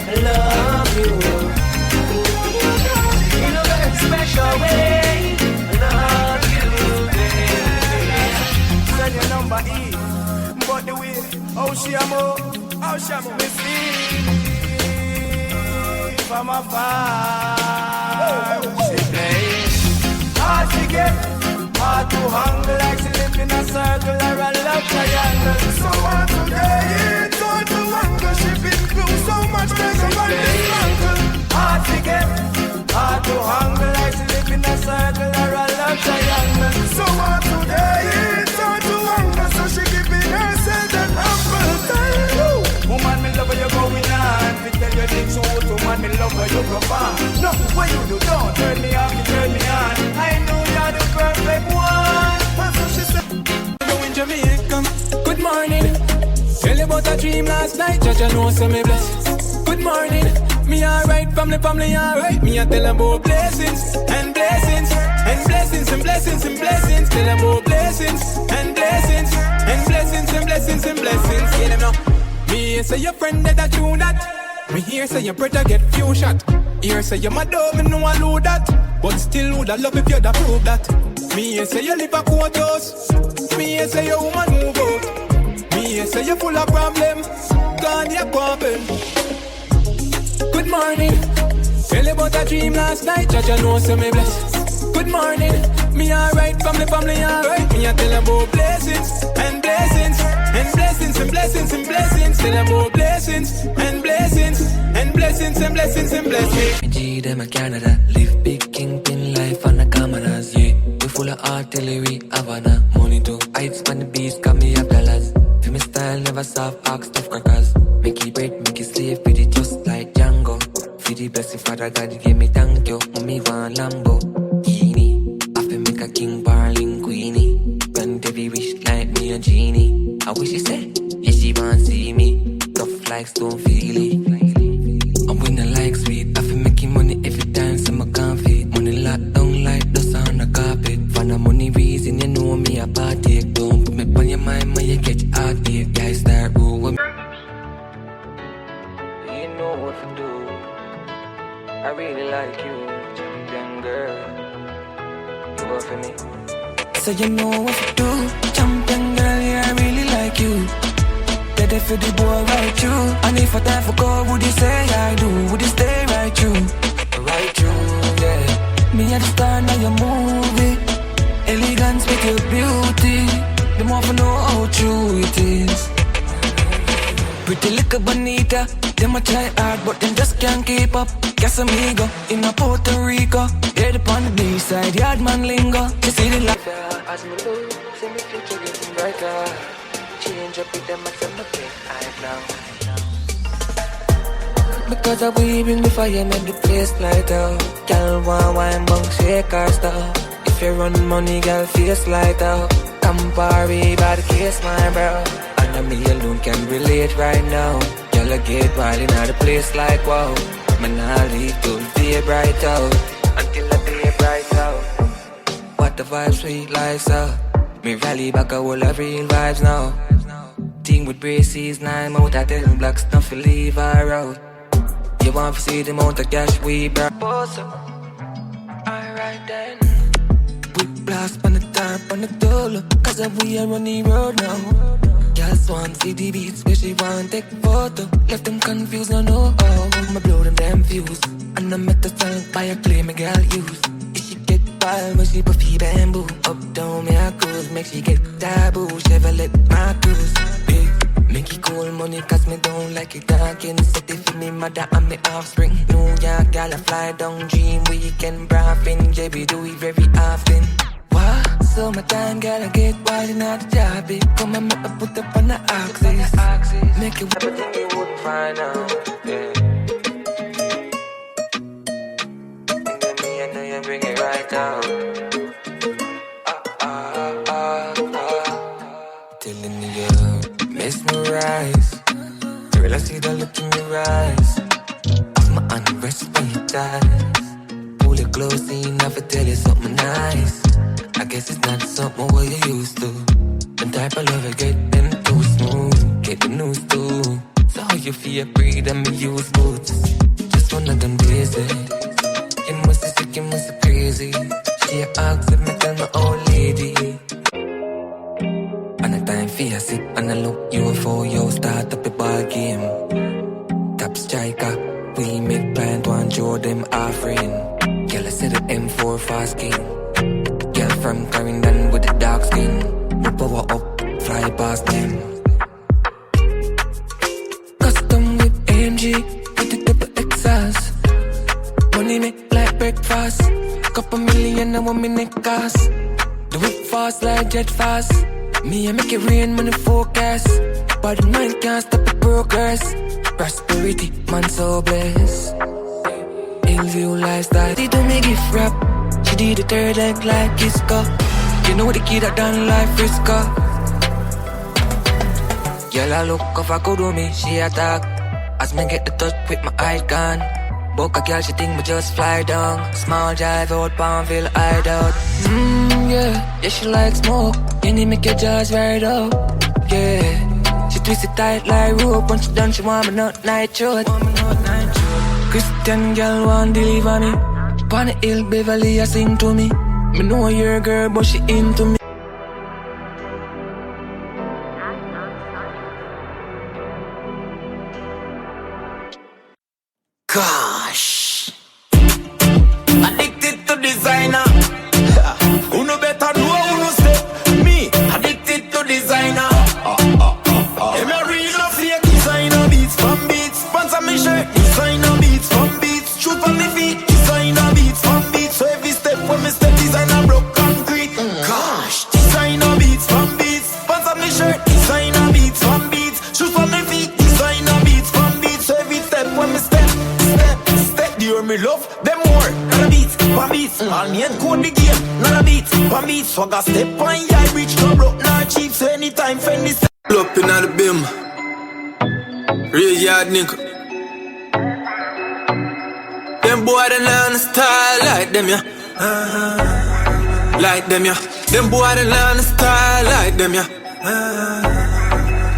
I love you. In a very special way, I love you, baby.
Send your number E, but the way, oh she amo, me see. From afar, she plays hard to get, hard to handle, like she live in a circle or a love triangle. So hard to get, hard to handle, she been through so much pressure on this ankle. Hard to get, hard to handle, like she live in a circle or a love triangle. So hard to get, hard to handle, so she giving herself an apple time. Woman, me love how you going on. We tell you the truth, woman, me love how you perform. No, what you do, don't turn me off, you turn me on. I know you're the perfect one. So she said,
Go in Jamaica, good morning. Tell you about a dream last night, Jah know say me blessed. Good morning, me alright, family alright. Me a tell them about blessings and blessings and blessings and blessings and blessings. Tell them about blessings and blessings and blessings and blessings and blessings. Hear them now. Me here say your friend that I do that. Me here say your brother get few shot. Here say your mother, me know I know that. But still would I love if you'd approve that. Me here say you live a quarters. Me here say your woman move out. Me here say you full of problems. Gone your problem. Good morning. Tell you about a dream last night. Jah know say me blessed. Good morning. Me alright, family alright. Me a tell them about blessings and blessings and blessings and blessings and blessings. Tell them about blessings and blessings
blessings and blessings and blessings.
Me G them a Canada, live big kingpin life on the commoners, yeah. We full of artillery, Havana, money too. Heights on the beach, got me up dollars. Feel me style, never soft, ox, tough crackers. Make it bread, make it slave, feed it just like Django. Feed the blessing, Father God, give me thank you. Mommy want Lambo, Genie. I feel make a king, parling, queenie. Grant every wish like me a genie. I wish she said, yeah, she want see me. Tough like stone, feel it. I'm winning like sweet. I feel making money every time, so I can't feed. Money locked down like dust on the carpet. For the money reason, you know me a partake. Don't put me on your mind when you get heartache. Guys start ruling. You know what to do. I really like you, champion girl. You work for me. So you know what to do, champion girl. Yeah, I really like you. Ready for the boy right through. And if I time for go, would you say I do? Would you stay right through? Right through, yeah. Me at the star now your movie. Elegance with your beauty. The more I know how true it is. Pretty little bonita. Them a try hard but them just can't keep up. Casamigo in a Puerto Rico. Head upon the B-side, yard man lingo. You see the life as me look, see me future getting brighter. Change up with them and send my play right now. Because I we bring the fire, make the place light up. Girl want wine, bunk, shake her stuff. If you run money, girl face light up. Come party by the case, my bro. And me alone can relate right now. Girl I get wild in the place like wow. Man I leave till the day bright out. Until the day bright out. What the vibes sweet like so. Me rally back a whole of real vibes now. Team with braces, 9 out of 10 blocks, nothing leave her out. You want to see the amount of cash we brought. Alright then. We blast on the top on the dollar. Cause we are on the road now. Girls want to see the beats where she want take photo. Left them confused, no know how. Me blow them damn fuse. And I met the song by a clay my girl use. If she get wild when she puffy bamboo. Up down me a cruise, make she get taboo. Chevrolet my cruise. Make it cool money cause me don't like it talking. Set it for me mother and me offspring. New York gal I fly down dream weekend braffing. Yeah we do it very often. What? Summertime gal I get wild in the job. Come and make me put up on the axis. Make it everything you wouldn't find out. Yeah. And then me I know you bring it right out. Telling you mesmerize. Girl, I see the look in your eyes. Off my unrest when you dies. Pull it close, you never tell you something nice. I guess it's not something what you used to. The type of love I get them too smooth. Get the news too. So how you feel free, them use boots. Just one of them days. You must be sick, you must be crazy. She asks if me tell my old lady. And the time for you sit and I look you for you start up the ball game. Top striker, we make client one show them offering. Girl I said the M4 fast king. Girl from Carrington with the dark skin. We power up, fly past them. Custom with AMG, with the double exhaust. Money make like breakfast. Couple million and 1 minute cost. Do it fast like jet fast. Me I make it rain money forecast. But the mind can't stop the progress. Prosperity, man so blessed. Hillview lifestyle. She do me gift rap. She did the third leg like Kisco. You know the kid that done like Frisco. Girl I look off I could do me, she attack. As me get the touch with my eye gone. Book a girl she think me just fly down. Small drive out Palmville hideout. Yeah, she like smoke. You need make your jaws right up. Yeah, she twist it tight like rope. When she done she want me not night short. Christian girl want deliver me. Pon the hill Beverly I sing to me. Me know you're a girl but she into me.
Gosh, addicted to designer. Uno better know uno step. Me addicted to designer. Am I real or fake designer beats from beats? Sponsor me shirt, designer beats.
beats. All me and code the game, none of beats. One beat, swagger step on yeah, reach no broke, not cheap. So anytime, friend this.
Pull up inna the bim. Real yard nigga. Them boy they learn the style like them yeah. Like them yeah. Them boy they learn the style like them yeah.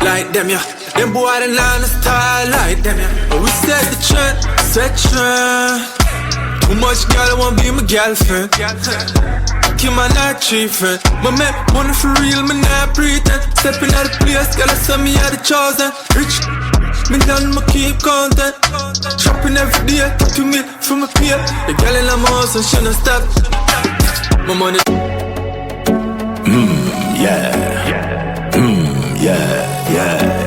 Like them yeah. Them boy they learn the style like them yeah. But we set the trend, Too much girl wanna be my girlfriend. Keep my not tree friend. My man money for real, me not pretend. Stepping out of place, girl I saw me out the chosen. Rich, me done me keep content. Shopping every day, 2 mil from my peer. The girl in my house and she no stop. My money.
Yeah. Yeah. Yeah.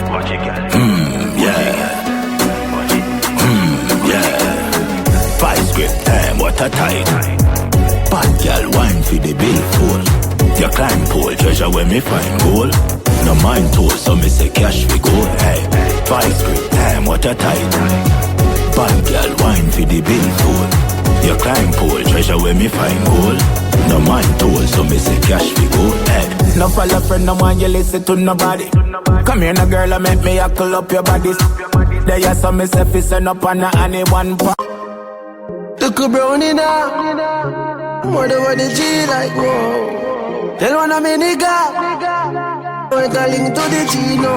5 script time, what a tight. Bad girl wine for the billfold. Your climb pole, treasure when me find gold. No mind tool, so me say cash we go. Hey, 5 script time, what a tight. Bad girl wine for the billfold. Your climb pole, treasure when me find gold. No mind tool, so me say cash we go. Hey,
no follow friend, no one you listen to nobody. Come here, no girl, I make me huckle up your bodies. There you saw me say fi send up on anyone.
Look a brownie now. More than what the G like, whoa. Tell one of me nigga. We're calling to the G, no.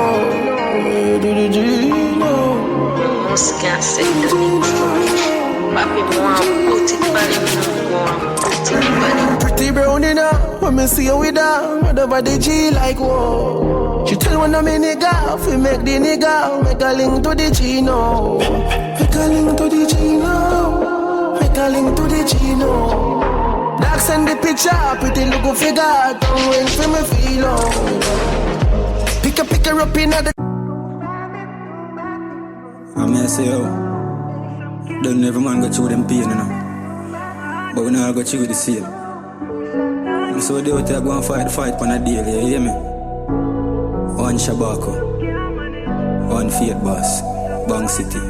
To the G, no.
Most can't say the thing before. Papi want put it body, want put it body.
Pretty brownie now. When me see you with her, what about the G like, whoa. She tell one of me nigga, if we make the nigga, make a link to the G, no. Make a link to the G, no. Make a link to the G, no. Dark send the picture, pretty look figure, don't wait for me feel on. Pick her up in the.
I may say, don't every man go through them pain, you know. But we never go through the same. So they out there go and fight on a deal, you hear me? One Shabako, one Fiat Boss, Bang City.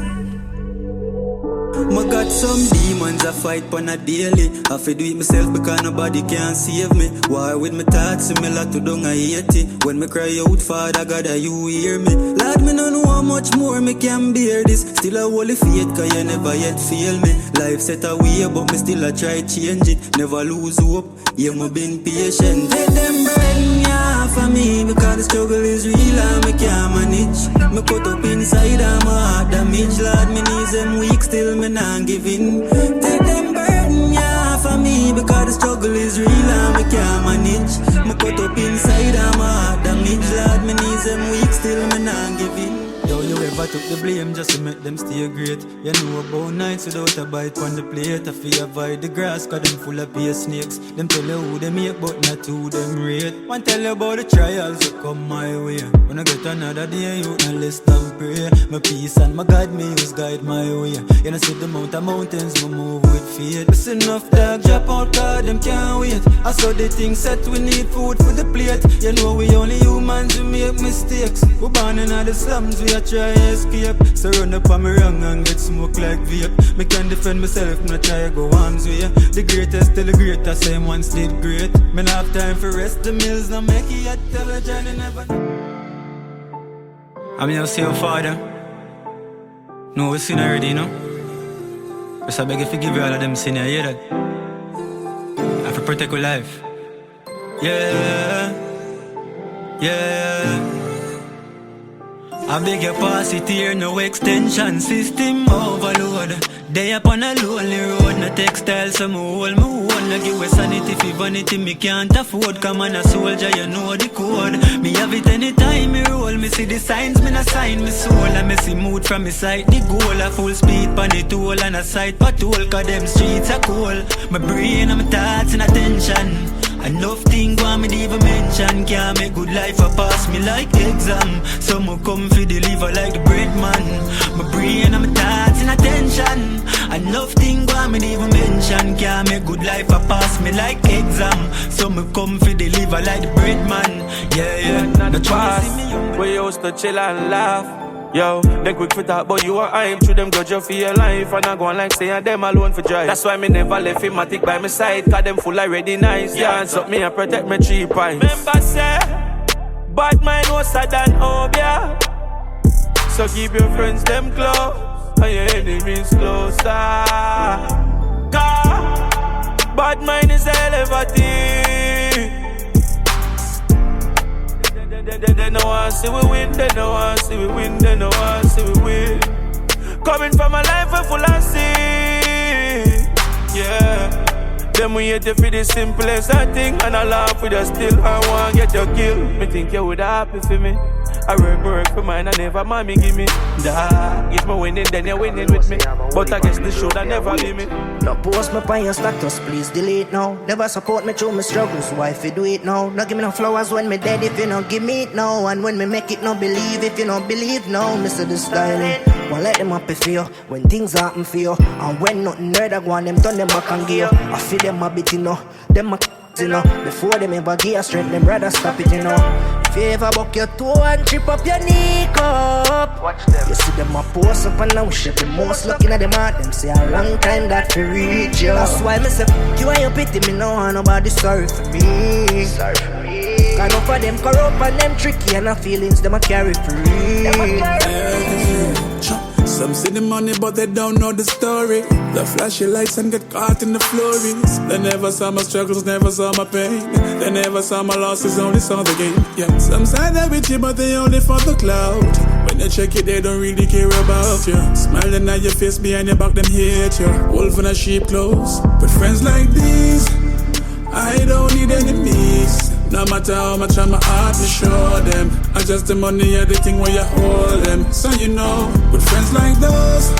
I got some demons I fight on a daily. I fi do it myself because nobody can save me. War with my thoughts similar to dung I hate it. When me cry out, Father God, you hear me. Lord, me no know how much more me can bear this. Still a holy faith cause you never yet fail me. Life set a way but me still a try change it. Never lose hope, yeah me been patient. Take them burden, yeah, for me. Because the struggle is real and me can't manage. Me cut up inside and my heart damage. Lord, me knees them weak still me not giving. Take them burden, yeah, for me. Because the struggle is real and me can't manage. Me cut up inside and my heart damage. Lord, me knees them weak still me not giving. Yo, you ever took the blame just to make them stay great? You know about nights without a bite on the plate. I feel avoid the grass cause them full of pea snakes. Them tell you who they make but not who them rate. One tell you about the trials that come my way. When I get another day you no less than pray. My peace and my God me use guide my way. You know see the mountains me move with faith. It's enough dog drop out cause them can't wait. I saw the things set we need food for the plate. You know we only humans who make mistakes. We born in the slums we try escape. So run up on me wrong and get smoke like vape. Me can defend myself, me try go arms way. The greatest till the greatest, same ones did great. Me not have time for rest, the mills not make it yet. Tell a journey never. I'm here to see your father. No, we sin already, you know. Just I beg you forgive you all of them sin, you hear that? I have to protect your life. Yeah. I beg you pass it here, no extension system overload. They up on a lonely road, no textile, so me hold. No give us sanity for vanity, me can't afford. Come on a soldier, you know the code. Me have it anytime me roll, me see the signs, me not sign me soul. I me see mood from me sight, the goal. A full speed pan the toll and a sight patrol, cause them streets are cold. My brain and my thoughts in attention. Enough things want me to even mention. Can't make good life a pass me like exam. So me come fi deliver like the bread man. My brain and my thoughts in attention. Enough things want me to even mention. Can't make good life a pass me like exam. So me come fi deliver like the bread man. Yeah.
In the past, we used to chill and laugh.
Yo, they quick for talk, but you are hype. To them grudge you for your life. And I go on like saying them alone for drive. That's why me never left him, I take by my side. Cause them full already nice. Yeah, and up me and protect my 3 pints. Remember say, bad mind was sad than hope, yeah. So keep your friends them close and your enemies closer. Bad mind is hell of a thing. They no want see we win, they no want see we win, they no want see we win. Coming from a life full of sin, yeah. Them we hate you for the simplest thing, and I laugh with you still. I want get your kill. Me think you would happy for me. I work for mine, I never mommy give me that. If me winning, then you're winning with me. But I guess this should I never leave me.
No post me on your status, please delete now. Never support me through my struggles, why if you do it now? No give me no flowers when me dead if you don't give me it now. And when me make it, no believe if you don't believe now. Mr. the styling, won't let them happy for you when things happen for you. And when nothing heard, I go on them turn them back and gear. I feel them a bit, you know, them a you know. Before them ever give strength, them rather stop it, you know. If you ever buck your toe and trip up your knee cup, watch them. You see them a post up and now shit. The most looking at them at them say a long time that to reach you. That's why me say you and your pity me no want nobody sorry for me. Sorry for me. Cause enough of them corrupt and them tricky and the feelings them a carry free.
Some see the money but they don't know the story. The flashy lights and get caught in the flurries. They never saw my struggles, never saw my pain. They never saw my losses, only saw the game. Yeah, some side they with you but they only for the cloud. When they check it they don't really care about you. Smiling at your face behind your back them hate you. Wolf in a sheep clothes. But friends like these, I don't need enemies. No matter how much on my heart to show them. I just the money and the thing where you hold them. So you know, with friends like those,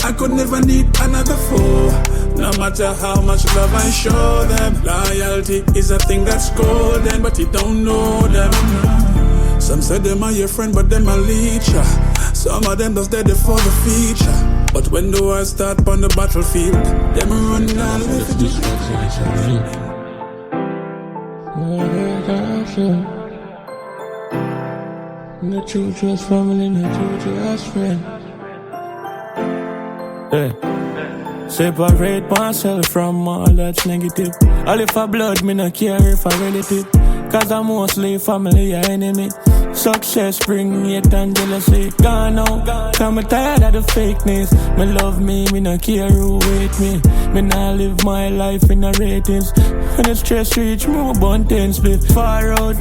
I could never need another foe. No matter how much love I show them. Loyalty is a thing that's golden, but you don't know them. Some say them are your friend, but them a leech. Some of them just dead for the feature. But when the war start on the battlefield, them run down with the
no true trust family, no true trust friend. Hey. Separate myself from all that's negative. All if I blood, me no care if I relative. Cause I'm mostly family or enemy. Success bring hate and jealousy. Gone now, cause I'm tired of the fakeness. Me love me no care who hate me. Me nah live my life in the ratings. When the stress reach, move on 10 split. Far out,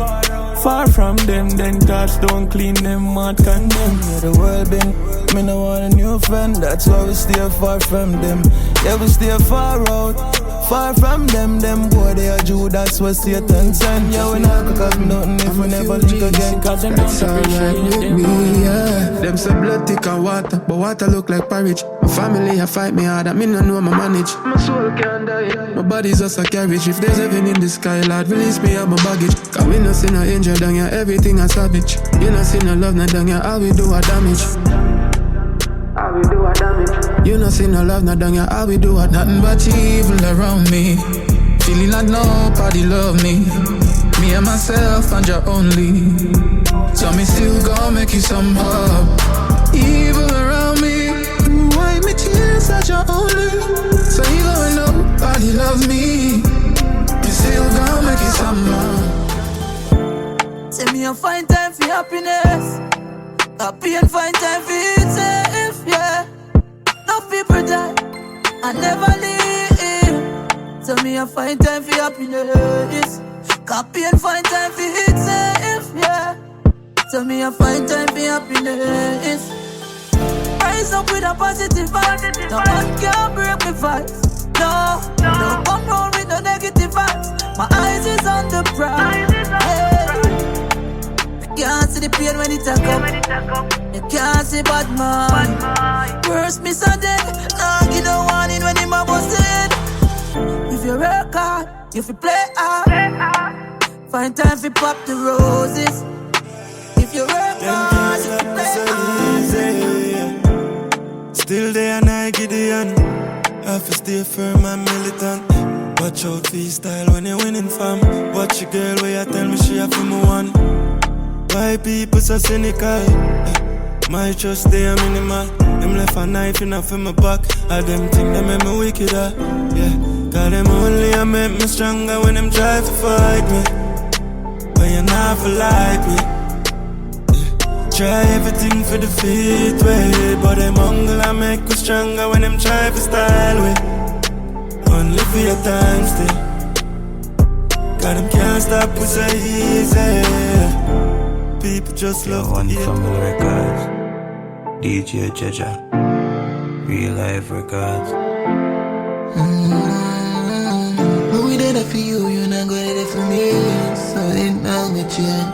far from them. Then thoughts don't clean them, not condemn.
Yeah, the world been, me no want a new friend. That's why we stay far from them. Yeah, we stay far out, far from them. Them boy, they are Judas, was Satan sent. Yeah, we not cook up nothing if we never link again. Cause them
that's alright with me, yeah. Them say blood thick and water, but water look like porridge. My family a fight me hard, I me no know my manage. My soul can't die, my body's just a carriage. If there's heaven in the sky, Lord, release me of my baggage. Cause we no see no angel down here, everything a savage. You no see no love, no down here, all we do a damage. All we do a damage. You no see no love, no down here, all we do a nothing but evil around me. Feeling like nobody love me. Me and myself and Jah only. So me still gon' make you somehow. Evil around me, wipe me tears at Jah only. So even when nobody love me, me still gon' make you somehow.
Say me a find time for happiness, happy and find time for it safe, yeah. No people die, I never leave. So me a find time for happiness, happy and find time for it safe, yeah. So me a find time for happiness. Rise up with a positive vibe. No one can break me vibes. No, don't come round with no negative vibes. My eyes is on the prize. You can't see the pain when it a come. You can't see bad mind. Worst miss a dead. Nah, you don't want it when him a busted. If you work hard, if you play hard, find time for pop the roses. If you work hard, if you play hard.
Still there and I Gideon. Have to stay firm and militant. Watch out for your style when you're winning fam. Watch your girl where you tell me she have for me one. Why people so cynical? My trust they are minimal. Them left a knife in a for my back. All them think they make me wicked, yeah. Cause them only a make me stronger when them try to fight me. But you never like me, yeah. Try everything for the fit way. But them hunger I make me stronger when them try to style me. Only for your time still. Cause them can't stop us so easy. People just love
one family records. DJ Jah, real life records.
But we did it for you, you not gonna do it for me. So it not gonna change.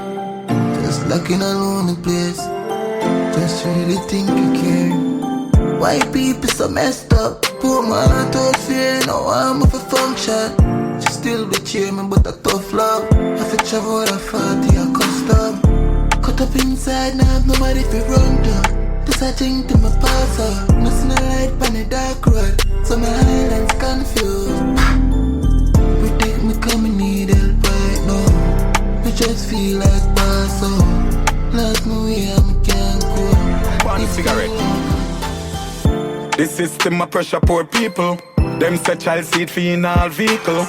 Just like in a lonely place. Just really think you care. White people so messed up. Poor man I told fear, no I'm of a function. She still be cheer me but a tough love. I fi travel with a 40 a custom. Cut up inside now have nobody fi run down. Just a thing to my pass up. No see no light on the dark road. So my island's confused. Protect me come me need help right now. Me just feel like boss out. Lost my way and me can't go.
One cigarette. The system a pressure poor people. Them say child seat fee in all vehicle.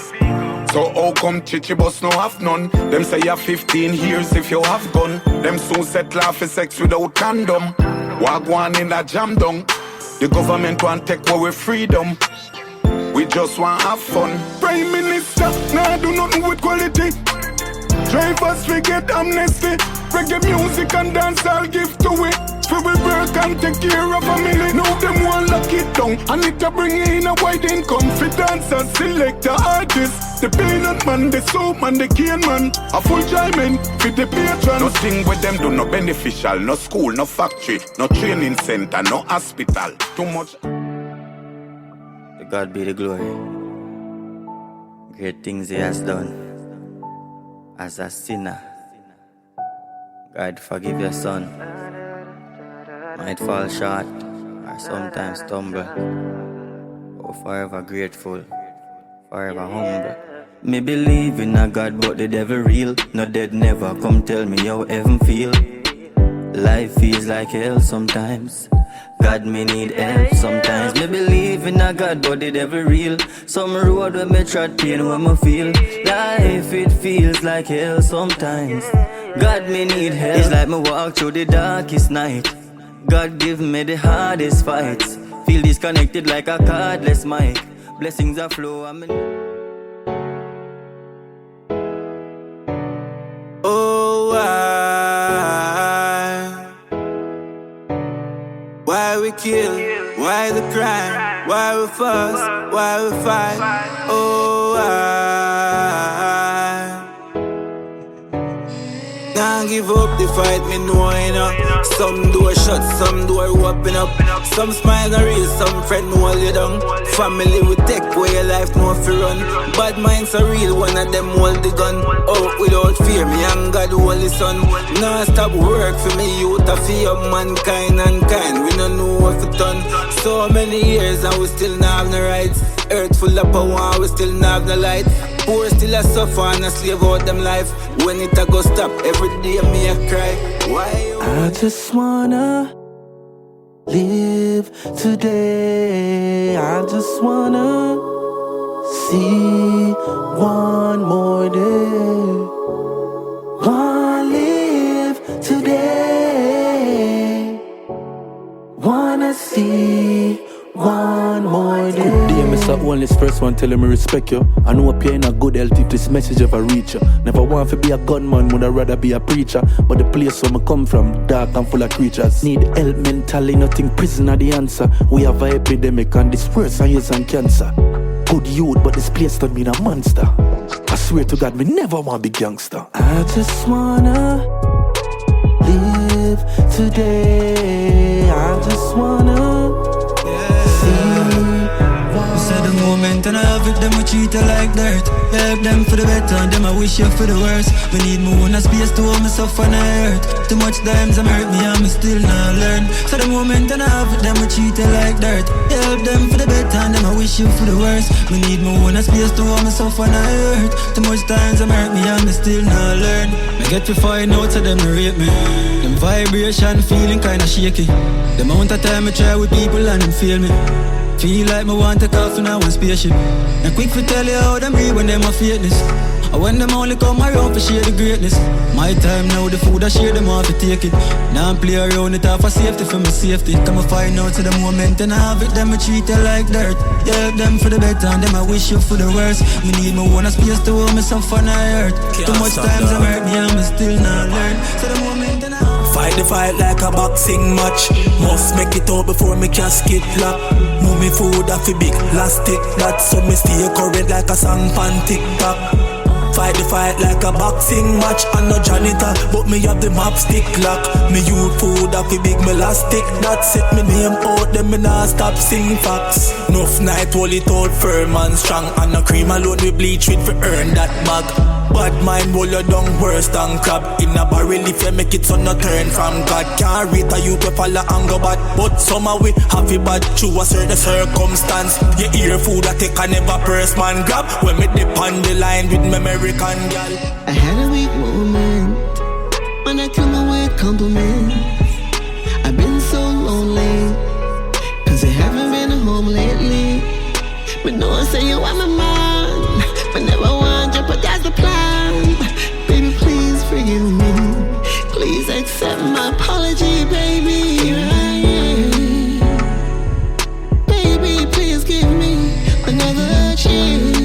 So how come chichi bus no have none? Them say you have 15 years if you have gun. Them soon settle for sex without condom. Wagwan in a jam down. The government want take away freedom. We just want have fun. Prime Minister, nah do nothing with quality. Drivers we get amnesty. Reggae music and dance I'll give to it. We will work and take care of family. Now them want lock it down. And it to bring in a wide income. For dancers, select the artists. The peanut man, the soap man, the cane man. A full diamond for the patron. Nothing with them do no beneficial. No school, no factory, no training center, no hospital. Too much.
To God be the glory. Great things he has done. As a sinner, God forgive your son. Might fall short or sometimes stumble. Oh, forever grateful, forever humble. Me believe in a God but the devil real. No dead never come tell me how heaven feel. Life feels like hell sometimes. God me need help sometimes. Me believe in a God but the devil real. Some road when me trod pain when me feel. Life it feels like hell sometimes. God me need help. It's like me walk through the darkest night. God give me the hardest fights. Feel disconnected like a cardless mic. Blessings are flow.
Oh, why we kill? Why the crime? Why we fuss? Why we fight? Oh, can't give up the fight, me know enough. Some door shut, some door open up. Some smile are real, some friend hold you down. Family will take away your life, no fear run. Bad minds are real, one of them hold the gun. Out without fear, me and God hold the sun. Now stop work for me, youth to fear mankind and kind. We don't know what to done. So many years and we still not have no rights. Earth full of power, we still not have no light. Poor still a suffer and a slave out them life. When it a go stop, every day me a cry. Why?
I just wanna live today. I just wanna see one more day. Wanna live today. Wanna see one more day.
Good day, Mr. Only first one telling me respect you. I know you're in a good health if this message ever reach you. Never want to be a gunman, would I rather be a preacher. But the place where I come from, dark and full of creatures. Need help mentally, nothing prison are the answer. We have an epidemic and this worse and years and cancer. Good youth, but this place don't mean a monster. I swear to God, me never want to be gangster.
I just wanna live today. I just wanna see.
moment and I have it, them we treat you like dirt. You help them for the better and them I wish you for the worst. Me need more own a space to hold myself on the earth. Too much times I'm hurt me and me still not learn. So the moment and I have it, them we treat you like dirt. You help them for the better and them I wish you for the worst. Me need more own a space to hold myself on the earth. Too much times I'm hurt me and me still not learn. Me get to find out so them to rate me. Them vibration feeling kinda shaky. The amount of time I try with people and them feel me. Feel like me want to take off in a one spaceship. And quick to tell you how them read when them a fakeness. Or when them only come around for share the greatness. My time now, the food I share them want to take it. Now I'm play around it off for safety for my safety. Come and find out to the moment and I have it, them I treat you like dirt. You help them for the better and them I wish you for the worst. Me need me one a space to hold myself on the earth. Too much times I'm hurt me and me still not learn. So the moment and I
fight the fight like a boxing match. Must make it out before me casket lock. Move me food off a big plastic. That's so me stay current like a song pan TikTok. Fight the fight like a boxing match. I'm no janitor, but me have the map stick lock. Me use food off a big elastic. That set me name out, them me nah stop sing facts. Enough night hold it out firm and strong. And no cream alone we bleach with for earn that bag. Bad mind roll you down worse than crab. In a barrel if you make it so no turn from God. Can't read a you to follow and go bad. But somehow we have it bad through a certain circumstance. You hear food I take and never press man grab. When me dip on the line with me American girl.
I had a weak moment when I come away with compliments. I've been so lonely cause I haven't been home lately. But no one say you are my man, but never want you, but that's the plan. Baby, please forgive me. Please accept my apology, baby. Here I am. Baby, please give me another chance.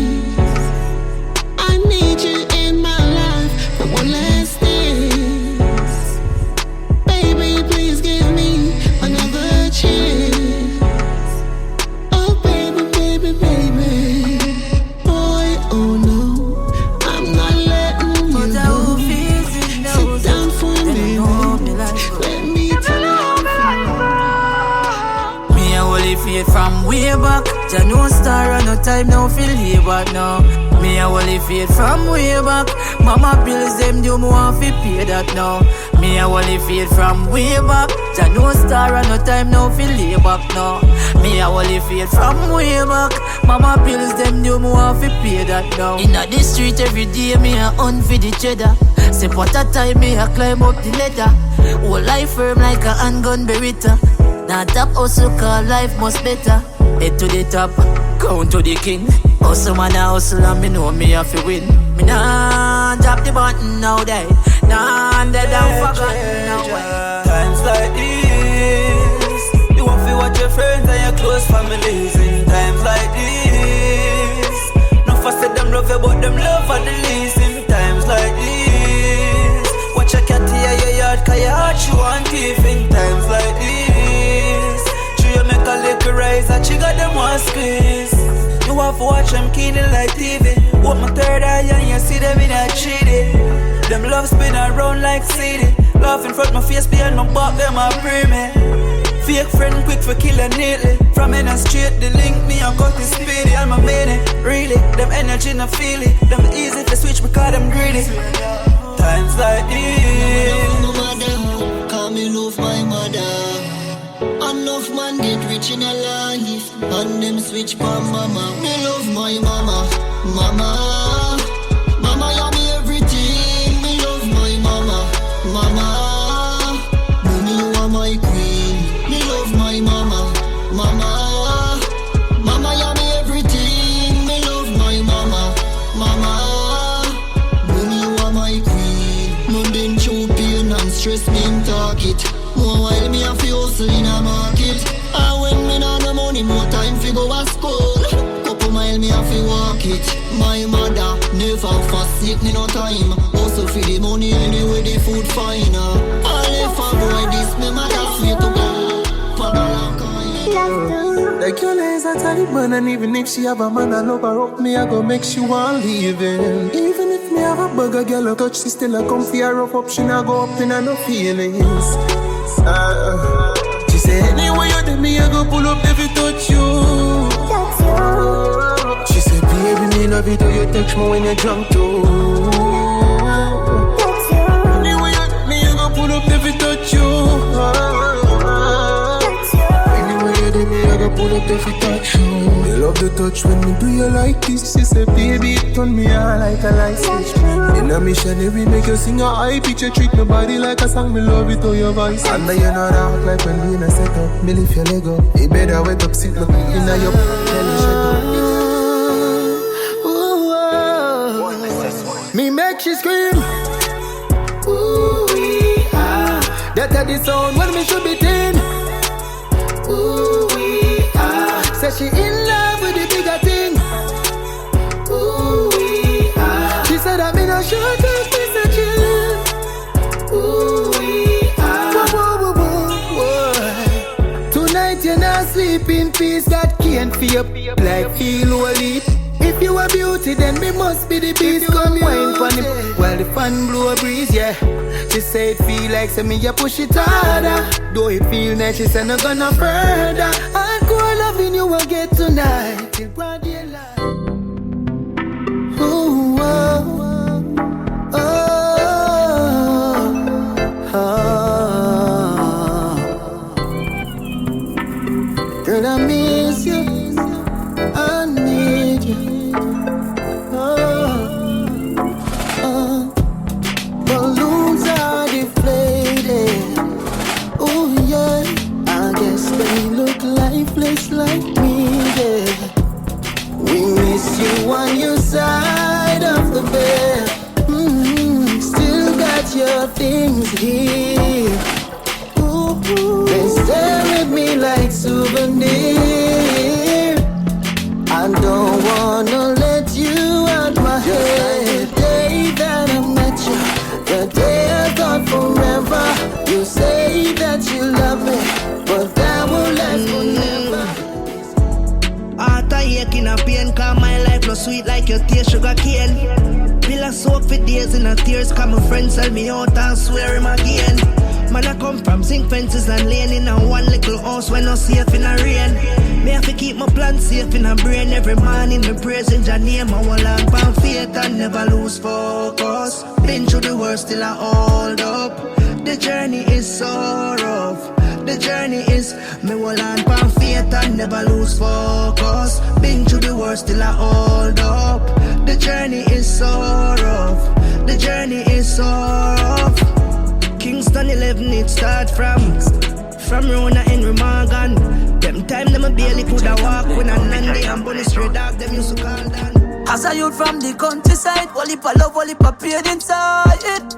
I need you in my life for one last dance. Baby, please give me another chance. Oh, baby, baby, baby. Boy, oh no, I'm not letting you go. Sit down for a minute. Let me tell you how
Me a holy faith from way back. Jah no star and no time now feel here but now. Me a holy faith from way back. Mama bills them due me want fi pay that now. Me a holy faith from way back. Jah no star and no time now feel here back now. Me a holy faith from way back. Mama bills them due me want fi pay that now. Inna the street every day me a hunt for the cheddar. Say what a time me a climb up the ladder. Whole life firm like a handgun beretta. Now top hustle cause life must better. Head to the top, count to the king. Hustle man a hustle and me know me have to win. Me nah drop the button now day. Nah dead and forgotten now way.
Times like this, you want to watch your friends and your close families. In times like this, no fuss say them love you but them love for the least. In times like this, watch your cat here your yard cause your heart she want teeth. In times like this, you make a little rise and she got them one squeeze. You have to watch them keenly like TV. What my third eye and you see them in a treaty. Them love spin around like CD. Laugh in front my face behind my back them a pray me. Fake friend quick for killing neatly. From in a straight the link me and cut the speedy. I'm a minute, really. Them energy no feel it. Them easy to switch because them greedy. Times like this.
my mother, call me love my mother. Enough man get rich in a life, and them switch for mama. Me love my mama, mama. Mama, you me everything. Me love my mama, mama. Mommy, you are my queen. Me love my mama, mama. Mama, you me everything. Me love my mama, mama. Mommy, you are my queen. Mundane show pain and stress me in target. More while me a fi hustle in a market. And when me nah no money, more time fi go a school. Couple mile me a fi walk it. My mother never forsake me no time. Also fi the money anyway the food fine. All if a boy this me mother sweet to go.
The girl is a Taliban, and even if she have a man, I love her up, me I go make she want leaving. Even if me have a bugger girl a touch, she still a come for her rough up, she not go up in her no feelings. She say anyway you do me, I go pull up if you touch you.
That's you.
She said, baby, me love it how you touch me when you're drunk too.
That's you.
Anyway, me you gon' pull up if it touch you.
That's you.
Anyway, you do me, I gon' pull up if it touch you. You love the touch when me do you like this. She said, baby, it turn me on like a light switch. In a missionary, make you sing a high pitch. You treat my body like a song, me love it how your voice. And you know that like when we in a set up. Me lift your leg up, you better wake up, sit up. In a your belly, shut up. Me make she scream. Ooh, that the sound when me should be thin. Ooh, say she in love with the bigger thing. Ooh, she said I'm in a short of piece of chill. Ooh, tonight you're not sleep in peace. That can't feel like feel holy. If you a beauty, then me must be the beast. Come wine for him while the fan blow a breeze, yeah. She say it feel like say me, you push it harder. Though it feel nice, she say no gonna further. Hardcore loving you will get tonight till broad daylight. Ooh, oh, oh, oh, oh. Girl, I miss you. I need you. Balloons are deflated. Oh yeah, I guess they look lifeless like me, yeah. We miss you on your side of the bed. Still got your things here. Ooh, they stare at me like souvenir. I don't wanna let you out my head. The day that I met you, the day I thought forever. You say that you love me, but that won't last forever.
Heart a ache in a pain, cause my life no sweet like your tear sugar cane. Pill a soak for days in a tears, cause my friends sell me out and swear him again. Man, I come from zinc fences and lane in a one little house when no safe in a rain. Me have to keep my plan safe in a brain. Every morning me praising Jah name. I want long pan faith and never lose focus. Been through the worst, still I hold up. The journey is so rough. The journey is me want long pan faith and never lose focus. Been through the worst, still I hold up. The journey is so rough. The journey is so rough. Kingston 11 it start from Rona Henry Morgan. Them time them a barely coulda walk when a Nandi and Bunny straight dog them used to call down.
As a youth from the countryside, Wally pa love, Wally pa paid inside it.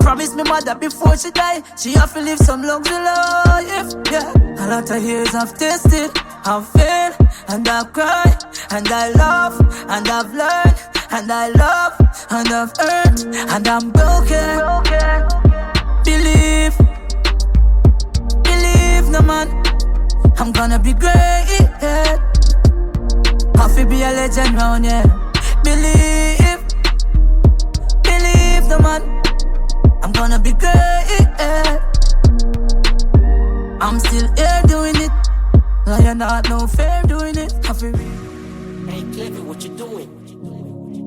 Promise me mother before she die, she have to live some luxury life. Yeah, a lot of years I've tasted, I've failed, and I've cried, and I love, and I've learned, and I love, and I've earned, and I'm broken. Believe no man, I'm gonna be great, yeah. Have to be a legend round, yeah. Believe no man, I'm gonna be great, yeah. I'm still here doing it, like not no fair doing it. Have to be.
Hey, Clever, what you doing?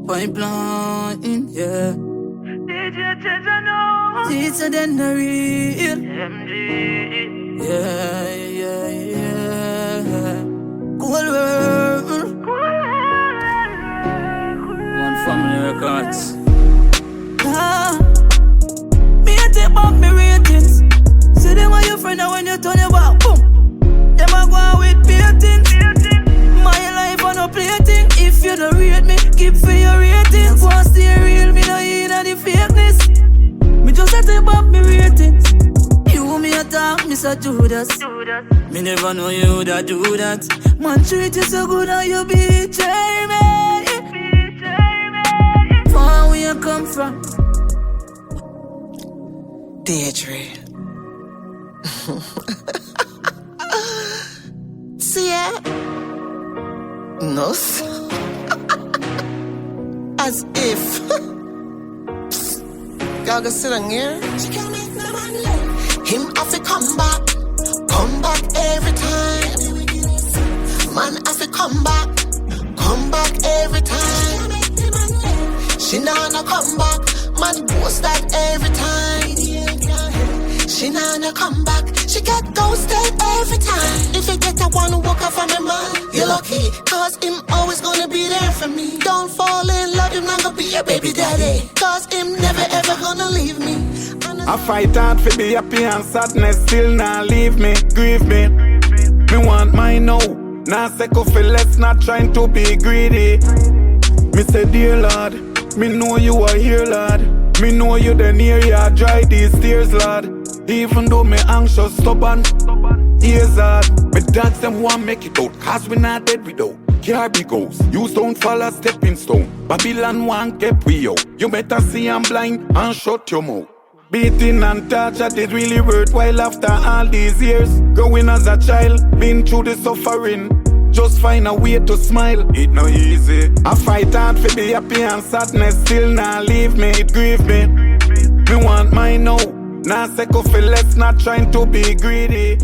Pipeline, yeah. Teacher than the real MG. Yeah. Cool world.
One Family Records.
Me a take back me ratings. See them are your friend when you turn your back, boom. Them a go out with paintings. My life on a plating. If you don't rate me, keep for your ratings. Want stay real, me no in the fakeness. Me just a take back me ratings. You me a talk, Mr. Judas. Me never know you that do that. Man treat you so good and you betray me. Far where you come from.
Deirdre. See ya? No. As if. Y'all gonna sit on here? Him have to come back every time. Man, have to come back every time. She nah come back, man, post that every time. She nah come back, she get ghosted every time. If you get a one who walk up from me, man, you're lucky, cause him always gonna be there for me. Don't fall in love, him not gonna be your baby daddy, cause him never ever gonna leave me.
I fight hard for the happy and sadness, still not leave me, grieve me. Me want mine now, nah second for less, not trying to be greedy. Me say dear Lord, me know you are here, Lord. Me know you the near ya, dry these tears, Lord. Even though me anxious, stubborn, ears hard. Me dogs them want make it out, cause we not dead without. Carby goes, you don't fall a stepping stone. Babylon want get we out. You better see I'm blind and shut your mouth. Beating and torture did really worthwhile after all these years. Growing as a child, been through the suffering. Just find a way to smile, it no easy. I fight hard for the happy and sadness, still not leave me, it grieve me. Me want mine now, nah second for less, not trying to be greedy.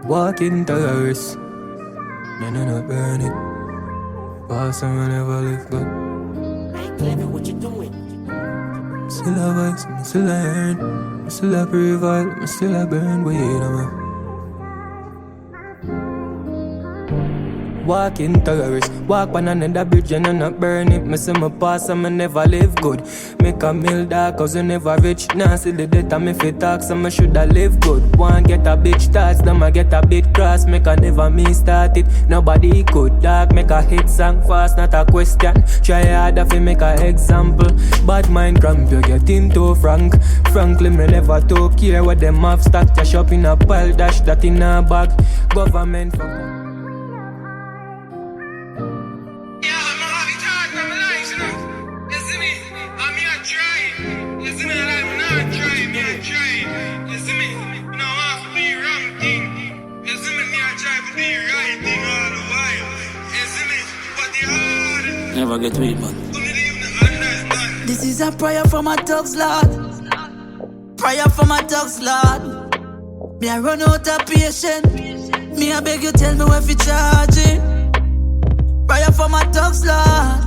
Walking terrorists, no burn it. Pass and never live good.
Hey, Clever, what you doing?
Still a voice, me still a earn. Me still a prevail, me still a burn. Wait a minute. Walking terrorist, walk on another bridge and I not burn it. Me say my pass and me never live good. Make a meal dark cause you never rich. Now see the death and me fit talk so me shoulda live good. One get a bitch touch, then I get a bit cross. Make a never me start it, nobody could. Dark make a hit song fast, not a question. Try harder fi make a example. Bad mind cramp, you get into frank. Frankly me never took care what them have stack. Cash up in a pile, dash that in a bag. Government for
Never get weak, man.
This is a prayer for my dogs, Lord. Prayer for my dogs, Lord. Me I run out of patience. Me I beg you tell me where fi charge it. Prayer for my dogs, Lord.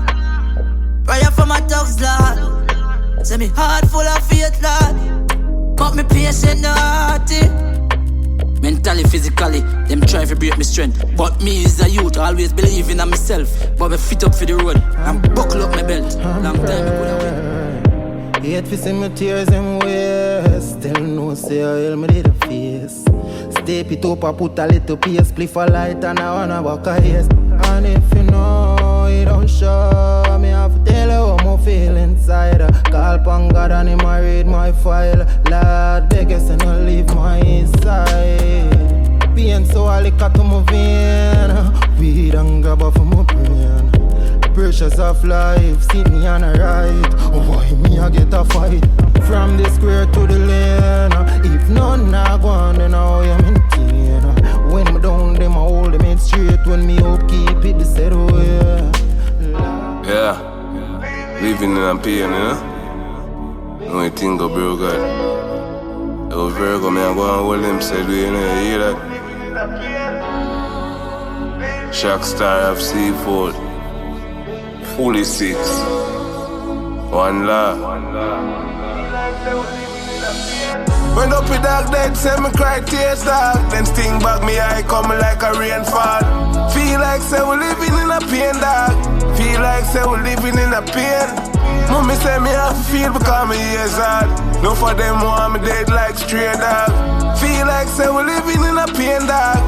Prayer for my dogs, Lord. Say me heart full of faith, Lord. But me patient, no hearty.
Mentally, physically, them try to break me strength. But me is a youth, always believing in myself. But me fit up for the road and buckle up my belt. Long time I could have win.
Hate fi see me tears in waist. Still no say I help me did a face. Step it up, I put a little piece. Spliff a light and I wanna walk a haze. And if you know, it don't show. Me have to tell you how I feel inside. Call upon God and him I read my file. Lord, beg us and I'll leave my side. Pain so I lick out to my vein. Weed and grab off my brain. Pressures of life, see me on the right. Why me I get a fight? From the square to the lane. If none I go on, then how you maintain. When me down, them I hold them in straight. When me up, keep it the set way.
Yeah, living in a pain, you know? Only thing go broke out. Oh, Virgo, me I go and hold them said, you know, you hear that? Shock star of seafood. Fully 6. One love. When up with dark dead, say me cry tears dark. Then sting back me eye coming like a rainfall. Feel like say we living in a pain dark. Feel like say we living in a pain. Mommy say me have to feel because me years hard. No for them want me dead like stray dog. Feel like say we living in a pain dark.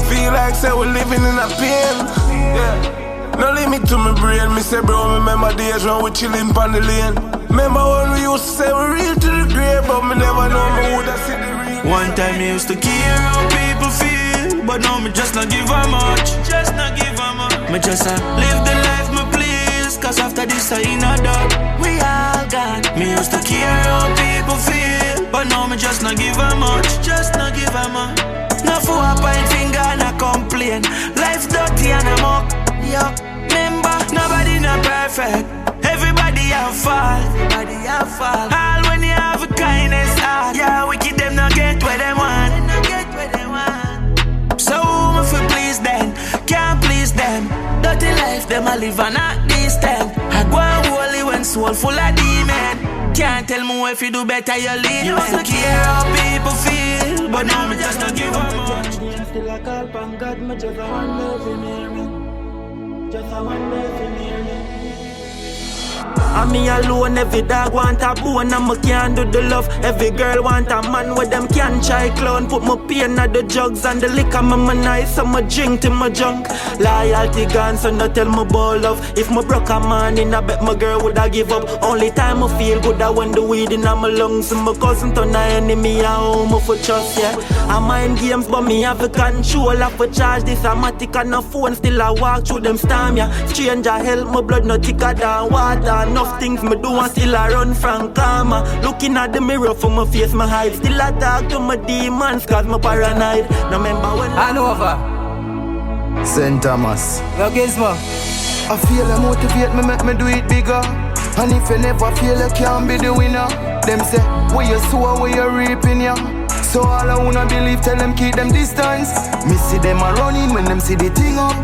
Feel like say we living in a pain. Yeah. No limit to my brain, me say bro, remember days when we chillin' pon the lane. Remember when we used to say we real to the grave, but me never know me woulda see the real.
One time me used to care how people feel, but now me just not give a much. Just not give a much. Me just live the life me please, cause after this I ain't a dog. We all gone. Me used to care how people feel, but now me just not give a much. Just not give a much. Now for a point finger and I complain. Life's dirty and I'm up. Yo, remember, nobody not perfect. Everybody have fault. Everybody have fault. All when you have a kindness heart. Yeah, wicked them not get where they want. They not get where they want. So them a live and at this time. I go and holy when soul full of demon. Can't tell me if you do better, you lead. You don't care how people feel, but now me just don't give a much.
Still I call upon God, me just a wonder if you hear me. Just a wonder if you hear me.
And me alone, every dog want a bone and me can't do the love. Every girl want a man with them can't try clown. Put my pain at the jugs and the liquor me nice, so me drink till my junk. Loyalty gone, so no tell me about love. If me broke a man in, I bet my girl would I give up. Only time I feel good I when the weed in my lungs. And my cousin turn a enemy at home for trust, yeah. I mind games but me have a control. I for charge this amatic and a phone. Still I walk through them storm, yeah. Stranger help my blood no thicker than water. Enough things me do and still I run from karma. Looking at the mirror for my face, my hide. Still I talk to my demons cause my paranoid. No remember when
I over
St. Thomas.
Yo Gizmo.
I feel I motivate me, make me do it bigger. And if you never feel you can't be the winner. Them say, where you sow, where you reaping, yeah. So all I wanna believe, tell them keep them distance. Me see them a running when them see the thing up.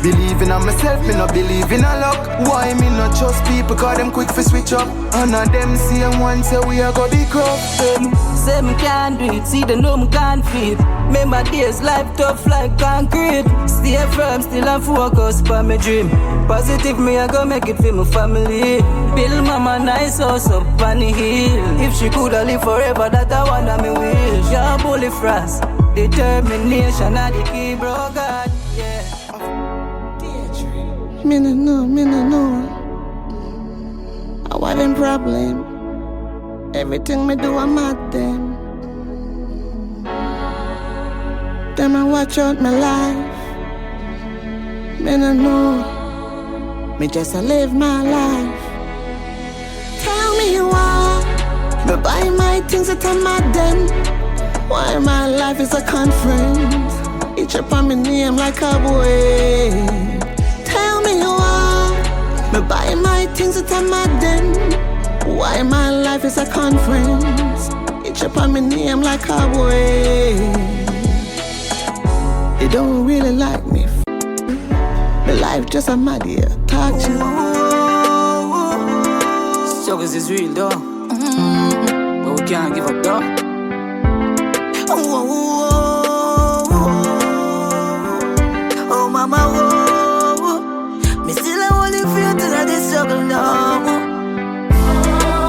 Believing on myself, me not believing in luck. Why me not trust people, cause them quick for switch up. And of them see one say we are gonna be corrupt.
Say me can't do it, see the know me can't fit. Remember days, life tough like concrete. Stay firm, still and focus for my dream. Positive me, I go make it for my family. Build mama nice house up on the hill. If she coulda live forever, that I wanna me wish. Yeah, bully frost, determination and the key, bro God, yeah.
Me no know. I want them problem. Everything me do, I'm at them. Them I watch out my life. Me no know. Me just live my life. Tell me why. Me buy my things that I'm at them. Why my life is a conference. Each up on my name like a boy. Tell me why. Me buy my things that I'm at them. Why my life is a conference. Each up on my name like a boy. They don't really like me. My life just a mad here. Talk to you.
Struggles is real though. But we can't give up though.
Oh mama, me still a holding fear till I this struggle now.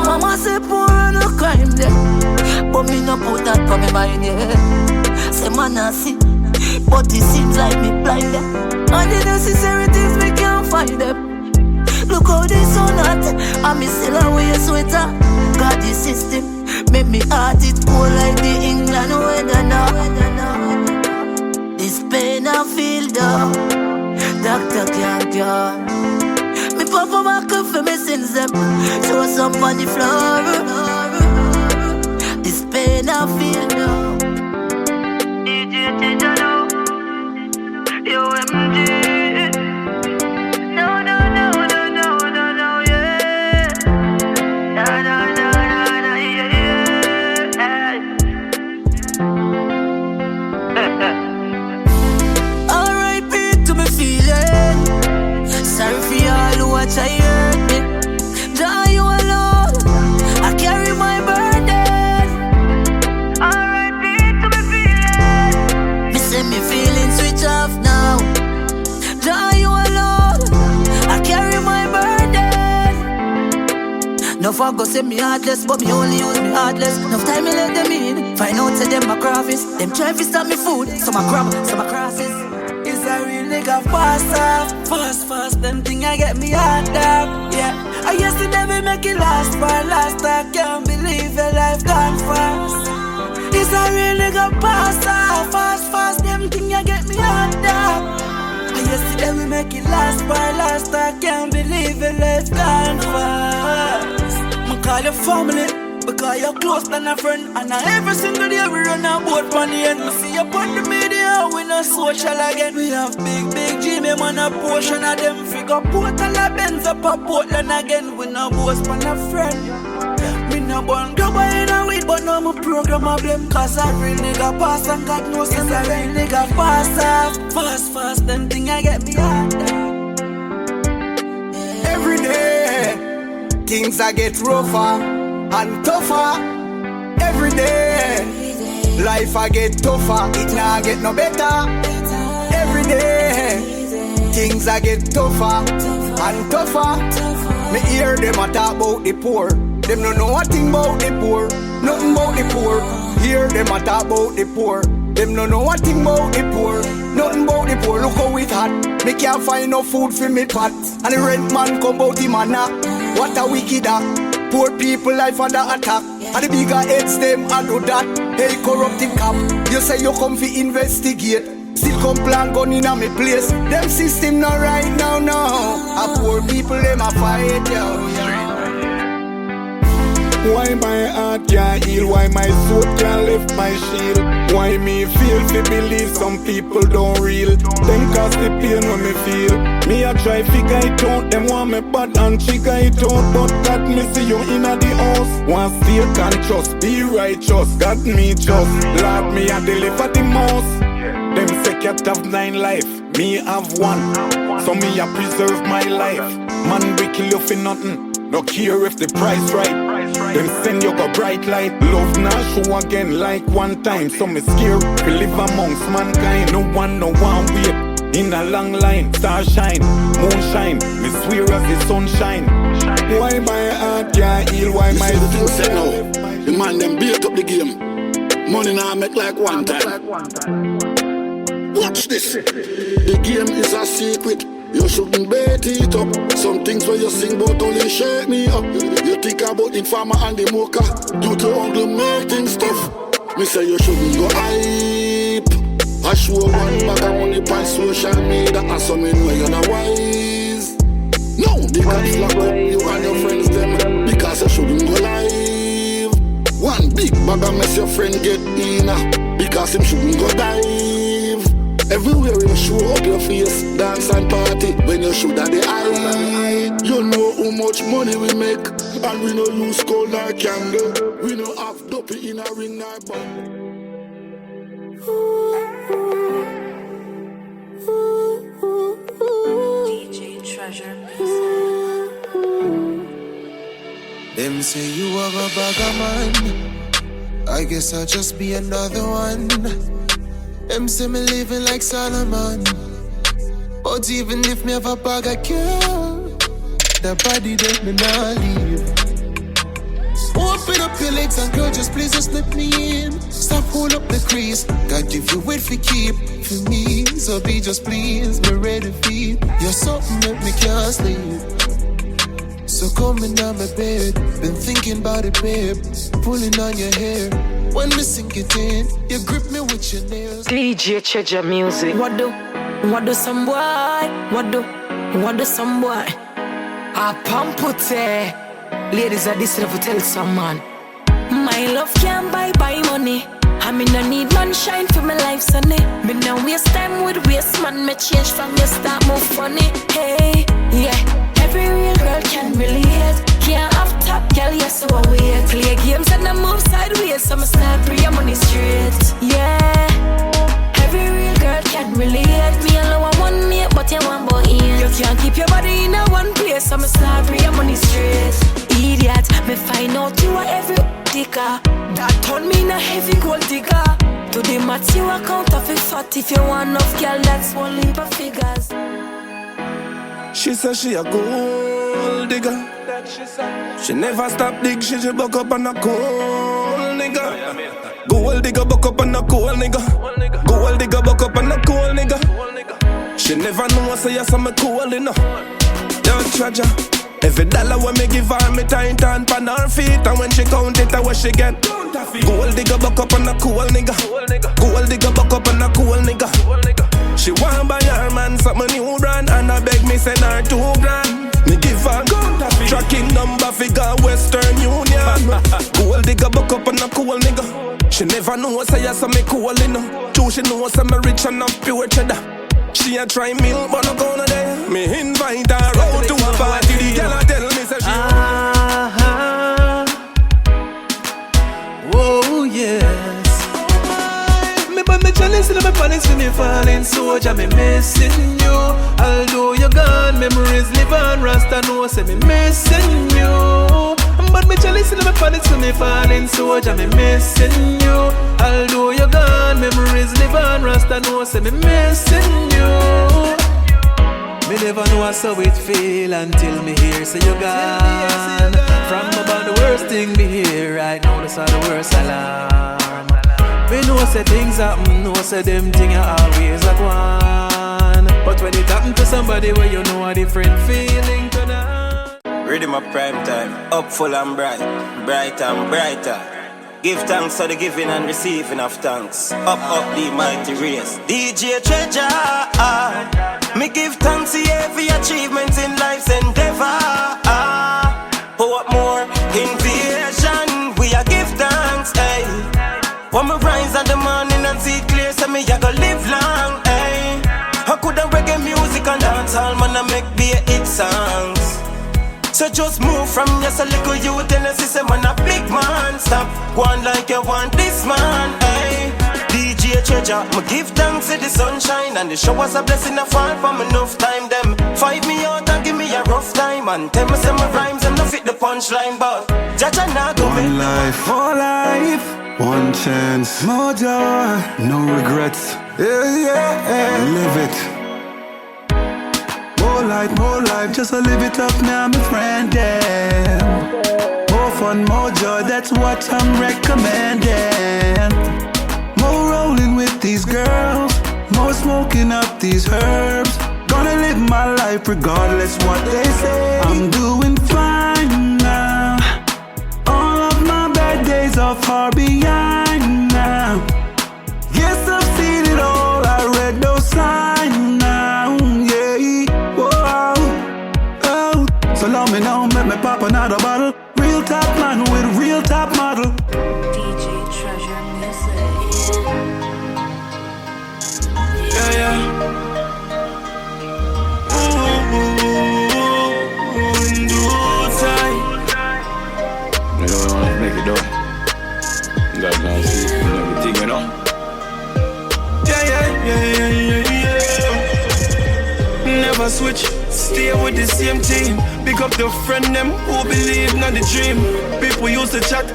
Mama say poor and no crime there, but me no put that for me mind, yeah. Say man I see, but it seems like me blind there. And the necessary things me can't find them. Look how they so hot, and me still a wear sweater. Got the system, make me heart it cold like the England weather now. This pain I feel though, doctor can't cure. Me papa back up for me sins them, throw some on the floor. This pain I feel though. DJ Jano, yo MG. Watch I hurt me, Jah you alone. I carry my burden. R.I.P. to me feeling. Me say me feeling switch off now. Jah you alone. I carry my burden. No fuck go say me heartless, but me only use me heartless. Enough time me let them in. Find out say them my crawfish. Them try to stop me food. Some I crab, some I crosses.
It's a real nigga fast off. Fast, them thing I get me hard up, yeah. I used to never make it last for last. I can't believe your life gone fast. It's a real nigga fast off. Fast, them thing I get me hard up. I used to never make it last for last. I can't believe your life gone fast. Me call your family, because you're close than a friend. And every single day we run a boat on the end. Me see you on the media, we no social again. We have big Jimmy man, a portion of them. Figure portal a Benz up a Portland again. We no boast on a friend. Me no born go by in a weed, but no my program a blame. Cause a real nigga pass and God knows it's a real nigga pass off. Fast, them thing I get me hard.
Every day, things I get rougher and tougher. Every day, life I get tougher, it nah get no better. Every day, things I get tougher and tougher. Me hear them a talk about the poor. Them no know a thing about the poor, nothing about the poor. Hear them a talk about the poor. Them no know a thing about the poor, nothing about the poor. Look how it hot. Me can't find no food for me pot. And the rent man come out him a knock. What a wicked act. Poor people life under attack. And the bigger heads them a do that. Hey corrupted cop, you say you come fi investigate. Still come plan gun in a me place. Them system not right now, no. A poor people them a fight, yo.
Why my heart can't heal? Why my soul can't lift my shield? Why me feel to believe some people don't real? Them cause the pain when me feel. Me a try figure it out. Them want me bad and figure it out. But God me see you inna the house. Want stay conscious, be righteous. Got me just, Lord me a deliver the most. Them say cat have 9 life, me have 1. So me a preserve my life. Man we kill you for nothing. No care if the price right. Them send you go bright light. Love now show again like one time. So me scared to live amongst mankind. No one wait in a long line. Star shine, moon shine. Me swear as the sunshine. Why my heart can't heal? Why my soul can't lift my
the man them built up the game. Money now make like one time. Watch this. The game is a secret. You shouldn't bet it up. Some things when you sing about only shake me up. You think about informer and the mocha. You to only make things tough. Me say you shouldn't go hype. I show one bag of money on social media. And some in where you're not wise. No, the cops lock up you and your friends them. Because you shouldn't go live. One big bag of mess your friend get in. Because him shouldn't go dive. Everywhere you show up your face, dance and party. When you shoot at the eye, you know how much money we make. And we no use coal nor candle. We no have dopey in a ring nor band.
DJ Treasure
Them say you have a bag of man. I guess I'll just be another one. Them say me living like Solomon. But even if me have a bag of girl, the body that me not leave. Open up your legs and girl, just please just let me in. Stop hold up the crease. God give you wait for keep for me. So be just please, me ready for you. You're something that me can't sleep. So come in on my bed. Been thinking about it, babe. Pulling on your hair. When we sink it in, you grip me with your nails.
DJ Treasure Music. What do some boy? What do some boy? I pump put ladies are this never tell some man. My love can't buy money. I mean I need man shine for my life sunny. Me now waste time with waste man. Me change from your start more funny. Hey, yeah. Every real girl can relate. Can't have top girl, yes, so I wait. Play games and I move sideways, so I'ma start free your money straight. Yeah, every real girl can relate. Me alone I want mate, but you want boy in. You can't keep your body in a one place, so I'ma start free your money straight. Idiot, me find out you are every dicker. That turn me in a heavy gold digger. To the math you account of a fat. If you want enough girl, that's one leap of figures.
She said she a gold digger. She never stop dig, she buck up on a cold nigga. Gold digger buck up on a cold nigga. Gold digger buck up on a cold nigga. She never know I say yes I'm a cool enough. Don't treasure. Every dollar when me give her, me time turn pan her feet. And when she count it, I what she get. Gold digger buck up on a cool nigga. Gold digger buck up on a cool nigga. She want buy her man something new brand. And I beg me send her $2,000. Me give her tracking number figure Western Union. Gold digger buck up on a cool nigga. She never know I say yes I'm a cool enough. True she know I'm a rich and I'm pure cheddar. She a try milk but no gonna there. Me invite her out to a party. The girl a tell me say she
oh yes. Me but me jealous
listen to me panics when me falling soldier, me missing you. Although you're gone, memories live on. Rasta know say me missing you. But me listen to me panics when me falling soldier, me missing you. Although you're gone, memories live on. Rasta know say me missing you. Me never know how it feel until me hear say you gone. From about the worst thing me hear right now, that's all the worst alarm. Me know say things happen, know say them things are always like one. But when it happen to somebody where you know a different feeling tonight.
Ready my prime time, up full and bright, brighter and brighter. Give thanks for the giving and receiving of thanks. Up the mighty race. DJ Treasure. Me give thanks to every achievement in life's endeavor. What more? Invasion. We are give thanks. Hey. When me rise in the morning and see clear, so me I go live long. Hey. I coulda reggae music and dance all man I make be hit songs. So just move from just a little youth and a system and a big man. Stop going like you want this man, hey. DJ Treasure, me give thanks to the sunshine and the showers a blessing a fall from enough time. Them fight me out and give me a rough time and tell me some rhymes and no fit the punchline, but Jaja nah go
one life, more life, one chance, more joy, no regrets. Yeah, live it. More life, just to live it up now, my friend, yeah. More fun, more joy, that's what I'm recommending. More rolling with these girls, more smoking up these herbs. Gonna live my life regardless what they say. I'm doing fine now. All of my bad days are far behind now. Yes, I've seen it all, I read those signs now, yeah. So let me know, make me pop another bottle. Real top man with real top model.
DJ Treasure Music.
Yeah. In due time.
You know what I want to make it though. God knows sleep and everything, you know.
Yeah. Never switch, stay with the same team. Pick up the friend them who believe in the dream. People used to chat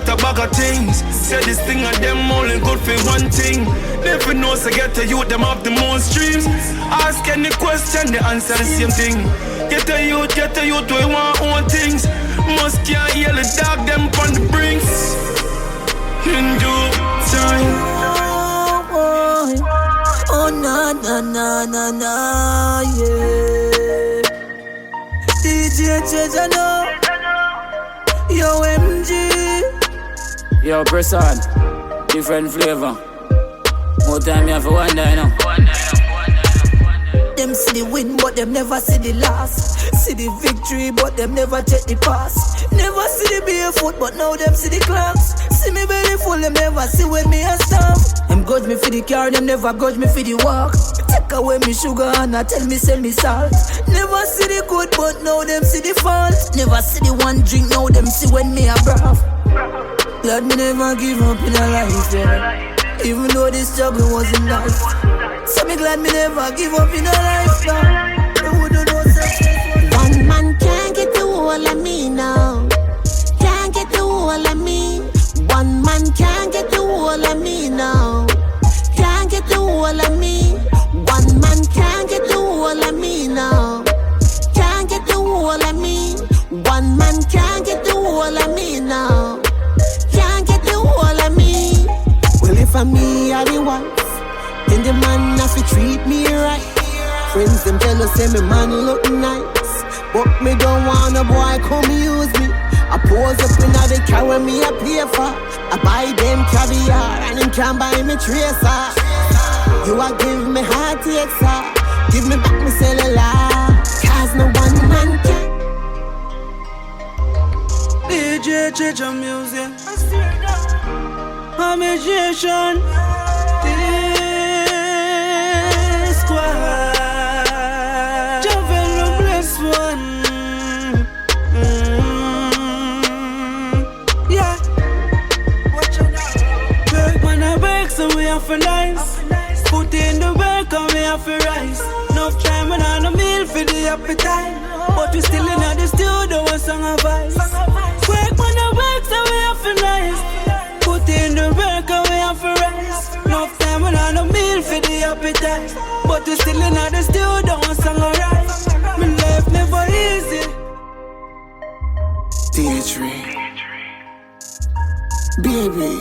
about things. Say this thing and them only good for one thing. Never know so get to youth them have the most dreams. Ask any question, they answer the same thing. Get the youth we want own things. Must can't hear the dog them on the brinks. In due time.
Oh na, yeah. DJ Treasure no. Yo MG.
Yo person, different flavor. More time you have to wonder, you know.
Them see the win, but them never see the loss. See the victory, but them never check the pass. Never see the barefoot, but now them see the clocks. See me belly full, them never see when me a stop. Them grudge me for the car, them never grudge me for the walk. Take away me sugar and I tell me send me salt. Never see the good, but now them see the fault. Never see the one drink, now them see when me a brav. Glad me never give up in a life, yeah. Even though this struggle wasn't nice. So me glad me never give up in a life, now. They wouldn't know success.
One man can't get the whole of me now. Can't get the whole of me. One man can't get the whole of me now. Can't get the whole of me. One man can't get the whole of me now. Can't get the whole of me. One man can't get the whole of me now. Can't get the whole of me. Well, if I'm me, I the wife, then the man have to treat me right. Friends them tell us say me man look nice, but me don't want a boy come use me. I pose up in the carry me a pay for. I buy them caviar and them can buy me tracer. You a give me heart extra, give me back my cellular, cause no one man can.
DJ Treasure Music. Imagination. This squad. Javel the blessed one. Yeah. Watch out now. Break when I break, so we are for nice.
work and we have to rise. Enough time and I no meal for the appetite. But we still in the studio, one song of vice. Work when the work, so we have to nice. Put in the work and we have to rise. Enough time and I no meal for the appetite. But we still in the studio, one song of rise. My life never easy.
DJ, baby,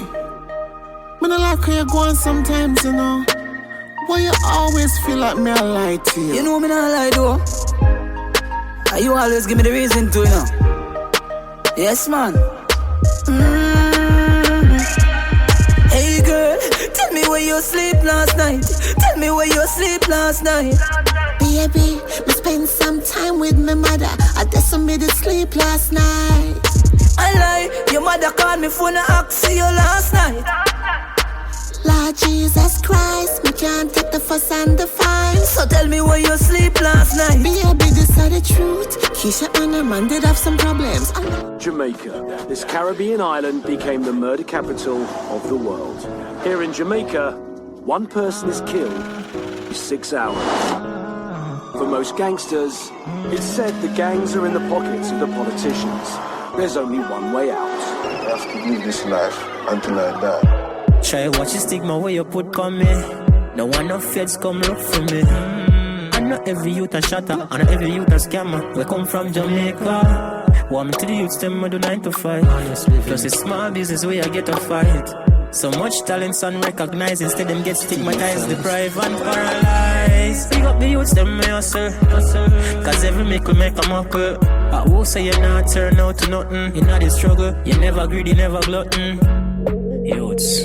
when I like how you go on sometimes, you know. Why you always feel like me I lie to you?
You know me not lie though. You always give me the reason to, you know. Yes, man. Hey girl, tell me where you sleep last night. Tell me where you sleep last night.
Baby, me spend some time with my mother. I just made it sleep last night.
I lie, your mother called me phone and asked you last night.
Lord Jesus Christ, me can't take the fuss and the fine.
So tell me where you sleep last night.
Baby, this is the truth. Keisha and her man did have some problems.
Jamaica. This Caribbean island became the murder capital of the world. Here in Jamaica, one person is killed in 6 hours. For most gangsters, it's said the gangs are in the pockets of the politicians. There's only one way out.
I have to live this life until I die.
Try watch the stigma where you put on me. No one of feds come look for me. And not every youth a shatter, and not every youth a scammer. We come from Jamaica. Want me to the youths, them I do 9 to 5. Plus it's small business where I get a fight. So much talents unrecognized, instead them get stigmatized, deprived and paralyzed. Big up the youths, them may hustle. Cause every make will make a muckle. But who say you not turn out to nothing? You know the struggle, you never greedy, never glutton. Youths,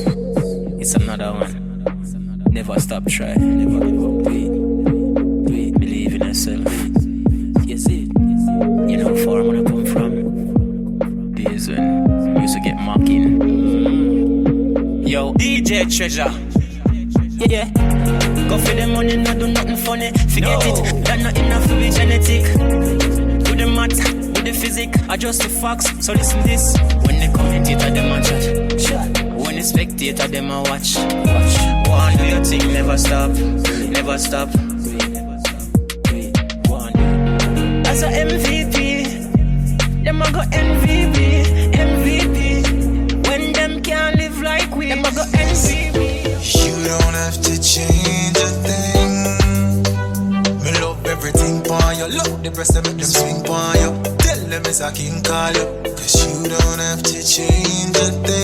it's another one. Never stop try, never give up, do it, believe in yourself. Yes it, you know far where I come from. Days when we used to get mocking. Yo, DJ Treasure. Yeah, go for the money, not do nothing funny. Forget it, that not enough to be genetic. Do the math, do the physics, adjust the facts. So listen this, when they commentate, them a judge. When the spectator, them a watch. Go on, do your thing, never stop, never stop. Go on. As a MVP, them a go MVP. When them can't live like we, them a go MVP.
You don't have to change a thing. Me love everything for you. Look the breast, make them swing for you. Tell them it's a king call you. 'Cause you don't have to change a thing.